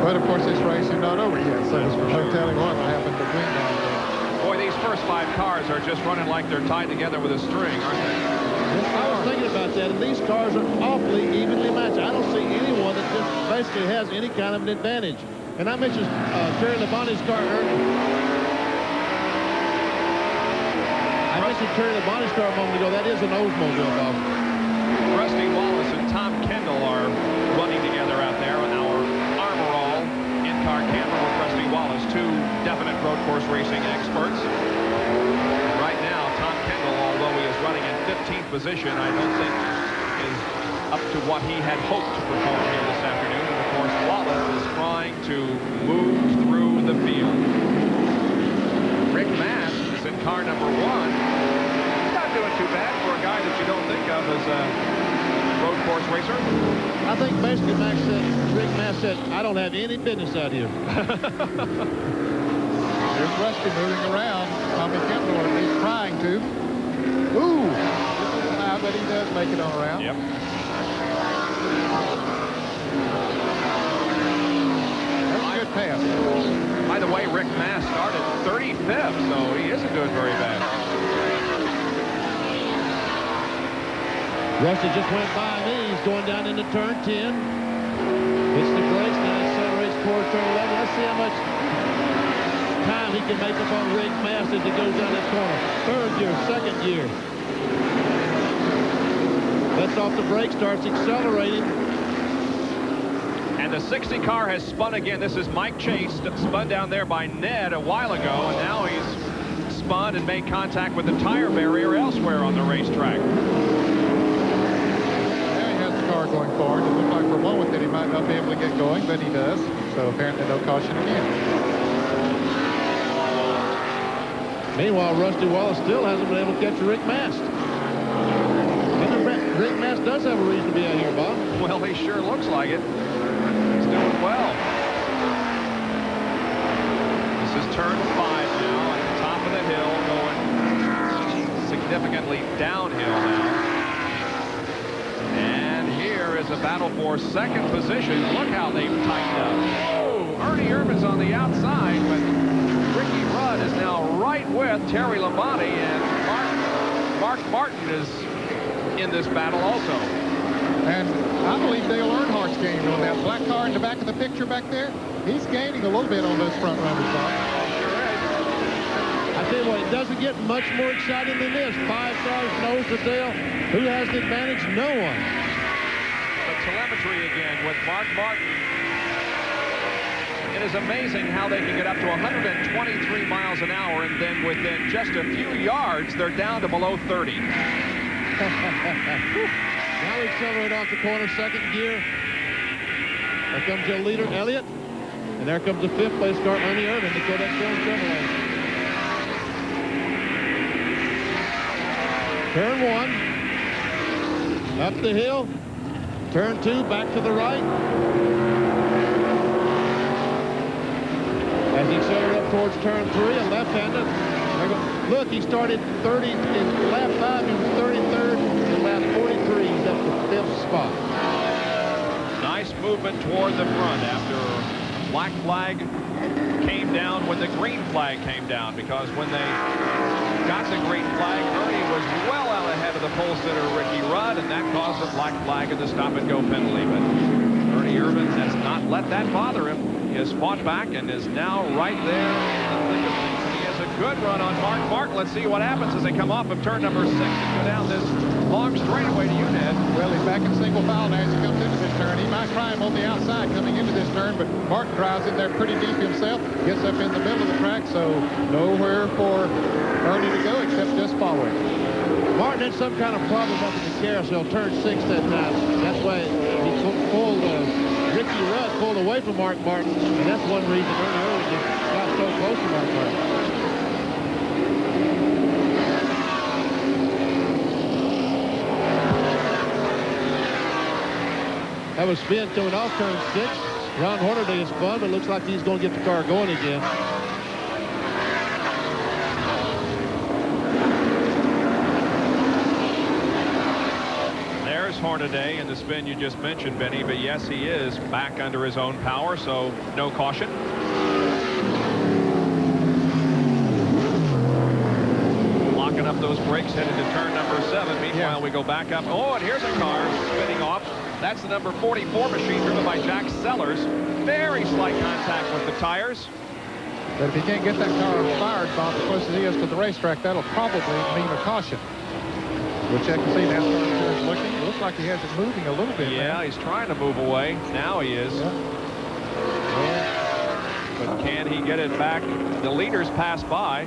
But, of course, this race is not over yet, so there's no telling what will happen between now and then. Boy, these first 5 cars are just running like they're tied together with a string, aren't they? I was thinking about that, and these cars are awfully evenly matched. I don't see anyone that just basically has any kind of an advantage. And I mentioned Terry Labonte's car earlier. I mentioned Terry Labonte's car a moment ago. That is an Oldsmobile, Bob. Rusty Wallace and Tom Kendall are running together out there in our Armor-All in-car camera with Rusty Wallace, 2 definite road course racing experts. Right now, Tom Kendall, although he is running in 15th position, I don't think is up to what he had hoped to perform here this afternoon. And of course, Wallace is trying to move through the field. Rick Mass is in car number 1. He's not doing too bad for a guy that you don't think of as a road course racer. I think basically Rick Mass said, I don't have any business out here. There's Rusty moving around. Tommy Kendall, at least trying to. Ooh! But he does make it on around. Yep. That's a good pass. By the way, Rick Mass started 35th, so he isn't doing very bad. Rusty just went by me. He's going down into turn 10. Hits the brakes, now accelerates towards turn 11. Let's see how much time he can make up on Rick Mast as he goes down this corner. Third gear, second gear. Lets off the brake, starts accelerating. And the 60 car has spun again. This is Mike Chase, spun down there by Ned a while ago, and now he's spun and made contact with the tire barrier elsewhere on the racetrack. Now he has the car going forward. It looked like for a moment that he might not be able to get going, but he does. So apparently no caution again. Meanwhile, Rusty Wallace still hasn't been able to catch Rick Mast. Rick Mast does have a reason to be out here, Bob. Well, he sure looks like it. He's doing well. This is turn 5 now at the top of the hill, going significantly downhill now. And here is a battle for second position. Look how they've tightened up. Oh, Ernie Irvin's on the outside, but Ricky Rudd is now right with Terry Labonte, and Mark Martin is in this battle also. And I believe Dale Earnhardt's gained on that black car in the back of the picture back there. He's gaining a little bit on those front runners, Bob. Sure is. I tell you what, it doesn't get much more exciting than this. 5 cars nose to tail. Who has the advantage? No one. The telemetry again with Mark Martin. It is amazing how they can get up to 123 miles an hour, and then within just a few yards, they're down to below 30. Now we accelerate off the corner, second gear. There comes your leader, Elliott. And there comes the 5th place car, Ernie Irvin, to go that Chevrolet. Turn 1. Up the hill. Turn 2, back to the right. As he accelerates up towards turn 3, a left-hander. Look, he started 30 in lap 5. He was 33rd in lap 43. He's up to 5th spot. Nice movement toward the front after black flag came down when the green flag came down, because when they got the green flag, Ernie was well out ahead of the pole sitter Ricky Rudd, and that caused a black flag and the stop-and-go penalty. But Ernie Irvin has not let that bother him. He has fought back and is now right there in the thick of things. He has a good run on Mark Martin. Let's see what happens as they come off of turn number 6 and go down this long straightaway to you, Ned. Well, he's back in single file now as he comes into this turn. He might try him on the outside coming into this turn, but Martin drives in there pretty deep himself, gets up in the middle of the track, so nowhere for Ernie to go except just following. Martin had some kind of problem up in the carousel, turn 6 that time. That's why he pulled Ricky Rudd pulled away from Mark Martin, and that's one reason Ernie Irvin just got so close to Mark Martin. That was spin coming off turn 6. Ron Hornaday is spun, but it looks like he's going to get the car going again. Hornaday in the spin you just mentioned, Benny, but yes, he is back under his own power, so no caution. Locking up those brakes headed to turn number 7. Meanwhile, we go back up. Oh, and here's a car spinning off. That's the number 44 machine driven by Jack Sellers. Very slight contact with the tires. But if he can't get that car fired, Bob, as close as he is to the racetrack, that'll probably mean a caution. We'll check and see. NASCAR is looking. It looks like he has it moving a little bit. Yeah, now. He's trying to move away. Now he is. Yeah. But can he get it back? The leaders pass by.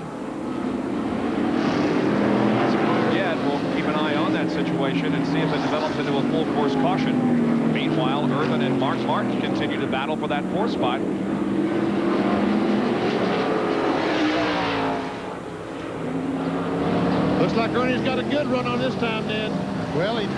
Yet we'll keep an eye on that situation and see if it develops into a full course caution. Meanwhile, Irvin and Mark Martin continue to battle for that 4th spot. Looks like Ernie's got a good run on this time, Ned. Well, he's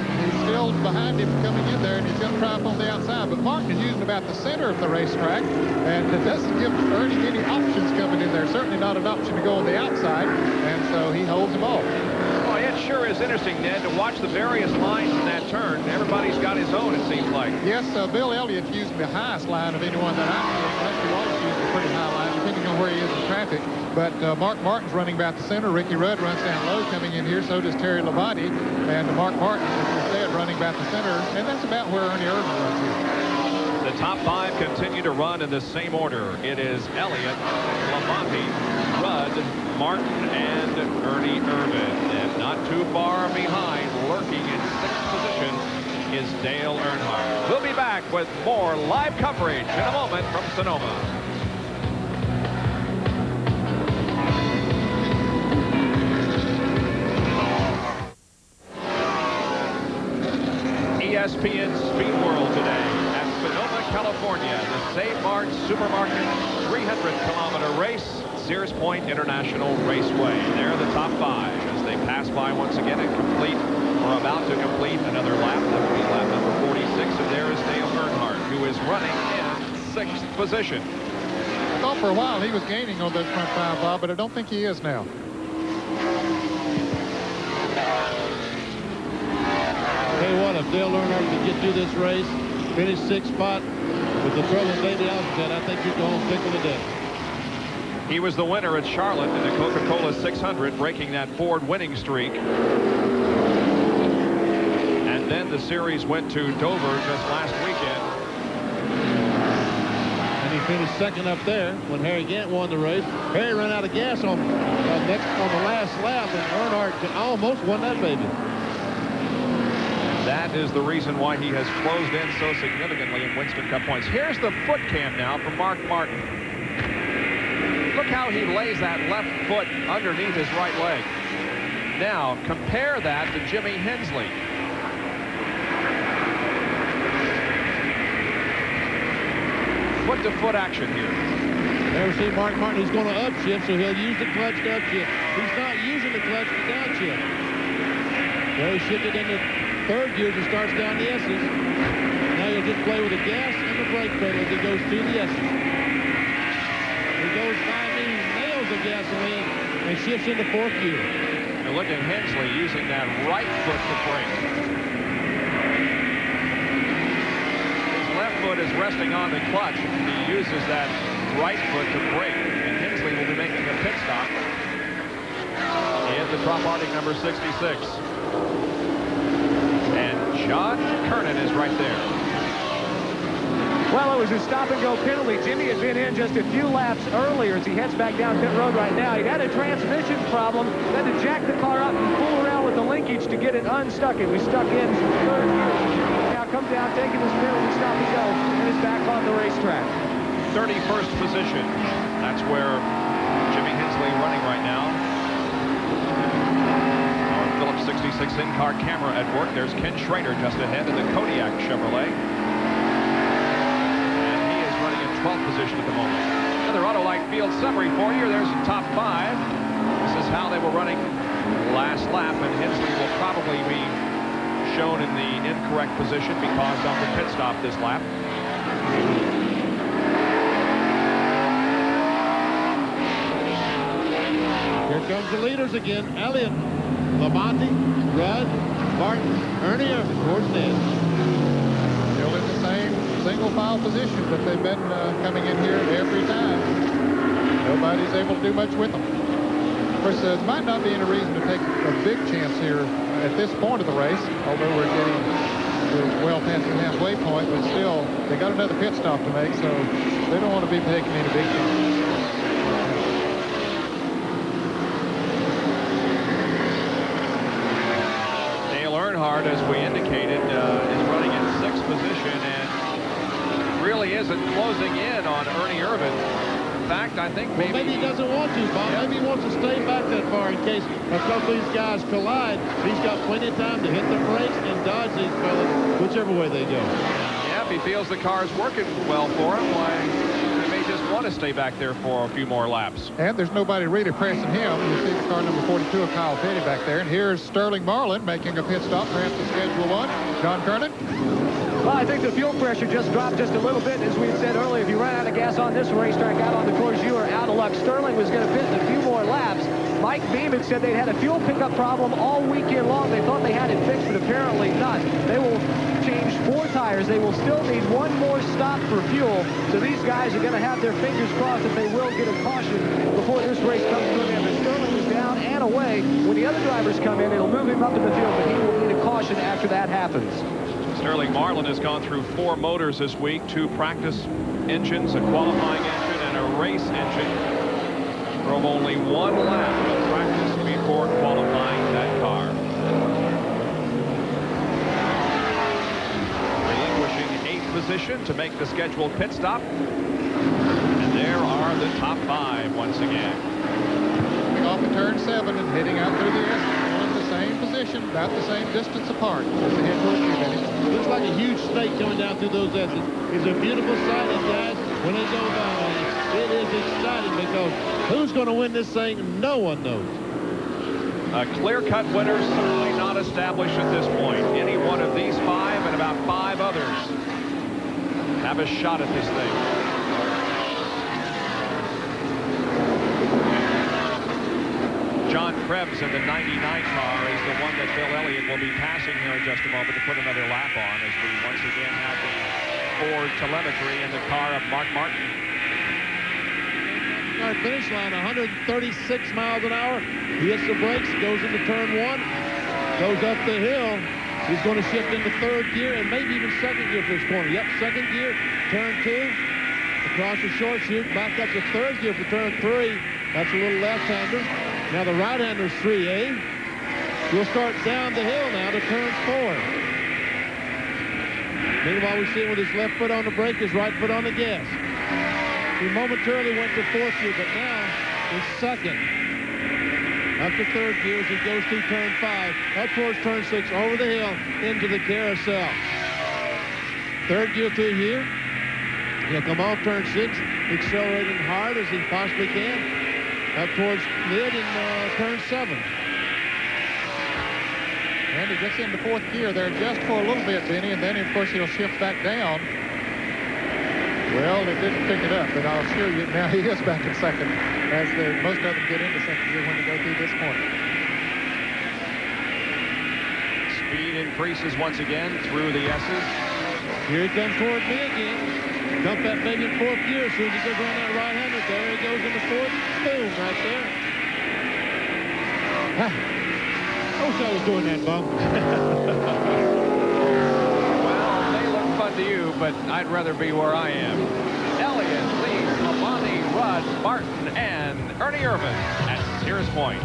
still behind him coming in there, and he's going to try up on the outside. But Martin is using about the center of the racetrack, and it doesn't give Ernie any options coming in there. Certainly not an option to go on the outside, and so he holds them off. Well, it sure is interesting, Ned, to watch the various lines in that turn. Everybody's got his own, it seems like. Yes, Bill Elliott's using the highest line of anyone that I've seen. Rusty Wallace using a pretty high line, depending on where he is in traffic. But Mark Martin's running about the center. Ricky Rudd runs down low coming in here. So does Terry Labonte. And Mark Martin, as you said, running about the center. And that's about where Ernie Irvin runs here. The top 5 continue to run in the same order. It is Elliott, Labonte, Rudd, Martin, and Ernie Irvan. And not too far behind, lurking in 6th position, is Dale Earnhardt. We'll be back with more live coverage in a moment from Sonoma. ESPN Speed World today at Sonoma, California. The Mart Supermarket 300-kilometer race, Sears Point International Raceway. They're the top 5 as they pass by once again and complete, or about to complete, another lap. That will be lap number 46. And there is Dale Earnhardt, who is running in 6th position. I thought for a while he was gaining on those front 5, Bob, but I don't think he is now. Tell you what, if Dale Earnhardt can get through this race, finish 6th spot with the trouble Baby Alcatraz, I think you're going pickle to death. He was the winner at Charlotte in the Coca-Cola 600, breaking that Ford winning streak. And then the series went to Dover just last weekend. And he finished 2nd up there when Harry Gant won the race. Harry ran out of gas on the last lap, and Earnhardt almost won that baby. That is the reason why he has closed in so significantly in Winston Cup points. Here's the foot cam now from Mark Martin. Look how he lays that left foot underneath his right leg. Now, compare that to Jimmy Hensley. Foot-to-foot action here. Never seen Mark Martin. He's going to upshift, so he'll use the clutch to upshift. He's not using the clutch to downshift. Well, he shifted into 3rd gear as he starts down the S's. Now he'll just play with the gas and the brake pedal as he goes through the S's. He goes by me, nails the gasoline, and shifts into 4th gear. And look at Hensley using that right foot to brake. His left foot is resting on the clutch. He uses that right foot to brake. And Hensley will be making a pit stop in the Trop Arctic number 66. And John Kernan is right there. Well, it was a stop-and-go penalty. Jimmy had been in just a few laps earlier as he heads back down pit road right now. He had a transmission problem, had to jack the car up and fool around with the linkage to get it unstuck. It was stuck in 3rd gear. Now comes down, taking his penalty, stop-and-go, and is back on the racetrack. 31st position. That's where Jimmy Hensley running right now. 66 in-car camera at work. There's Ken Schrader just ahead in the Kodiak Chevrolet. And he is running in 12th position at the moment. Another Autolite field summary for you. There's the top 5. This is how they were running last lap, and Hensley will probably be shown in the incorrect position because of the pit stop this lap. Here comes the leaders again. Elliott, Labonte, Rudd, Martin, Ernie Irvan towards the end. Still in the same single file position that they've been coming in here every time. Nobody's able to do much with them. Of course, there might not be any reason to take a big chance here at this point of the race, although we're getting well past the halfway point, but still, they got another pit stop to make, so they don't want to be taking any big chances. As we indicated, is running in 6th position and really isn't closing in on Ernie Irvan. In fact, I think maybe he doesn't want to, Bob. Yeah. Maybe he wants to stay back that far in case a couple of these guys collide. He's got plenty of time to hit the brakes and dodge these fellas, whichever way they go. Yeah, if he feels the car's working well for him, why he may just want to stay back there for a few more laps. And there's nobody really pressing him. You see the car number 42 of Kyle Petty back there. And here's Sterling Marlin making a pit stop, perhaps to schedule 1. John Kernan. Well, I think the fuel pressure just dropped just a little bit. As we said earlier, if you run out of gas on this racetrack, out on the course, you are out of luck. Sterling was going to fit in a few more laps. Mike Beeman said they'd had a fuel pickup problem all weekend long. They thought they had it fixed, but apparently not. They will change 4 tires. They will still need 1 more stop for fuel. So these guys are going to have their fingers crossed that they will get a caution before this race comes to an end. But Sterling is down and away. When the other drivers come in, it'll move him up in the field, but he will need a caution after that happens. Sterling Marlin has gone through 4 motors this week, 2 practice engines, a qualifying engine, and a race engine. Drove only 1 lap of practice before qualifying that car. Relinquishing 8th position to make the scheduled pit stop. And there are the top 5 once again. Coming off of turn 7 and heading out through the S. Same position, about the same distance apart as the head towards you, Benny. Looks like a huge snake coming down through those S's. It's a beautiful sight, and guys, when they go by, it is exciting because who's going to win this thing? No one knows. A clear-cut winner certainly not established at this point. Any one of these 5 and about 5 others have a shot at this thing. John Krebs in the 99 car is the one that Bill Elliott will be passing here in just a moment to put another lap on, as we once again have the Ford telemetry in the car of Mark Martin. Start finish line, 136 miles an hour. He hits the brakes, goes into turn 1, goes up the hill. He's going to shift into 3rd gear and maybe even 2nd gear for this corner. Yep, 2nd gear, turn 2, across the short chute, back up to 3rd gear for turn 3. That's a little left-hander. Now the right-hander's 3A. We'll start down the hill now to turn 4. Meanwhile, we see him with his left foot on the brake, his right foot on the gas. He momentarily went to 4th gear, but now he's 2nd. Up to 3rd gear as he goes through turn 5, up towards turn 6, over the hill, into the carousel. 3rd gear through here. He'll come off turn 6, accelerating hard as he possibly can. Up towards mid and turn 7. And he gets into 4th gear there just for a little bit, Benny, and then, of course, he'll shift back down. Well, it didn't pick it up, but I'll assure you now he is back in 2nd as most of them get into 2nd gear when they go through this corner. Speed increases once again through the S's. Here he comes toward me again. Dump that baby in 4th gear as soon as he goes around that right-hander. There he goes into 4th. Boom, right there. I wish I was doing that, Bum. Well, they look fun to you, but I'd rather be where I am. Elliott leads Labonte, Rudd, Martin, and Ernie Irvin at Sears Point.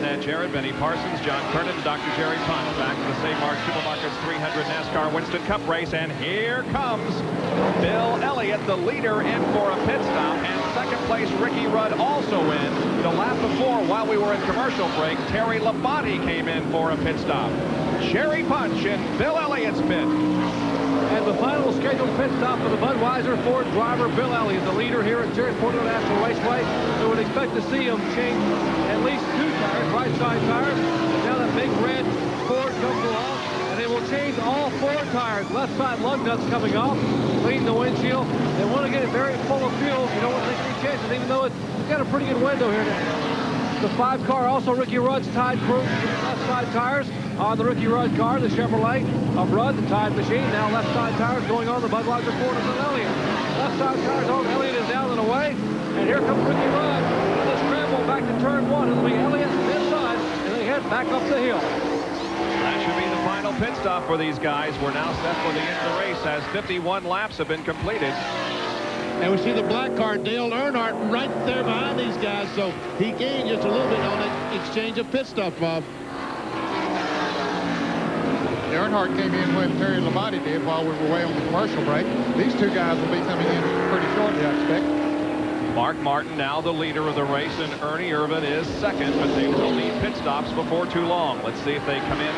Nat Jarrett, Benny Parsons, John Kernan, and Dr. Jerry Punt back to the St. Mark Supermarkets 300 NASCAR Winston Cup race. And here comes Bill Elliott, the leader, in for a pit stop. And 2nd place, Ricky Rudd also in. The lap before, while we were in commercial break, Terry Labonte came in for a pit stop. Jerry Punch in Bill Elliott's pit. And the final scheduled pit stop for the Budweiser Ford driver, Bill Elliott, the leader here at Sears Point International Raceway. We would expect to see him change at least 2 tires, right side tires. And now that big red Ford comes along, and they will change all 4 tires. Left side lug nuts coming off, clean the windshield. They want to get it very full of fuel. You don't want to take any chances, even though it's got a pretty good window here now. The 5 car, also Ricky Rudd's tied crew, left side tires. On the Ricky Rudd car, the Chevrolet of Rudd, the Tide machine. Now left side tires going on the Budweiser Ford of Elliott. Left side tires on. Elliott is down and away. And here comes Ricky Rudd. And the scramble back to turn 1. It'll be Elliott inside, and they head back up the hill. That should be the final pit stop for these guys. We're now set for the end of the race as 51 laps have been completed. And we see the black car, Dale Earnhardt, right there behind these guys. So he gained just a little bit on that exchange of pit stops, Bob. Earnhardt came in when Terry Labonte did while we were away on the commercial break. These 2 guys will be coming in pretty shortly, I expect. Mark Martin now the leader of the race, and Ernie Irvin is 2nd, but they will need pit stops before too long. Let's see if they come in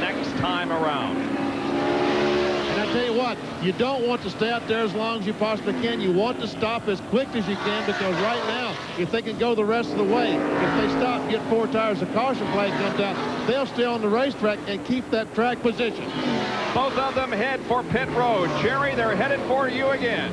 next time around. And I tell you what, you don't want to stay out there as long as you possibly can. You want to stop as quick as you can, because right now, if they can go the rest of the way, if they stop and get 4 tires, the caution flag comes out, they'll stay on the racetrack and keep that track position. Both of them head for pit road. Jerry, they're headed for you again.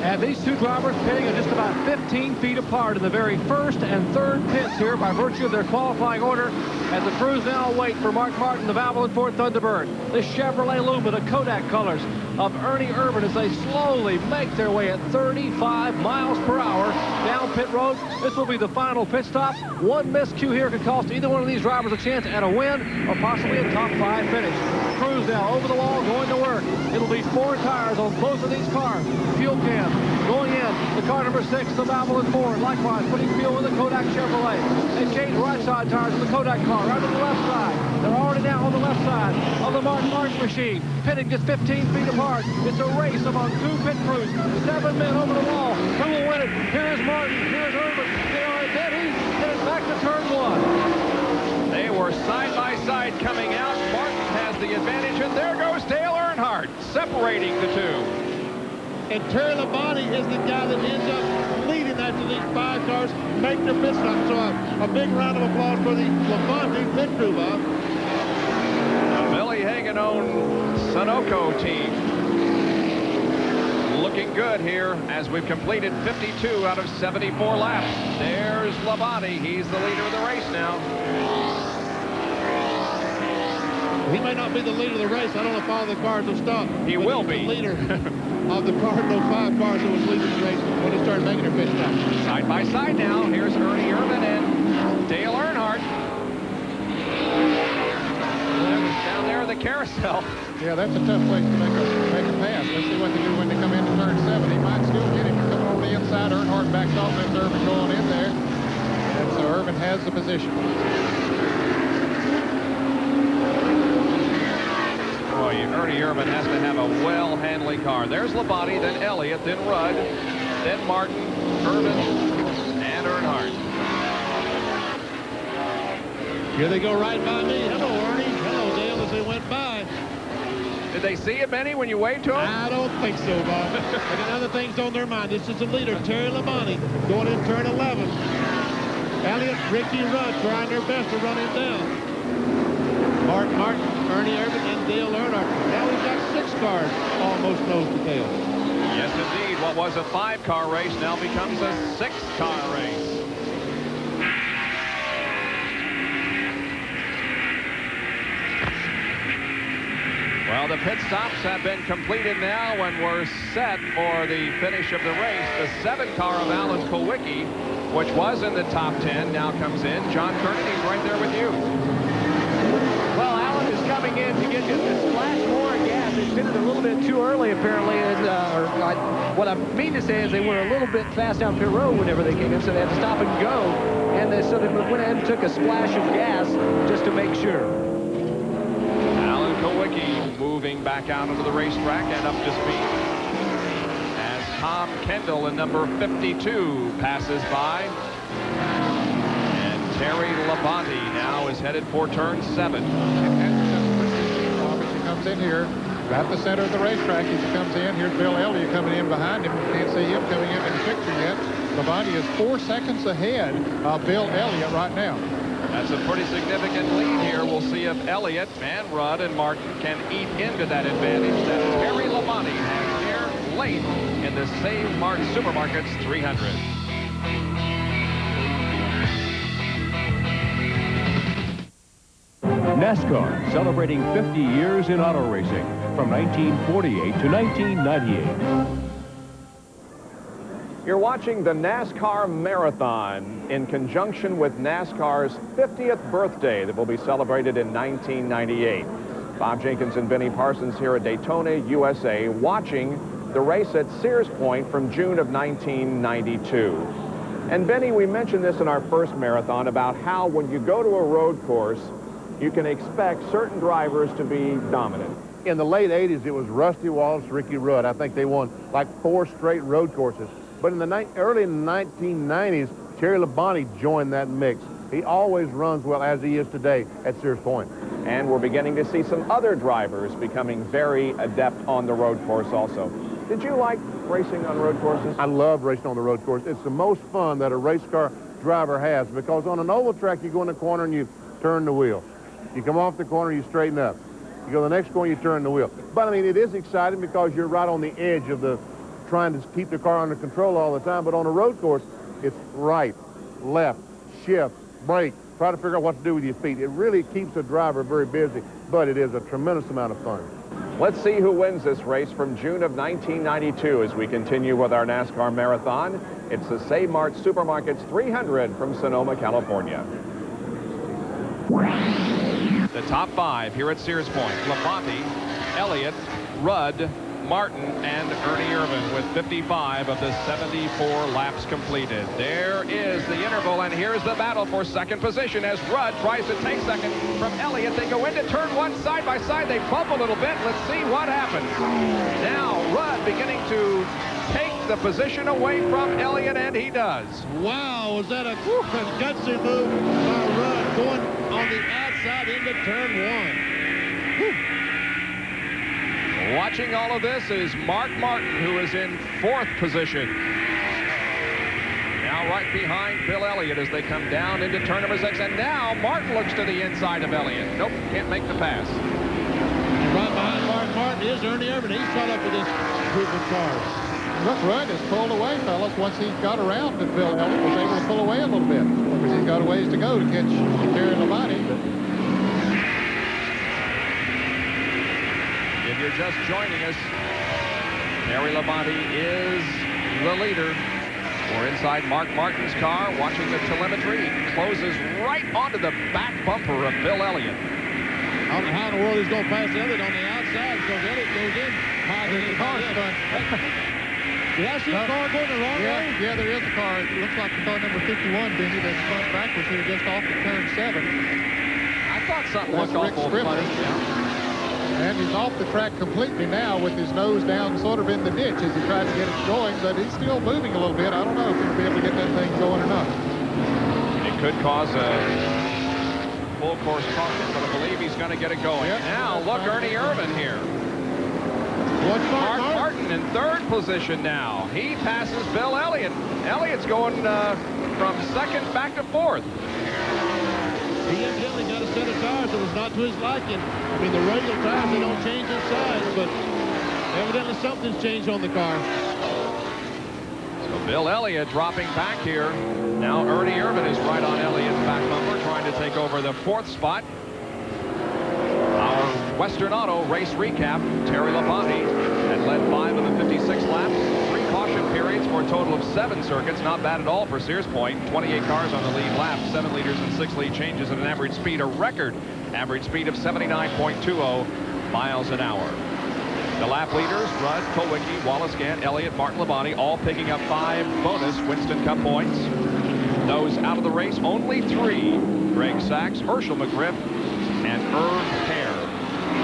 And these 2 drivers pitting are just about 15 feet apart in the very 1st and 3rd pits here by virtue of their qualifying order. As the crews now wait for Mark Martin, the Valvoline Ford Thunderbird, the Chevrolet Lumina, the Kodak colors of Ernie Irvin as they slowly make their way at 35 miles per hour down pit road. This will be the final pit stop. One miscue here could cost either one of these drivers a chance at a win or possibly a top 5 finish. Cruz now over the wall, going to work. It'll be 4 tires on both of these cars. Fuel can going in. The car number 6, the Babel and Ford, likewise putting fuel in the Kodak Chevrolet. They change right side tires in the Kodak car, right on the left side. They're already now on the left side of the Mart machine. Pitting just 15 feet apart. It's a race among 2 pit crews. 7 men over the wall. Who will win it? Here's Martin. Here's Irvin. They are steady. And it's back to turn 1. They were side by side coming out. Martin has the advantage, and there goes Dale Earnhardt separating the two. And Terry Labonte is the guy that ends up leading after these 5 cars make their pit stop. So a big round of applause for the Labonte pit crew, Bob. The Billy Hagan-owned Sunoco team looking good here as we've completed 52 out of 74 laps. There's Labonte. He's the leader of the race now. He may not be the leader of the race. I don't know if all the cars will stop. He will be. The leader of the car, those 5 cars that was leading the race when they started making their pit stop. Side by side now. Here's Ernie Irvin and Dale Earnhardt. Down there in the carousel. Yeah, that's a tough place to make a pass. Let's see what they do when they come into turn 7. He might still get him coming over the inside. Earnhardt backs off. There's Irvin going in there. And so Irvin has the position. Boy, Ernie Irvin has to have a well-handling car. There's Labonte, then Elliott, then Rudd, then Martin, Irvin, and Earnhardt. Here they go right by me. Hello, Ernie. Hello, Dale, as they went by. Did they see it, Benny, when you waved to them? I don't think so, Bob. They got other things on their mind. This is the leader, Terry Labonte, going in turn 11. Elliott, Ricky Rudd trying their best to run him down. Martin, Ernie Irvin, and Dale Earnhardt. Now we've got 6 cars almost nose to tail. Yes, indeed. What was a 5-car race now becomes a 6-car race. Well, the pit stops have been completed now, and we're set for the finish of the race. The 7-car of Alan Kulwicki, which was in the top 10, now comes in. John Kernan, he's right there with you. Well, Alan is coming in to get just a splash more gas. They did it a little bit too early, apparently. And what I mean to say is they were a little bit fast down pit road whenever they came in, so they had to stop and go. And so they went ahead and took a splash of gas just to make sure. Alan Kulwicki moving back out onto the racetrack and up to speed as Tom Kendall in number 52 passes by. And Terry Labonte now is headed for turn 7. He comes in here right the center of the racetrack as he comes in. Here's Bill Elliott coming in behind him. Can't see him coming in the picture yet. Labonte is 4 seconds ahead of Bill Elliott right now. That's a pretty significant lead here. We'll see if Elliott and Rudd and Martin can eat into that advantage that Terry Labonte has here late in the Save Mart Supermarkets 300. NASCAR, celebrating 50 years in auto racing, from 1948 to 1998. You're watching the NASCAR Marathon in conjunction with NASCAR's 50th birthday that will be celebrated in 1998. Bob Jenkins and Benny Parsons here at Daytona, USA, watching the race at Sears Point from June of 1992. And Benny, we mentioned this in our first marathon about how when you go to a road course, you can expect certain drivers to be dominant. In the late 80s, it was Rusty Wallace, Ricky Rudd. I think they won like 4 straight road courses. But in the early 1990s, Terry Labonte joined that mix. He always runs well, as he is today at Sears Point. And we're beginning to see some other drivers becoming very adept on the road course also. Did you like racing on road courses? I love racing on the road course. It's the most fun that a race car driver has, because on an oval track, you go in the corner and you turn the wheel. You come off the corner, you straighten up. You go to the next corner, you turn the wheel. But, I mean, it is exciting because you're right on the edge of the trying to keep the car under control all the time. But on a road course, it's right, left, shift, brake, try to figure out what to do with your feet. It really keeps the driver very busy, but it is a tremendous amount of fun. Let's see who wins this race from June of 1992 as we continue with our NASCAR Marathon. It's the Say Mart Supermarkets 300 from Sonoma, California. The top 5 here at Sears Point: Labonte, Elliott, Rudd, Martin, and Ernie Irvan with 55 of the 74 laps completed. There is the interval, and here's the battle for second position as Rudd tries to take second from Elliott. They go into turn 1 side by side. They bump a little bit. Let's see what happens. Now Rudd beginning to take the position away from Elliott, and he does. Wow, was that a gutsy move by Rudd going on the outside into turn 1. Whew. Watching all of this is Mark Martin, who is in 4th position. Now right behind Bill Elliott as they come down into turn number 6. And now Martin looks to the inside of Elliott. Nope, can't make the pass. And right behind Mark Martin is Ernie Irvan. He's caught up with this group of cars. Look, Rudd has pulled away, fellas, once he got around to Bill Elliott, was able to pull away a little bit. Because he's got a ways to go to catch Terry Labonte. If you're just joining us, Terry Labonte is the leader. We're inside Mark Martin's car, watching the telemetry. He closes right onto the back bumper of Bill Elliott. I don't know how in the world he's going to pass Elliott on the outside because Elliott goes in higher than the car's done. Did I see a car going the wrong way? Yeah, there is a car. It looks like the car number 51, Benny, that's front backwards here just off the turn 7. I thought something looked awful funny. Yeah. And he's off the track completely now with his nose down sort of in the ditch as he tried to get it going, but he's still moving a little bit. I don't know if he'll be able to get that thing going or not. It could cause a full course caution, but I believe he's going to get it going. Yep. Now look, Ernie Irvan here. Mark Martin in 3rd position now. He passes Bill Elliott. Elliott's going from 2nd back to 4th. He evidently got a set of tires that was not to his liking. I mean, the radial tires, they don't change in size, but evidently something's changed on the car. So Bill Elliott dropping back here. Now Ernie Irvan is right on Elliott's back bumper, trying to take over the 4th spot. Our Western Auto race recap: Terry Labonte had led 5 of the 56 laps, 3 caution periods for a total of 7 circuits. Not bad at all for Sears Point. 28 cars on the lead lap, 7 leaders and 6 lead changes at an average speed, a record average speed of 79.20 miles an hour. The lap leaders: Rudd, Kulwicki, Wallace Gant, Elliott, Martin, Labonte, all picking up 5 bonus Winston Cup points. Those out of the race, only 3: Greg Sachs, Herschel McGriff, and Irv Hare.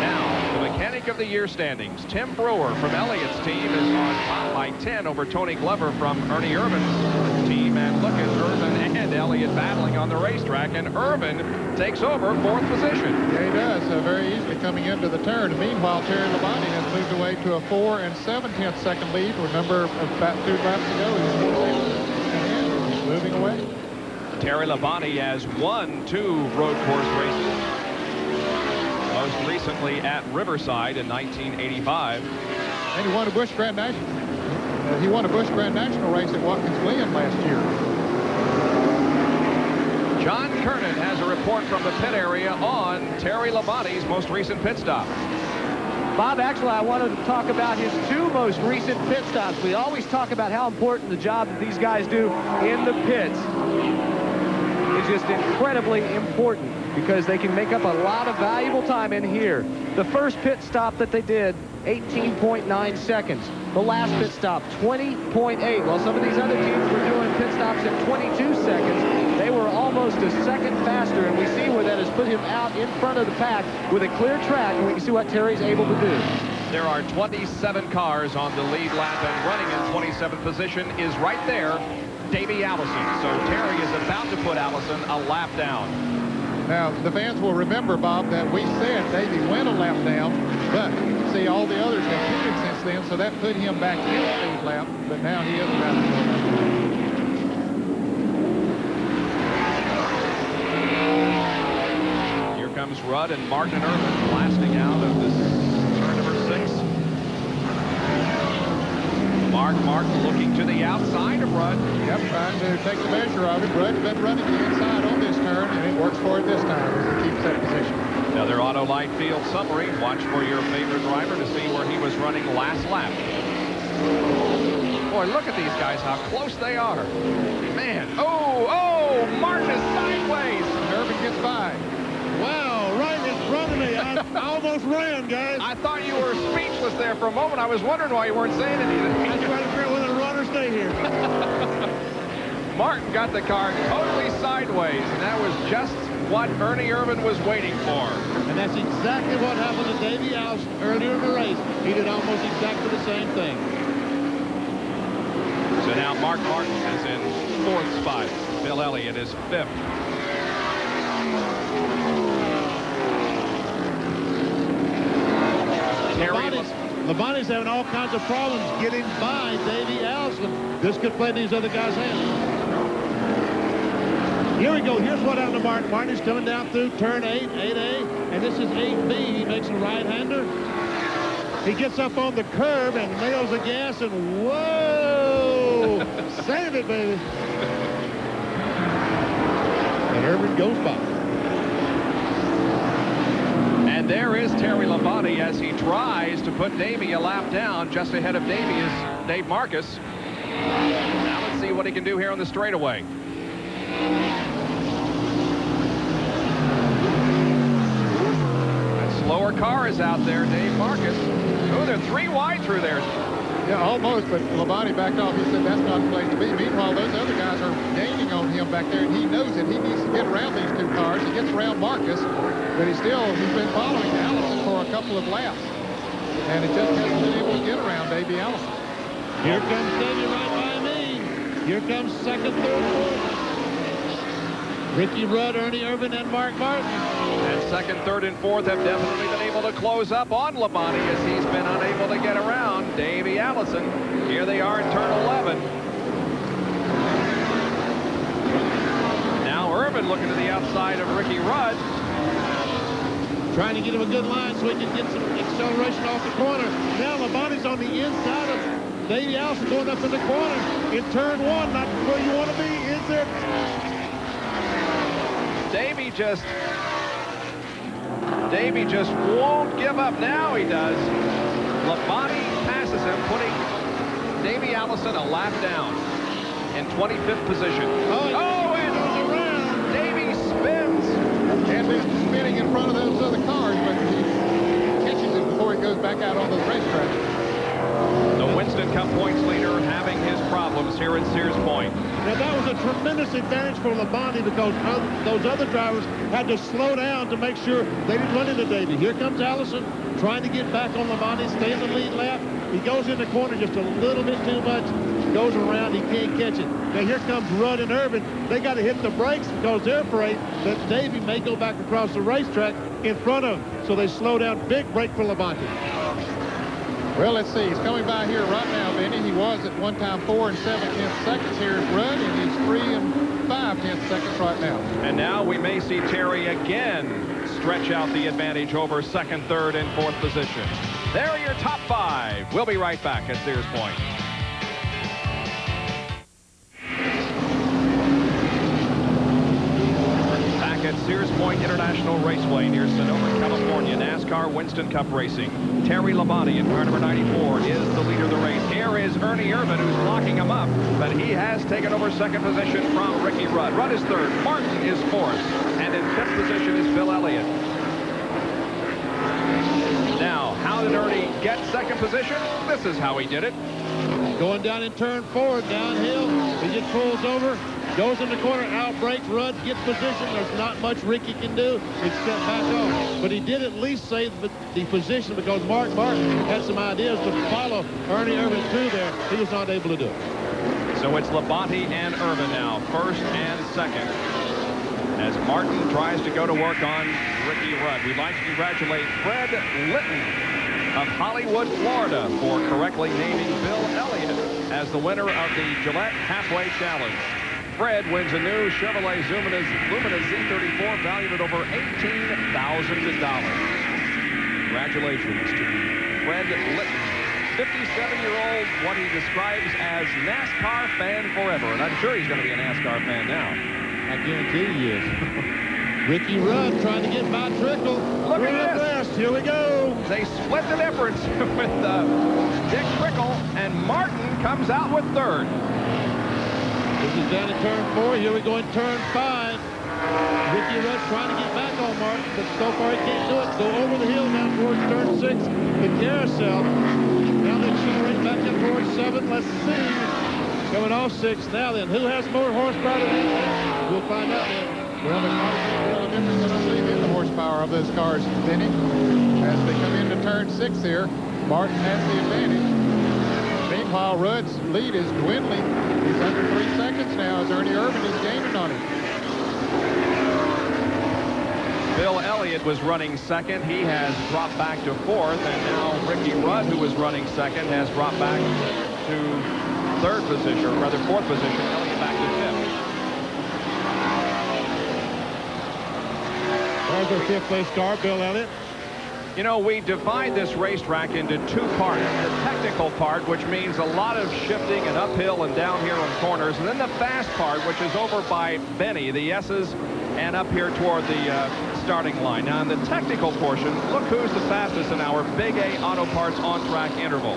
Now, the Mechanic of the Year standings. Tim Brewer from Elliott's team is on top by 10 over Tony Glover from Ernie Irvan's team. And look at Irvan and Elliott battling on the racetrack, and Irvan takes over 4th position. Yeah, he does, very easily coming into the turn. Meanwhile, Terry Labonte has moved away to a 4 7/10 second lead. Remember, about 2 laps ago, he was 4 seconds ahead. He's moving away. Terry Labonte has won 2 road course races. Most recently at Riverside in 1985. And he won a Busch Grand National. He won a Busch Grand National race at Watkins Glen last year. John Kernan has a report from the pit area on Terry Labonte's most recent pit stop. Bob, actually, I wanted to talk about his 2 most recent pit stops. We always talk about how important the job that these guys do in the pits is just incredibly important, because they can make up a lot of valuable time in here. The first pit stop that they did, 18.9 seconds. The last pit stop, 20.8. While some of these other teams were doing pit stops in 22 seconds, they were almost a second faster, and we see where that has put him out in front of the pack with a clear track, and we can see what Terry's able to do. There are 27 cars on the lead lap, and running in 27th position is right there, Davey Allison. So Terry is about to put Allison a lap down. Now, the fans will remember, Bob, that we said Davey went a lap down, but see, all the others have pitted since then, so that put him back in the lead lap, but now he is about to go down. Here comes Rudd and Martin and Irvan blasting out of this turn number 6. Mark Martin looking to the outside of Rudd. Yep, trying to take the measure of it. Rudd's been running the inside on this turn, and it works for it this time as he keeps that position. Another Auto Light Field summary. Watch for your favorite driver to see where he was running last lap. Boy, look at these guys, how close they are. Man, oh, Martin is sideways. Irvin gets by. Wow, right in front of me. I almost ran, guys. I thought you were speechless there for a moment. I was wondering why you weren't saying anything. I was trying to figure out whether to run or stay here. Martin got the car totally sideways, and that was just what Ernie Irvan was waiting for. And that's exactly what happened to Davey Allison earlier in the race. He did almost exactly the same thing. So now Mark Martin is in 4th spot. Bill Elliott is 5th. Labonte's having all kinds of problems getting by Davey Allison. This could play these other guys' hands. Here we go. Here's what happened to Martin. Martin's coming down through turn 8, 8A, and this is 8B. He makes a right-hander. He gets up on the curb and nails the gas, and whoa! Save it, baby. And Irvin goes by. And there is Terry Labonte as he tries to put Davey a lap down. Just ahead of Davey is Dave Marcus. Now let's see what he can do here on the straightaway. That slower car is out there, Dave Marcus. Oh, they're 3 wide through there. Yeah, almost, but Labonte backed off. He said that's not the place to be. Meanwhile, those other guys are gaining on him back there, and he knows it. He needs to get around these 2 cars. He gets around Marcus, but he's been following Allison for a couple of laps, and it just hasn't been able to get around Davey Allison. Here comes Davey right by me. Here comes 2nd, 3rd, 4th. Ricky Rudd, Ernie Irvan, and Mark Martin. And 2nd, 3rd, and 4th have definitely been able to close up on Labonte as he's been unable to get around Davey Allison. Here they are in turn 11. Now Irvan looking to the outside of Ricky Rudd. Trying to get him a good line so he can get some acceleration off the corner. Now Labonte's on the inside of Davey Allison going up in the corner in turn 1. Not where you want to be, is there? Davey just won't give up. Now he does. Labonte passes him, putting Davey Allison a lap down in 25th position. And Davey spins. And he's spinning in front of those other cars, but he catches it before he goes back out on the racetrack. The Winston Cup points leader having his problems here at Sears Point. Now that was a tremendous advantage for Labonte because those other drivers had to slow down to make sure they didn't run into Davey. Here comes Allison trying to get back on Labonte, stay in the lead lap. He goes in the corner just a little bit too much, goes around, he can't catch it. Now here comes Rudd and Irvan. They got to hit the brakes because they're afraid that Davey may go back across the racetrack in front of them. So they slow down. Big break for Labonte. Well, let's see. He's coming by here right now, Benny. He was at one time 4 7/10 seconds. Here's Rudd, and he's 3 5/10 seconds right now. And now we may see Terry again stretch out the advantage over 2nd, 3rd, and 4th position. There are your top 5. We'll be right back at Sears Point. Back at Sears Point International Raceway near Sonoma, California, NASCAR Winston Cup Racing. Terry Labonte in car number 94 is the leader of the race. Here is Ernie Irvan, who's locking him up, but he has taken over 2nd position from Ricky Rudd. Rudd is 3rd, Martin is 4th, and in 5th position is Bill Elliott. Now, how did Ernie get 2nd position? This is how he did it. Going down in turn 4, downhill. He just pulls over, goes in the corner, outbreaks, Rudd gets position. There's not much Ricky can do except back off. But he did at least save the position because Mark Martin had some ideas to follow Ernie Irvan through there. He was not able to do it. So it's Labonte and Irvan now, 1st and 2nd. As Martin tries to go to work on Ricky Rudd. We'd like to congratulate Fred Litton of Hollywood, Florida, for correctly naming Bill Elliott as the winner of the Gillette Halfway Challenge. Fred wins a new Chevrolet Lumina Z34 valued at over $18,000. Congratulations to Fred Litton, 57-year-old, what he describes as NASCAR fan forever. And I'm sure he's going to be a NASCAR fan now. I guarantee he is. Ricky Rudd trying to get by Trickle. Look at this. Here we go. They split the difference with Dick Trickle, and Martin comes out with third. This is down in turn 4. Here we go in turn 5. Ricky Rudd trying to get back on Martin, but so far he can't do it. Go over the hill now towards turn 6. The carousel. Now they accelerate back up towards 7. Let's see. Coming off 6 now then. Who has more horsepower than this? We'll find out then. Well, there's not a difference, I don't believe, in the horsepower of those cars, Denny. As they come into turn 6 here, Martin has the advantage. Meanwhile, Rudd's lead is dwindling. He's under 3 seconds now as Ernie Irvin is gaining on him. Bill Elliott was running second. He has dropped back to 4th, and now Ricky Rudd, who was running second, has dropped back to 3rd position, or rather 4th position. Elliott back to 5th. There's our 5th place car, Bill Elliott. You know, we divide this racetrack into 2 parts. The technical part, which means a lot of shifting and uphill and down here on corners, and then the fast part, which is over by Benny, the S's, and up here toward the starting line. Now, in the technical portion, look who's the fastest in our Big A Auto Parts on-track interval.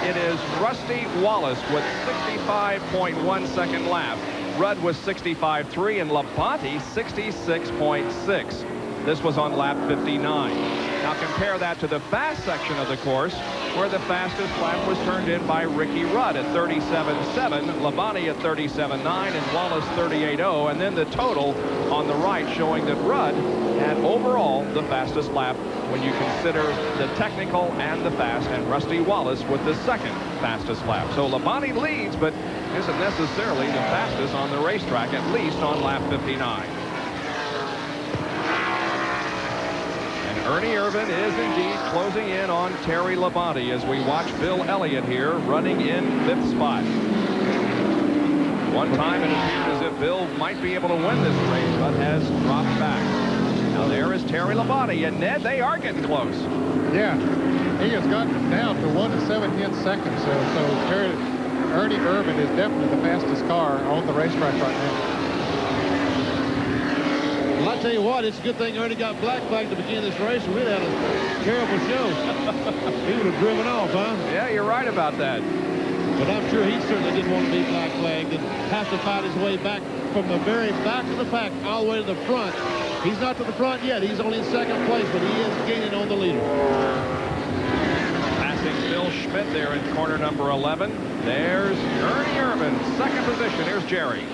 It is Rusty Wallace with 65.1 second lap. Rudd was 65.3 and Labonte 66.6. This was on lap 59. Now compare that to the fast section of the course, where the fastest lap was turned in by Ricky Rudd at 37.7, Labonte at 37.9, and Wallace 38.0, and then the total on the right showing that Rudd had overall the fastest lap when you consider the technical and the fast, and Rusty Wallace with the second fastest lap. So Labonte leads, but isn't necessarily the fastest on the racetrack, at least on lap 59. Ernie Irvin is indeed closing in on Terry Labonte as we watch Bill Elliott here running in 5th spot. One time it appeared as if Bill might be able to win this race, but has dropped back. Now there is Terry Labonte, and Ned, they are getting close. Yeah, he has gotten down to 1 7/10 seconds. So Ernie Irvin is definitely the fastest car on the racetrack right now. Well, I tell you what, it's a good thing Ernie got black flagged at the beginning of this race. We would have had a terrible show. He would have driven off, huh? Yeah, you're right about that. But I'm sure he certainly didn't want to be black flagged and have to fight his way back from the very back of the pack all the way to the front. He's not to the front yet. He's only in 2nd place, but he is gaining on the leader. Passing Bill Schmidt there in corner number 11. There's Ernie Irvin, 2nd position. Here's Jerry.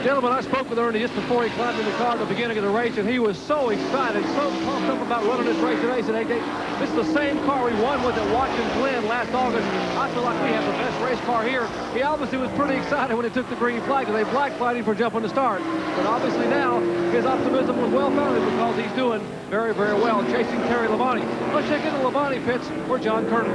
Gentlemen, I spoke with Ernie just before he climbed in the car at the beginning of the race, and he was so excited, so pumped up about running this race today. He said, hey, this is the same car we won with at Watkins Glen last August. I feel like we have the best race car here. He obviously was pretty excited when he took the green flag, because they black flagged him for jumping the start. But obviously now, his optimism was well-founded because he's doing very, very well, chasing Terry Labonte. Let's check into Labonte pits for John Kernan.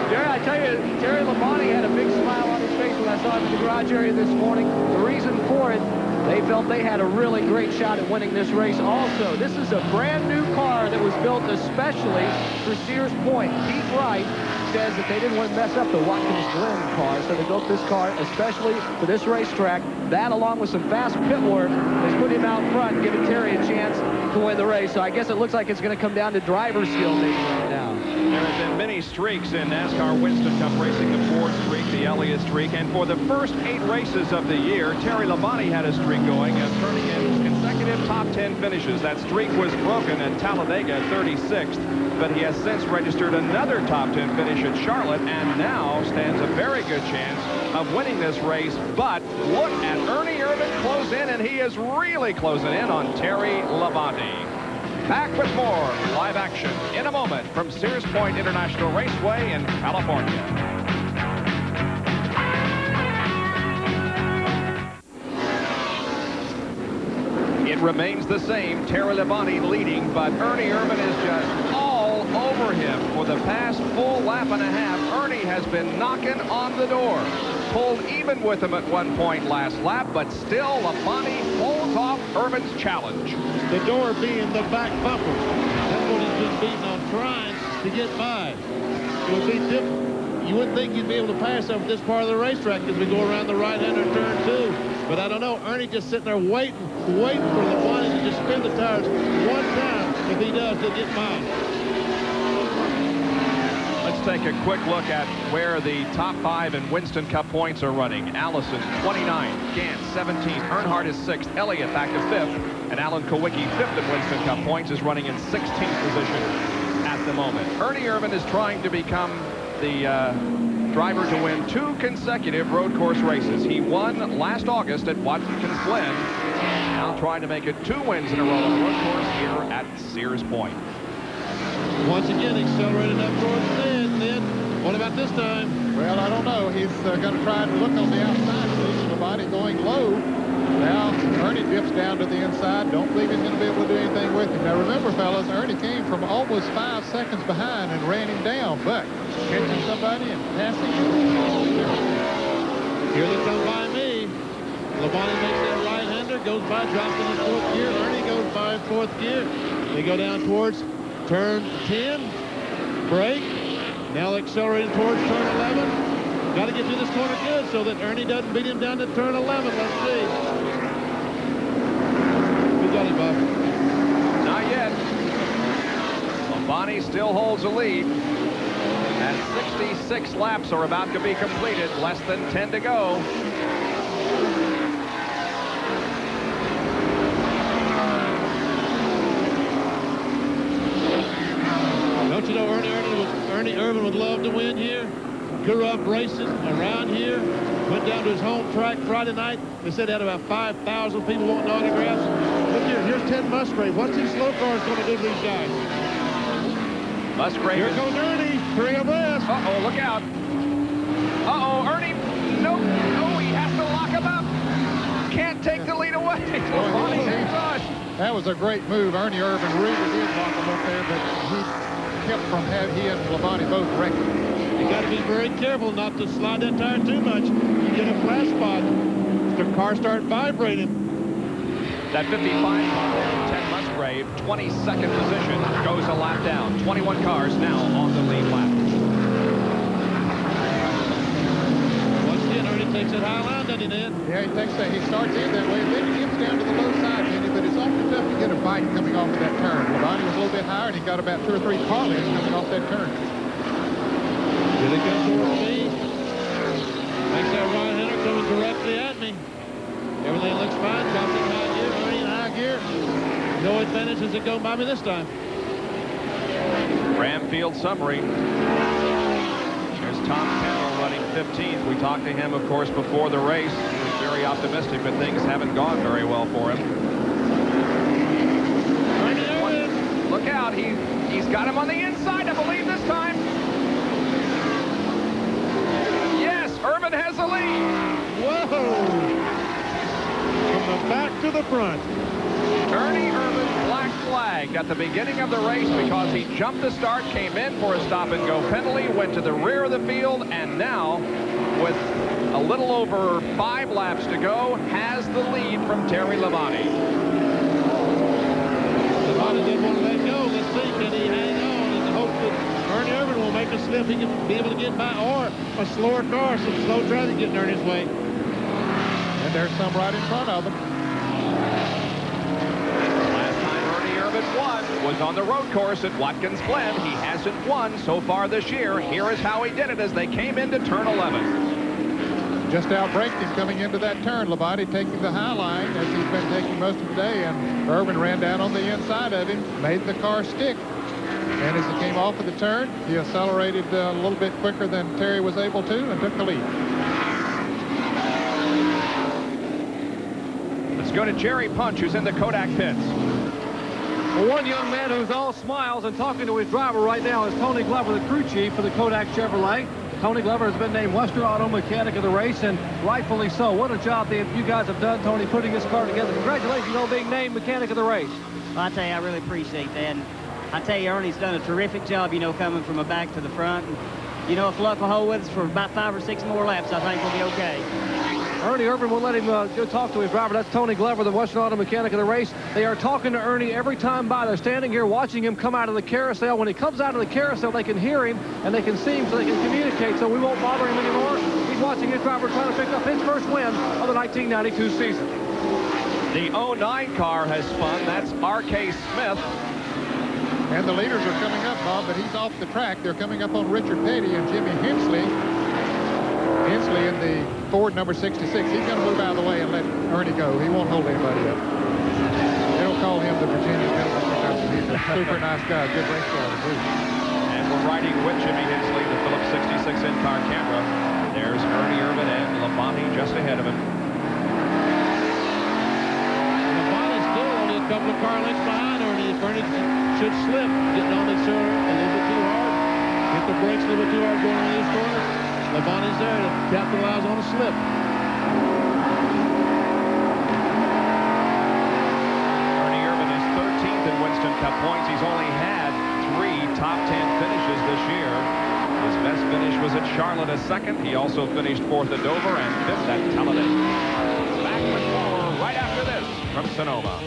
Jerry, I tell you, Terry Labonte had a big smile on his face when I saw him in the garage area this morning. The reason for it, they felt they had a really great shot at winning this race also. This is a brand new car that was built especially for Sears Point. Pete Wright says that they didn't want to mess up the Watkins Glen car, so they built this car especially for this racetrack. That, along with some fast pit work, has put him out front, giving Terry a chance to win the race. So I guess it looks like it's going to come down to driver skill maybe right now. There have been many streaks in NASCAR Winston Cup racing, the Ford streak, the Elliott streak, and for the first 8 races of the year, Terry Labonte had a streak going, turning in consecutive top 10 finishes. That streak was broken at Talladega, 36th, but he has since registered another top 10 finish at Charlotte, and now stands a very good chance of winning this race. But look at Ernie Irvin close in, and he is really closing in on Terry Labonte. Back with more live action in a moment from Sears Point International Raceway in California. It remains the same, Terry Labonte leading, but Ernie Irvin is just all over him. For the past full lap and a half, Ernie has been knocking on the door. Pulled even with him at one point last lap, but still Labonte holds off Irvin's challenge. The door being the back bumper. That's what he's been beating on, trying to get by. It would be different. You wouldn't think you'd be able to pass over this part of the racetrack as we go around the right-hander turn 2. But I don't know. Ernie just sitting there waiting for Labonte to just spin the tires one time. If he does, he'll get mine. Let's take a quick look at where the top 5 in Winston Cup points are running. Allison, 29. Gant, 17. Earnhardt is 6th. Elliott back to 5th. And Alan Kowicki, 5th in Winston Cup points, is running in 16th position at the moment. Ernie Irvan is trying to become the driver to win 2 consecutive road course races. He won last August at Watkins Glen. Now trying to make it 2 wins in a row on the road course here at Sears Point. Once again, accelerated up towards the end. Then, what about this time? Well, I don't know. He's going to try to look on the outside. Sees Labonte going low. Now, Ernie dips down to the inside. Don't believe he's going to be able to do anything with him. Now, remember, fellas, Ernie came from almost 5 seconds behind and ran him down. But catching somebody and passing him. Here they come by me. Labonte makes that right-hander, goes by, drops in the 4th gear. Ernie goes by in 4th gear. They go down towards turn 10, brake. Now accelerating towards turn 11. Got to get through this corner good so that Ernie doesn't beat him down to turn 11. Let's see. Who got it, Bob? Not yet. Labonte still holds the lead. And 66 laps are about to be completed. Less than 10 to go. Don't you know Ernie Irvan would love to win here? Grew up racing around here. Went down to his home track Friday night. They said they had about 5,000 people wanting autographs. Look here, here's Ted Musgrave. What's these slow cars going to do to these guys? Musgrave. Here goes Ernie. Hurry up, Uh-oh, look out. Uh-oh, Ernie. Nope. Oh, he has to lock him up. Can't take the lead away. That was a great move. Ernie Irvan really did lock him up there, but he kept from having he and Labonte both wrecking. You got to be very careful not to slide that tire too much. You get a flat spot. The car start vibrating. That 55 car there, Ted Musgrave, 22nd position, goes a lap down. 21 cars now on the lead lap. Once again, Ernie takes it high line, doesn't he, Ned? Yeah, he takes that. He starts in that way, then he gets down to the low side, but it's awfully tough to get a bite coming off of that turn. Labonte was a little bit higher, and he got about 2 or 3 car lengths coming off that turn. Here they come towards me. Makes that right-hander coming directly at me. Everything looks fine. Drops in high gear. Ernie in high gear. No advantage as it go by me this time. Ramfield summary. There's Tom Kendall running 15th. We talked to him, of course, before the race. He was very optimistic, but things haven't gone very well for him. Look out. He's got him on the inside, I believe, this time. Yes, Irvan has the lead. Whoa. From the back to the front. Ernie Irvan black flagged at the beginning of the race because he jumped the start, came in for a stop-and-go penalty, went to the rear of the field, and now, with a little over 5 laps to go, has the lead from Terry Labonte. Labonte didn't want to let go. Let's see, can he hang on in the hope that Ernie Irvan will make a slip he can be able to get by, or a slower car, some slow traffic getting Ernie's way. And there's some right in front of them. Last time Ernie Irvan won was on the road course at Watkins Glen. He hasn't won so far this year. Here is how he did it as they came into turn 11. Just outbraked him coming into that turn. Labonte taking the high line as he's been taking most of the day, and Irvan ran down on the inside of him, made the car stick. And as he came off of the turn, he accelerated a little bit quicker than Terry was able to and took the lead. Let's go to Jerry Punch, who's in the Kodak pits. Well, one young man who's all smiles and talking to his driver right now is Tony Glover, the crew chief for the Kodak Chevrolet. Tony Glover has been named Western Auto Mechanic of the race, and rightfully so. What a job that you guys have done, Tony, putting this car together. Congratulations on being named Mechanic of the race. Well, I tell you, I really appreciate that. And I tell you, Ernie's done a terrific job, you know, coming from the back to the front. And, you know, if luck will hold with us for about 5 or 6 more laps, I think we'll be okay. Ernie Irvan will let him go talk to his driver. That's Tony Glover, the Western Auto Mechanic of the race. They are talking to Ernie every time by. They're standing here watching him come out of the carousel. When he comes out of the carousel, they can hear him and they can see him so they can communicate, so we won't bother him anymore. He's He's watching his driver trying to pick up his first win of the 1992 season. The 09 car has spun. That's R.K. Smith. And the leaders are coming up, Bob, but he's off the track. They're coming up on Richard Petty and Jimmy Hensley. Hensley in the Ford number 66. He's going to move out of the way and let Ernie go. He won't hold anybody up. They don't call him the Virginia Chemical Production. He's a super nice guy, good race car too. And we're riding with Jimmy Hensley, the Phillips 66 in-car camera. There's Ernie Irvin and Labonte just ahead of him. Labonte's still only a couple of car lengths behind Ernie. If Ernie should slip, getting on the shoulder a little bit too hard, hit the brakes a little bit too hard going on these corners, Labonte's there to capitalize on a slip. Ernie Irvin is 13th in Winston Cup points. He's only had 3 top 10 finishes this year. His best finish was at Charlotte as second. He also finished 4th at Dover and 5th at Talladega. Back with more right after this from Sonoma.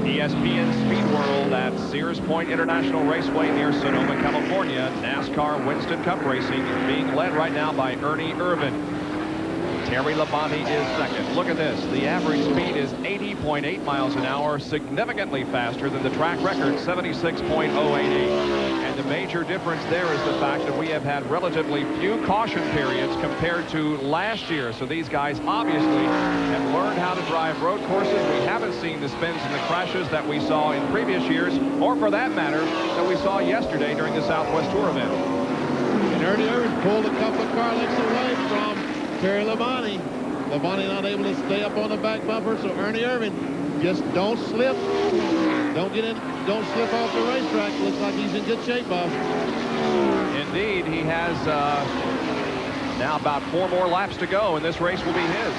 ESPN Speed World at Sears Point International Raceway near Sonoma, California. NASCAR Winston Cup racing being led right now by Ernie Irvin. Terry Labonte is second. Look at this. The average speed is 80.8 miles an hour, significantly faster than the track record, 76.088. And the major difference there is the fact that we have had relatively few caution periods compared to last year. So these guys obviously have learned how to drive road courses. We haven't seen the spins and the crashes that we saw in previous years, or for that matter, that we saw yesterday during the Southwest Tour event. And Ernie Irvin pulled a couple of car lengths away from Terry Labonte. Labonte not able to stay up on the back bumper, so Ernie Irvin just don't slip. Don't slip off the racetrack. Looks like he's in good shape, Bob. Indeed, he has now about 4 more laps to go, and this race will be his.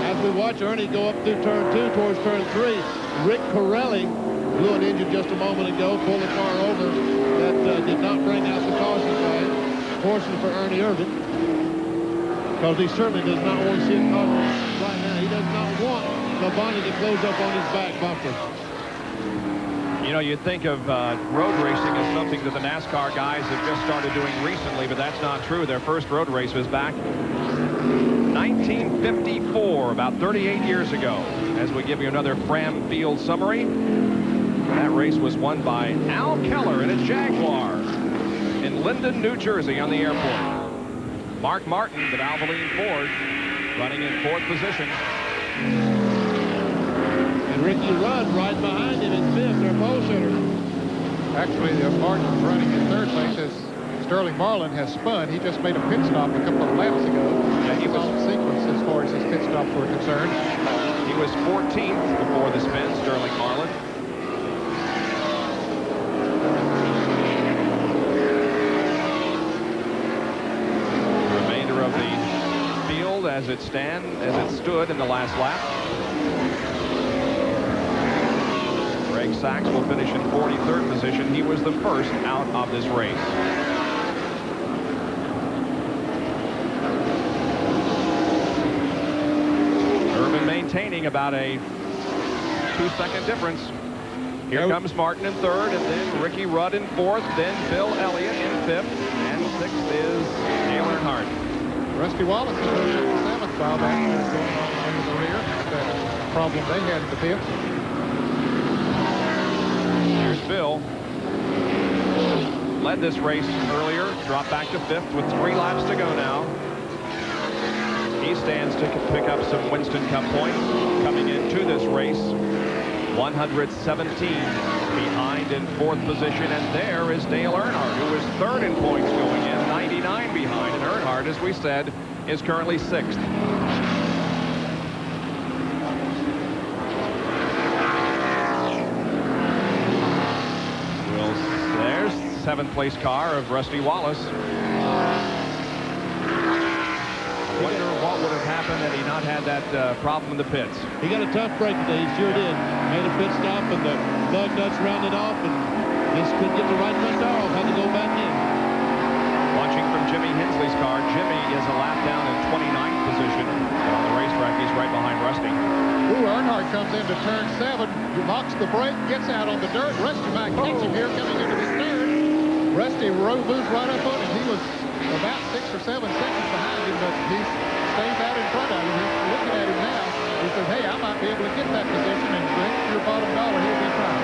As we watch Ernie go up through turn 2 towards turn 3, Rick Corelli blew an engine just a moment ago, pulled the car over. That did not bring out the caution flag. Fortunate for Ernie Irvin, because he certainly does not want to see a caution right now. He does not want Labonte to close up on his back bumper. You know, you'd think of road racing as something that the NASCAR guys have just started doing recently, but that's not true. Their first road race was back 1954, about 38 years ago. As we give you another Fram Field summary, that race was won by Al Keller in a Jaguar in Linden, New Jersey on the airport. Mark Martin, the Valvoline Ford, running in 4th position. And Ricky Rudd right behind him in 5th, their pole sitter. Actually, the Martin's running in 3rd place as Sterling Marlin has spun. He just made a pit stop a couple of laps ago. Yeah, he was on sequence as far as his pit stops were concerned. He was 14th before the spin, Sterling Marlin. Of the field as it stood in the last lap. Greg Sachs will finish in 43rd position. He was the first out of this race. Irvin maintaining about a 2-second difference. Here comes Martin in 3rd, and then Ricky Rudd in 4th, then Bill Elliott in 5th, and 6th is Dale Earnhardt. Rusty Wallace is in 7th, Bob, going on in the rear. That problem they had at the pits. Here's Bill. Led this race earlier, dropped back to 5th with 3 laps to go now. He stands to pick up some Winston Cup points coming into this race. 117 behind in 4th position, and there is Dale Earnhardt, who is 3rd in points going in, 99 behind, and Earnhardt, as we said, is currently 6th. There's 7th place car of Rusty Wallace. I wonder what would have happened had he not had that problem in the pits. He got a tough break today, he sure did. Made a pit stop, and the lug nuts rounded off, and just couldn't get the right front tire off, had to go back in. Watching from Jimmy Hensley's car, Jimmy is a lap down in 29th position. But on the racetrack, he's right behind Rusty. Ooh, Earnhardt comes into turn 7, locks the brake, gets out on the dirt. Rusty might catch him here coming into the third. Rusty moves right up on him. He was about 6 or 7 seconds behind him, but he stays out in front of him. He's looking at him now. He says, hey, I might be able to get that position, and bring your bottom dollar. He'll be proud.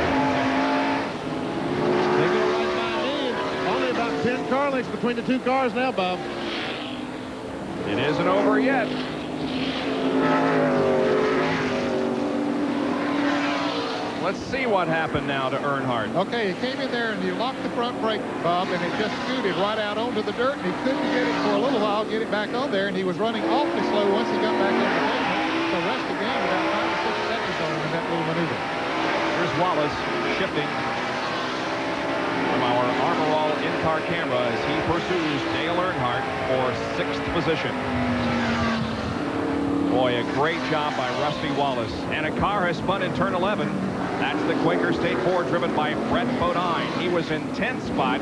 They go right by me, and only about 10 car lengths between the two cars now, Bob. It isn't over yet. Let's see what happened now to Earnhardt. Okay, he came in there and he locked the front brake, Bob, and it just scooted right out onto the dirt, and he couldn't get it for a little while, get it back on there, and he was running awfully slow once he got back on the pavement. So Rusty gained about 5 or 6 seconds on him in that little maneuver. Here's Wallace shifting from our Armor All in-car camera as he pursues Dale Earnhardt for 6th position. Boy, a great job by Rusty Wallace. And a car has spun in turn 11. That's the Quaker State Ford driven by Brett Bodine. He was in 10th spot.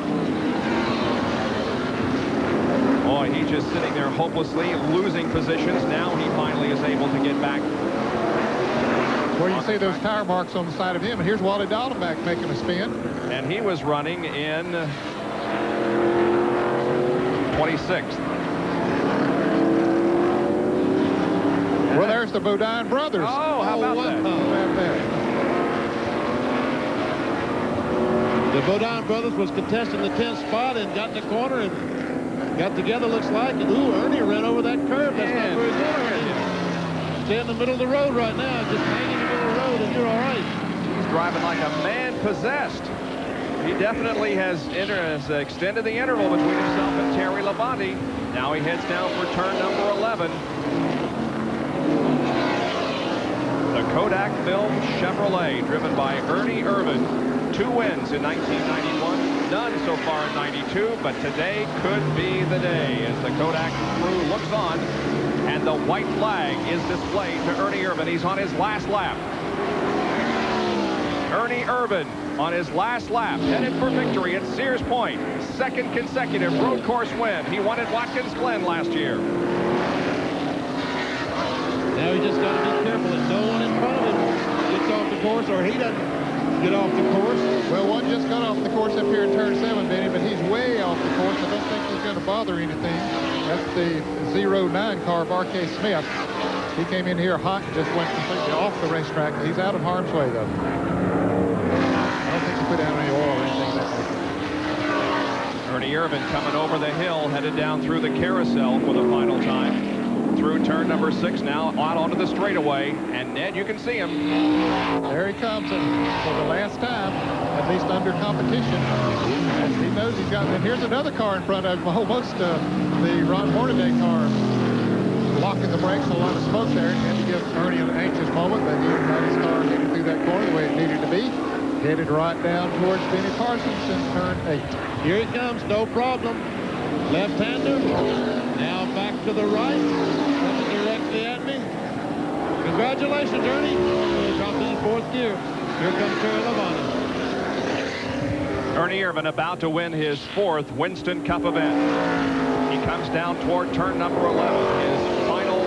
Boy, he's just sitting there hopelessly losing positions. Now he finally is able to get back. Where you see those tire marks on the side of him, and here's Wally Dallenbach making a spin. And he was running in 26th. Well, there's the Bodine brothers. Oh, how about that? The Bodine brothers was contesting the 10th spot and got in the corner and got together, looks like. And, ooh, Ernie ran over that curve. That's not very good, Ernie. Stay in the middle of the road right now. Just hang in the middle of the road and you're all right. He's driving like a man possessed. He definitely has extended the interval between himself and Terry Labonte. Now he heads down for turn number 11. The Kodak Film Chevrolet, driven by Ernie Irvan. 2 wins in 1991, none so far in 92, but today could be the day as the Kodak crew looks on, and the white flag is displayed to Ernie Irvan. He's on his last lap. Ernie Irvan on his last lap, headed for victory at Sears Point. 2nd consecutive road course win. He won at Watkins Glen last year. Now he just got to be careful that no one in front of him gets off the course, or he doesn't get off the course. Well, one just got off the course up here in turn 7, Benny, but he's way off the course. I don't think he's going to bother anything. That's the 09 car of R.K. Smith. He came in here hot and just went completely off the racetrack. He's out of harm's way, though. I don't think he put down any oil or anything like that. Ernie Irvan coming over the hill, headed down through the carousel for the final time. Through turn number 6 now, out onto the straightaway. And Ned, you can see him. There he comes, and for the last time, at least under competition. As he knows he's got, and here's another car in front of him, almost the Ron Hornaday car. Locking the brakes, a lot of smoke there. He had to give Ernie an anxious moment, but he got his car headed through that corner the way it needed to be. Headed right down towards Benny Parsons in turn 8. Here it comes, no problem. Left-hander. Now back to the right. Coming directly at me. Congratulations, Ernie. Dropped in 4th gear. Here comes Terry Labonte. Ernie Irvan about to win his 4th Winston Cup event. He comes down toward turn number 11, his final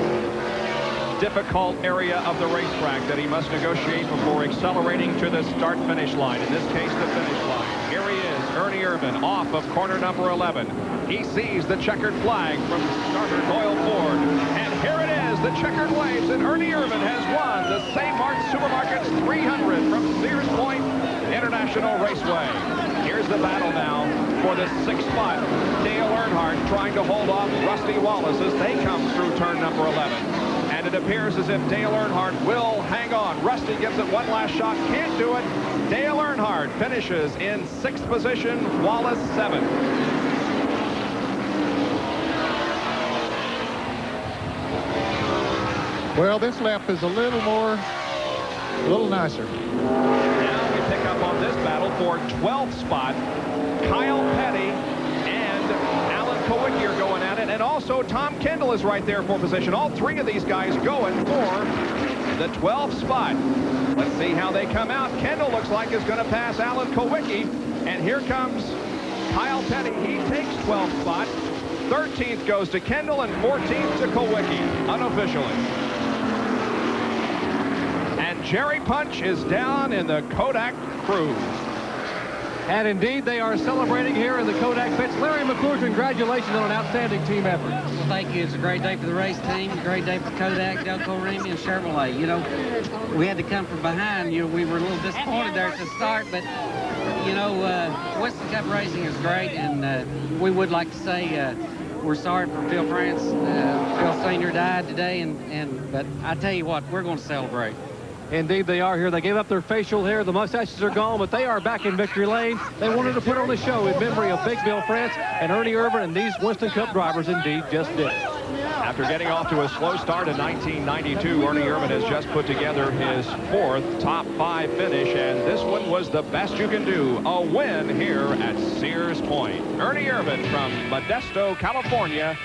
difficult area of the racetrack that he must negotiate before accelerating to the start-finish line, in this case the finish line. Here he is, Ernie Irvan, off of corner number 11. He sees the checkered flag from starter Doyle Ford, and here it is, the checkered waves, and Ernie Irvan has won the St. Mark's Supermarkets 300 from Sears Point International Raceway. Here's the battle now for the 6th spot. Dale Earnhardt trying to hold off Rusty Wallace as they come through turn number 11. And it appears as if Dale Earnhardt will hang on. Rusty gives it one last shot, can't do it. Dale Earnhardt finishes in 6th position, Wallace 7th. Well, this lap is a little nicer. Now we pick up on this battle for 12th spot. Kyle Petty and Alan Kowicki are going at it, and also Tom Kendall is right there for position. All 3 of these guys going for the 12th spot. Let's see how they come out. Kendall looks like is going to pass Alan Kowicki, and here comes Kyle Petty. He takes 12th spot. 13th goes to Kendall, and 14th to Kowicki, unofficially. And Jerry Punch is down in the Kodak crew. And indeed, they are celebrating here in the Kodak pits. Larry McClure, congratulations on an outstanding team effort. Well, thank you. It's a great day for the race team, a great day for Kodak, Delco Remy, and Chevrolet. You know, we had to come from behind. You know, we were a little disappointed there at the start, but, you know, Winston Cup racing is great, and we would like to say we're sorry for Phil France. Phil Sr. died today, but I tell you what, we're going to celebrate. Indeed, they are here. They gave up their facial hair. The mustaches are gone, but they are back in victory lane. They wanted to put on a show in memory of Big Bill France and Ernie Irvin, and these Winston Cup drivers indeed just did. After getting off to a slow start in 1992, Ernie Irvin has just put together his 4th top 5 finish, and this one was the best you can do. A win here at Sears Point. Ernie Irvin from Modesto, California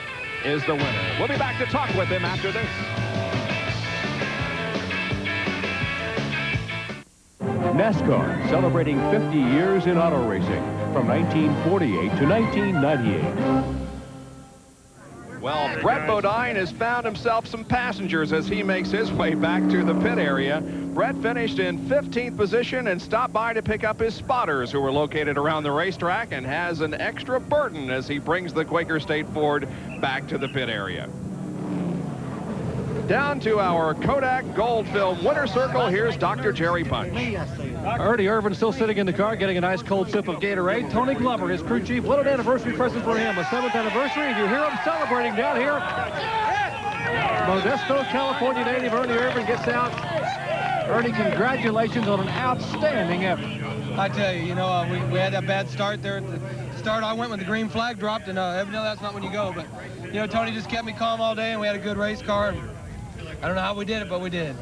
is the winner. We'll be back to talk with him after this. NASCAR, celebrating 50 years in auto racing, from 1948 to 1998. Well, Brett Bodine has found himself some passengers as he makes his way back to the pit area. Brett finished in 15th position and stopped by to pick up his spotters who were located around the racetrack, and has an extra burden as he brings the Quaker State Ford back to the pit area. Down to our Kodak Gold Film winner circle, here's Dr. Jerry Punch. Ernie Irvin still sitting in the car, getting a nice cold sip of Gatorade. Tony Glover, his crew chief, what an anniversary present for him. A 7th anniversary, and you hear him celebrating down here. Modesto, California native Ernie Irvin gets out. Ernie, congratulations on an outstanding effort. I tell you, you know, we had that bad start there at the start. I went when the green flag dropped, and evidently that's not when you go. But, you know, Tony just kept me calm all day, and we had a good race car. And I don't know how we did it, but we did.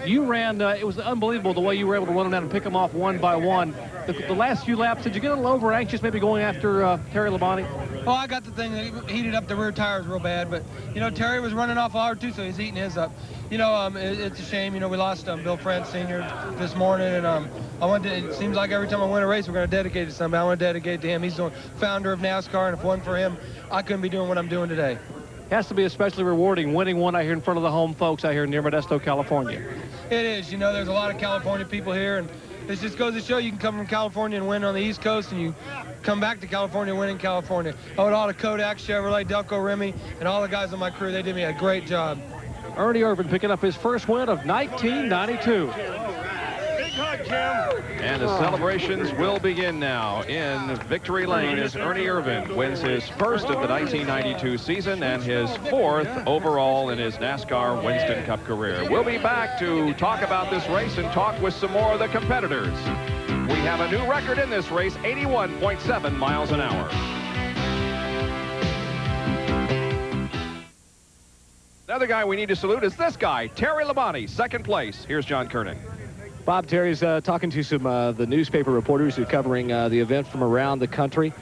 You ran, it was unbelievable the way you were able to run them down and pick them off one by one. The last few laps, did you get a little over anxious maybe going after Terry Labonte? Oh, I got the thing that heated up the rear tires real bad, but, you know, Terry was running off hard too, so he's heating his up. You know, it's a shame, you know, we lost Bill France Sr. this morning, and it seems like every time I win a race, we're going to dedicate it to somebody. I want to dedicate it to him. He's the founder of NASCAR, and if it wasn't for him, I couldn't be doing what I'm doing today. Has to be especially rewarding winning one out here in front of the home folks out here near Modesto, California. It is. You know, there's a lot of California people here, and this just goes to show you can come from California and win on the East Coast, and you come back to California and win in California. I would all to Kodak, Chevrolet, Delco Remy, and all the guys on my crew. They did me a great job. Ernie Irvin picking up his first win of 1992. And the celebrations will begin now in victory lane as Ernie Irvin wins his first of the 1992 season and his 4th overall in his NASCAR Winston Cup career. We'll be back to talk about this race and talk with some more of the competitors. We have a new record in this race, 81.7 miles an hour. Another guy we need to salute is this guy, Terry Labonte, 2nd place. Here's John Kernan. Bob, Terry's talking to some the newspaper reporters who are covering the event from around the country.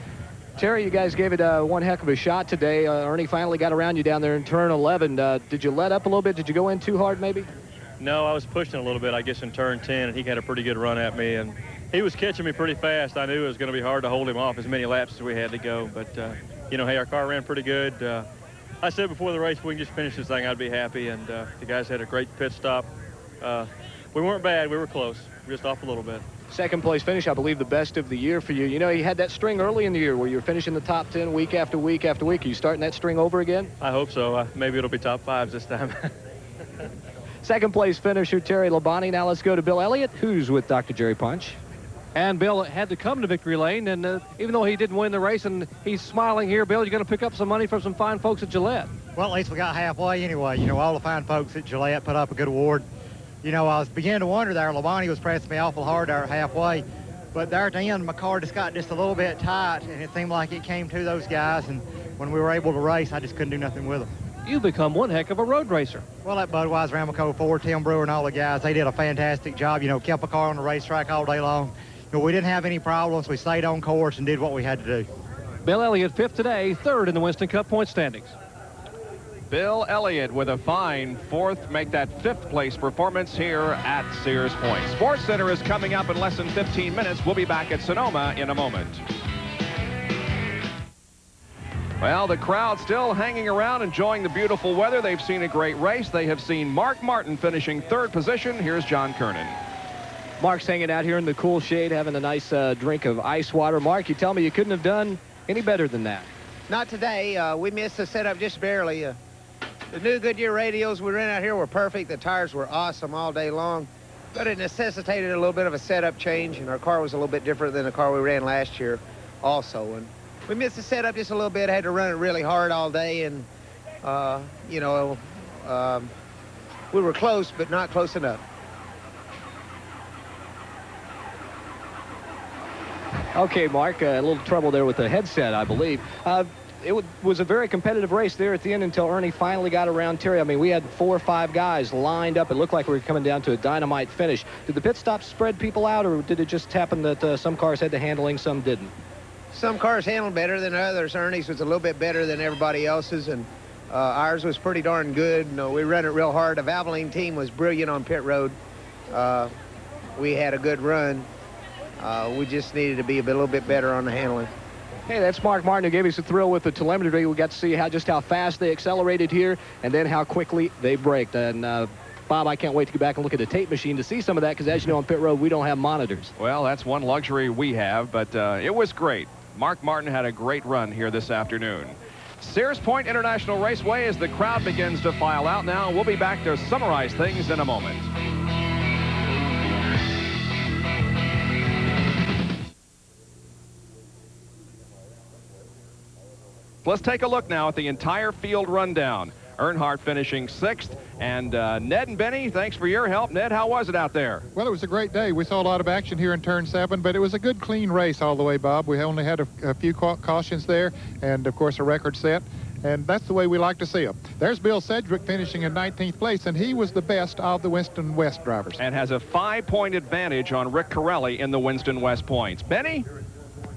Terry, you guys gave it one heck of a shot today. Ernie finally got around you down there in turn 11. Did you let up a little bit? Did you go in too hard, maybe? No, I was pushing a little bit, I guess, in turn 10, and he had a pretty good run at me, and he was catching me pretty fast. I knew it was going to be hard to hold him off as many laps as we had to go, but, you know, hey, our car ran pretty good. I said before the race, if we can just finish this thing, I'd be happy, and the guys had a great pit stop. We weren't bad. We were close. Just off a little bit. 2nd place finish, I believe, the best of the year for you. You know, you had that string early in the year where you were finishing the top 10 week after week after week. Are you starting that string over again? I hope so. Maybe it'll be top 5s this time. 2nd place finisher, Terry Labonte. Now let's go to Bill Elliott, who's with Dr. Jerry Punch. And Bill had to come to victory lane, and even though he didn't win the race, and he's smiling here, Bill, you're going to pick up some money from some fine folks at Gillette. Well, at least we got halfway anyway. You know, all the fine folks at Gillette put up a good award. You know, I was beginning to wonder there. Labonte was pressing me awful hard there halfway. But there at the end, my car just got just a little bit tight, and it seemed like it came to those guys. And when we were able to race, I just couldn't do nothing with them. You've become one heck of a road racer. Well, that Budweiser, Amoco, Ford, Tim Brewer, and all the guys, they did a fantastic job. You know, kept the car on the racetrack all day long. You know, we didn't have any problems. We stayed on course and did what we had to do. Bill Elliott, 5th today, 3rd in the Winston Cup point standings. Bill Elliott with a fine 4th, make that 5th place performance here at Sears Point. Sports Center is coming up in less than 15 minutes. We'll be back at Sonoma in a moment. Well, the crowd still hanging around, enjoying the beautiful weather. They've seen a great race. They have seen Mark Martin finishing 3rd position. Here's John Kernan. Mark's hanging out here in the cool shade, having a nice drink of ice water. Mark, you tell me you couldn't have done any better than that. Not today. We missed the setup just barely. The new Goodyear radios we ran out here were perfect. The tires were awesome all day long, but it necessitated a little bit of a setup change, and our car was a little bit different than the car we ran last year also. And we missed the setup just a little bit. Had to run it really hard all day, and, you know, we were close, but not close enough. Okay, Mark, a little trouble there with the headset, I believe. It was a very competitive race there at the end until Ernie finally got around Terry. I mean, we had 4 or 5 guys lined up. It looked like we were coming down to a dynamite finish. Did the pit stop spread people out, or did it just happen that some cars had the handling, some didn't? Some cars handled better than others. Ernie's was a little bit better than everybody else's, and ours was pretty darn good. You know, we ran it real hard. The Valvoline team was brilliant on pit road. We had a good run. We just needed to be a little bit better on the handling. Hey, that's Mark Martin, who gave us a thrill with the telemetry. We got to see just how fast they accelerated here and then how quickly they braked. And Bob, I can't wait to get back and look at the tape machine to see some of that, because as you know, on pit road, we don't have monitors. Well, that's one luxury we have, but it was great. Mark Martin had a great run here this afternoon. Sears Point International Raceway as the crowd begins to file out now. We'll be back to summarize things in a moment. Let's take a look now at the entire field rundown. Earnhardt finishing 6th, and Ned and Benny, thanks for your help. Ned, how was it out there? Well, it was a great day. We saw a lot of action here in Turn 7, but it was a good, clean race all the way, Bob. We only had a few cautions there, and, of course, a record set, and that's the way we like to see them. There's Bill Sedgwick finishing in 19th place, and he was the best of the Winston West drivers. And has a 5-point advantage on Rick Corelli in the Winston West points. Benny?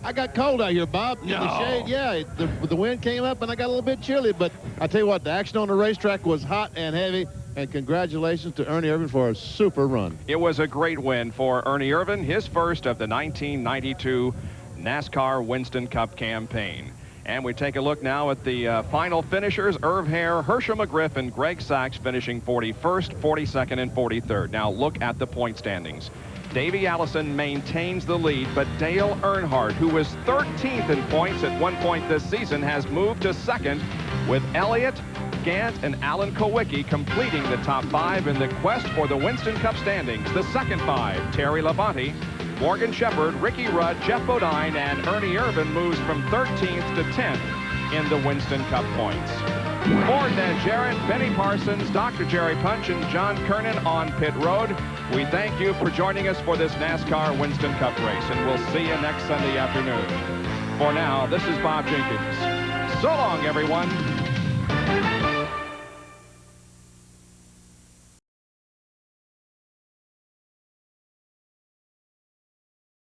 I got cold out here, Bob. In the shade, yeah. The wind came up, and I got a little bit chilly. But I tell you what, the action on the racetrack was hot and heavy. And congratulations to Ernie Irvan for a super run. It was a great win for Ernie Irvan, his first of the 1992 NASCAR Winston Cup campaign. And we take a look now at the final finishers. Irv Hare, Herschel McGriff, and Greg Sachs finishing 41st, 42nd, and 43rd. Now look at the point standings. Davey Allison maintains the lead, but Dale Earnhardt, who was 13th in points at one point this season, has moved to 2nd, with Elliott, Gant, and Alan Kowicki completing the top 5 in the quest for the Winston Cup standings. The second 5, Terry Labonte, Morgan Shepherd, Ricky Rudd, Jeff Bodine, and Ernie Irvan moves from 13th to 10th in the Winston Cup points. For Ned Jarrett, Benny Parsons, Dr. Jerry Punch, and John Kernan on pit road, we thank you for joining us for this NASCAR Winston Cup race, and we'll see you next Sunday afternoon. For now, this is Bob Jenkins. So long, everyone.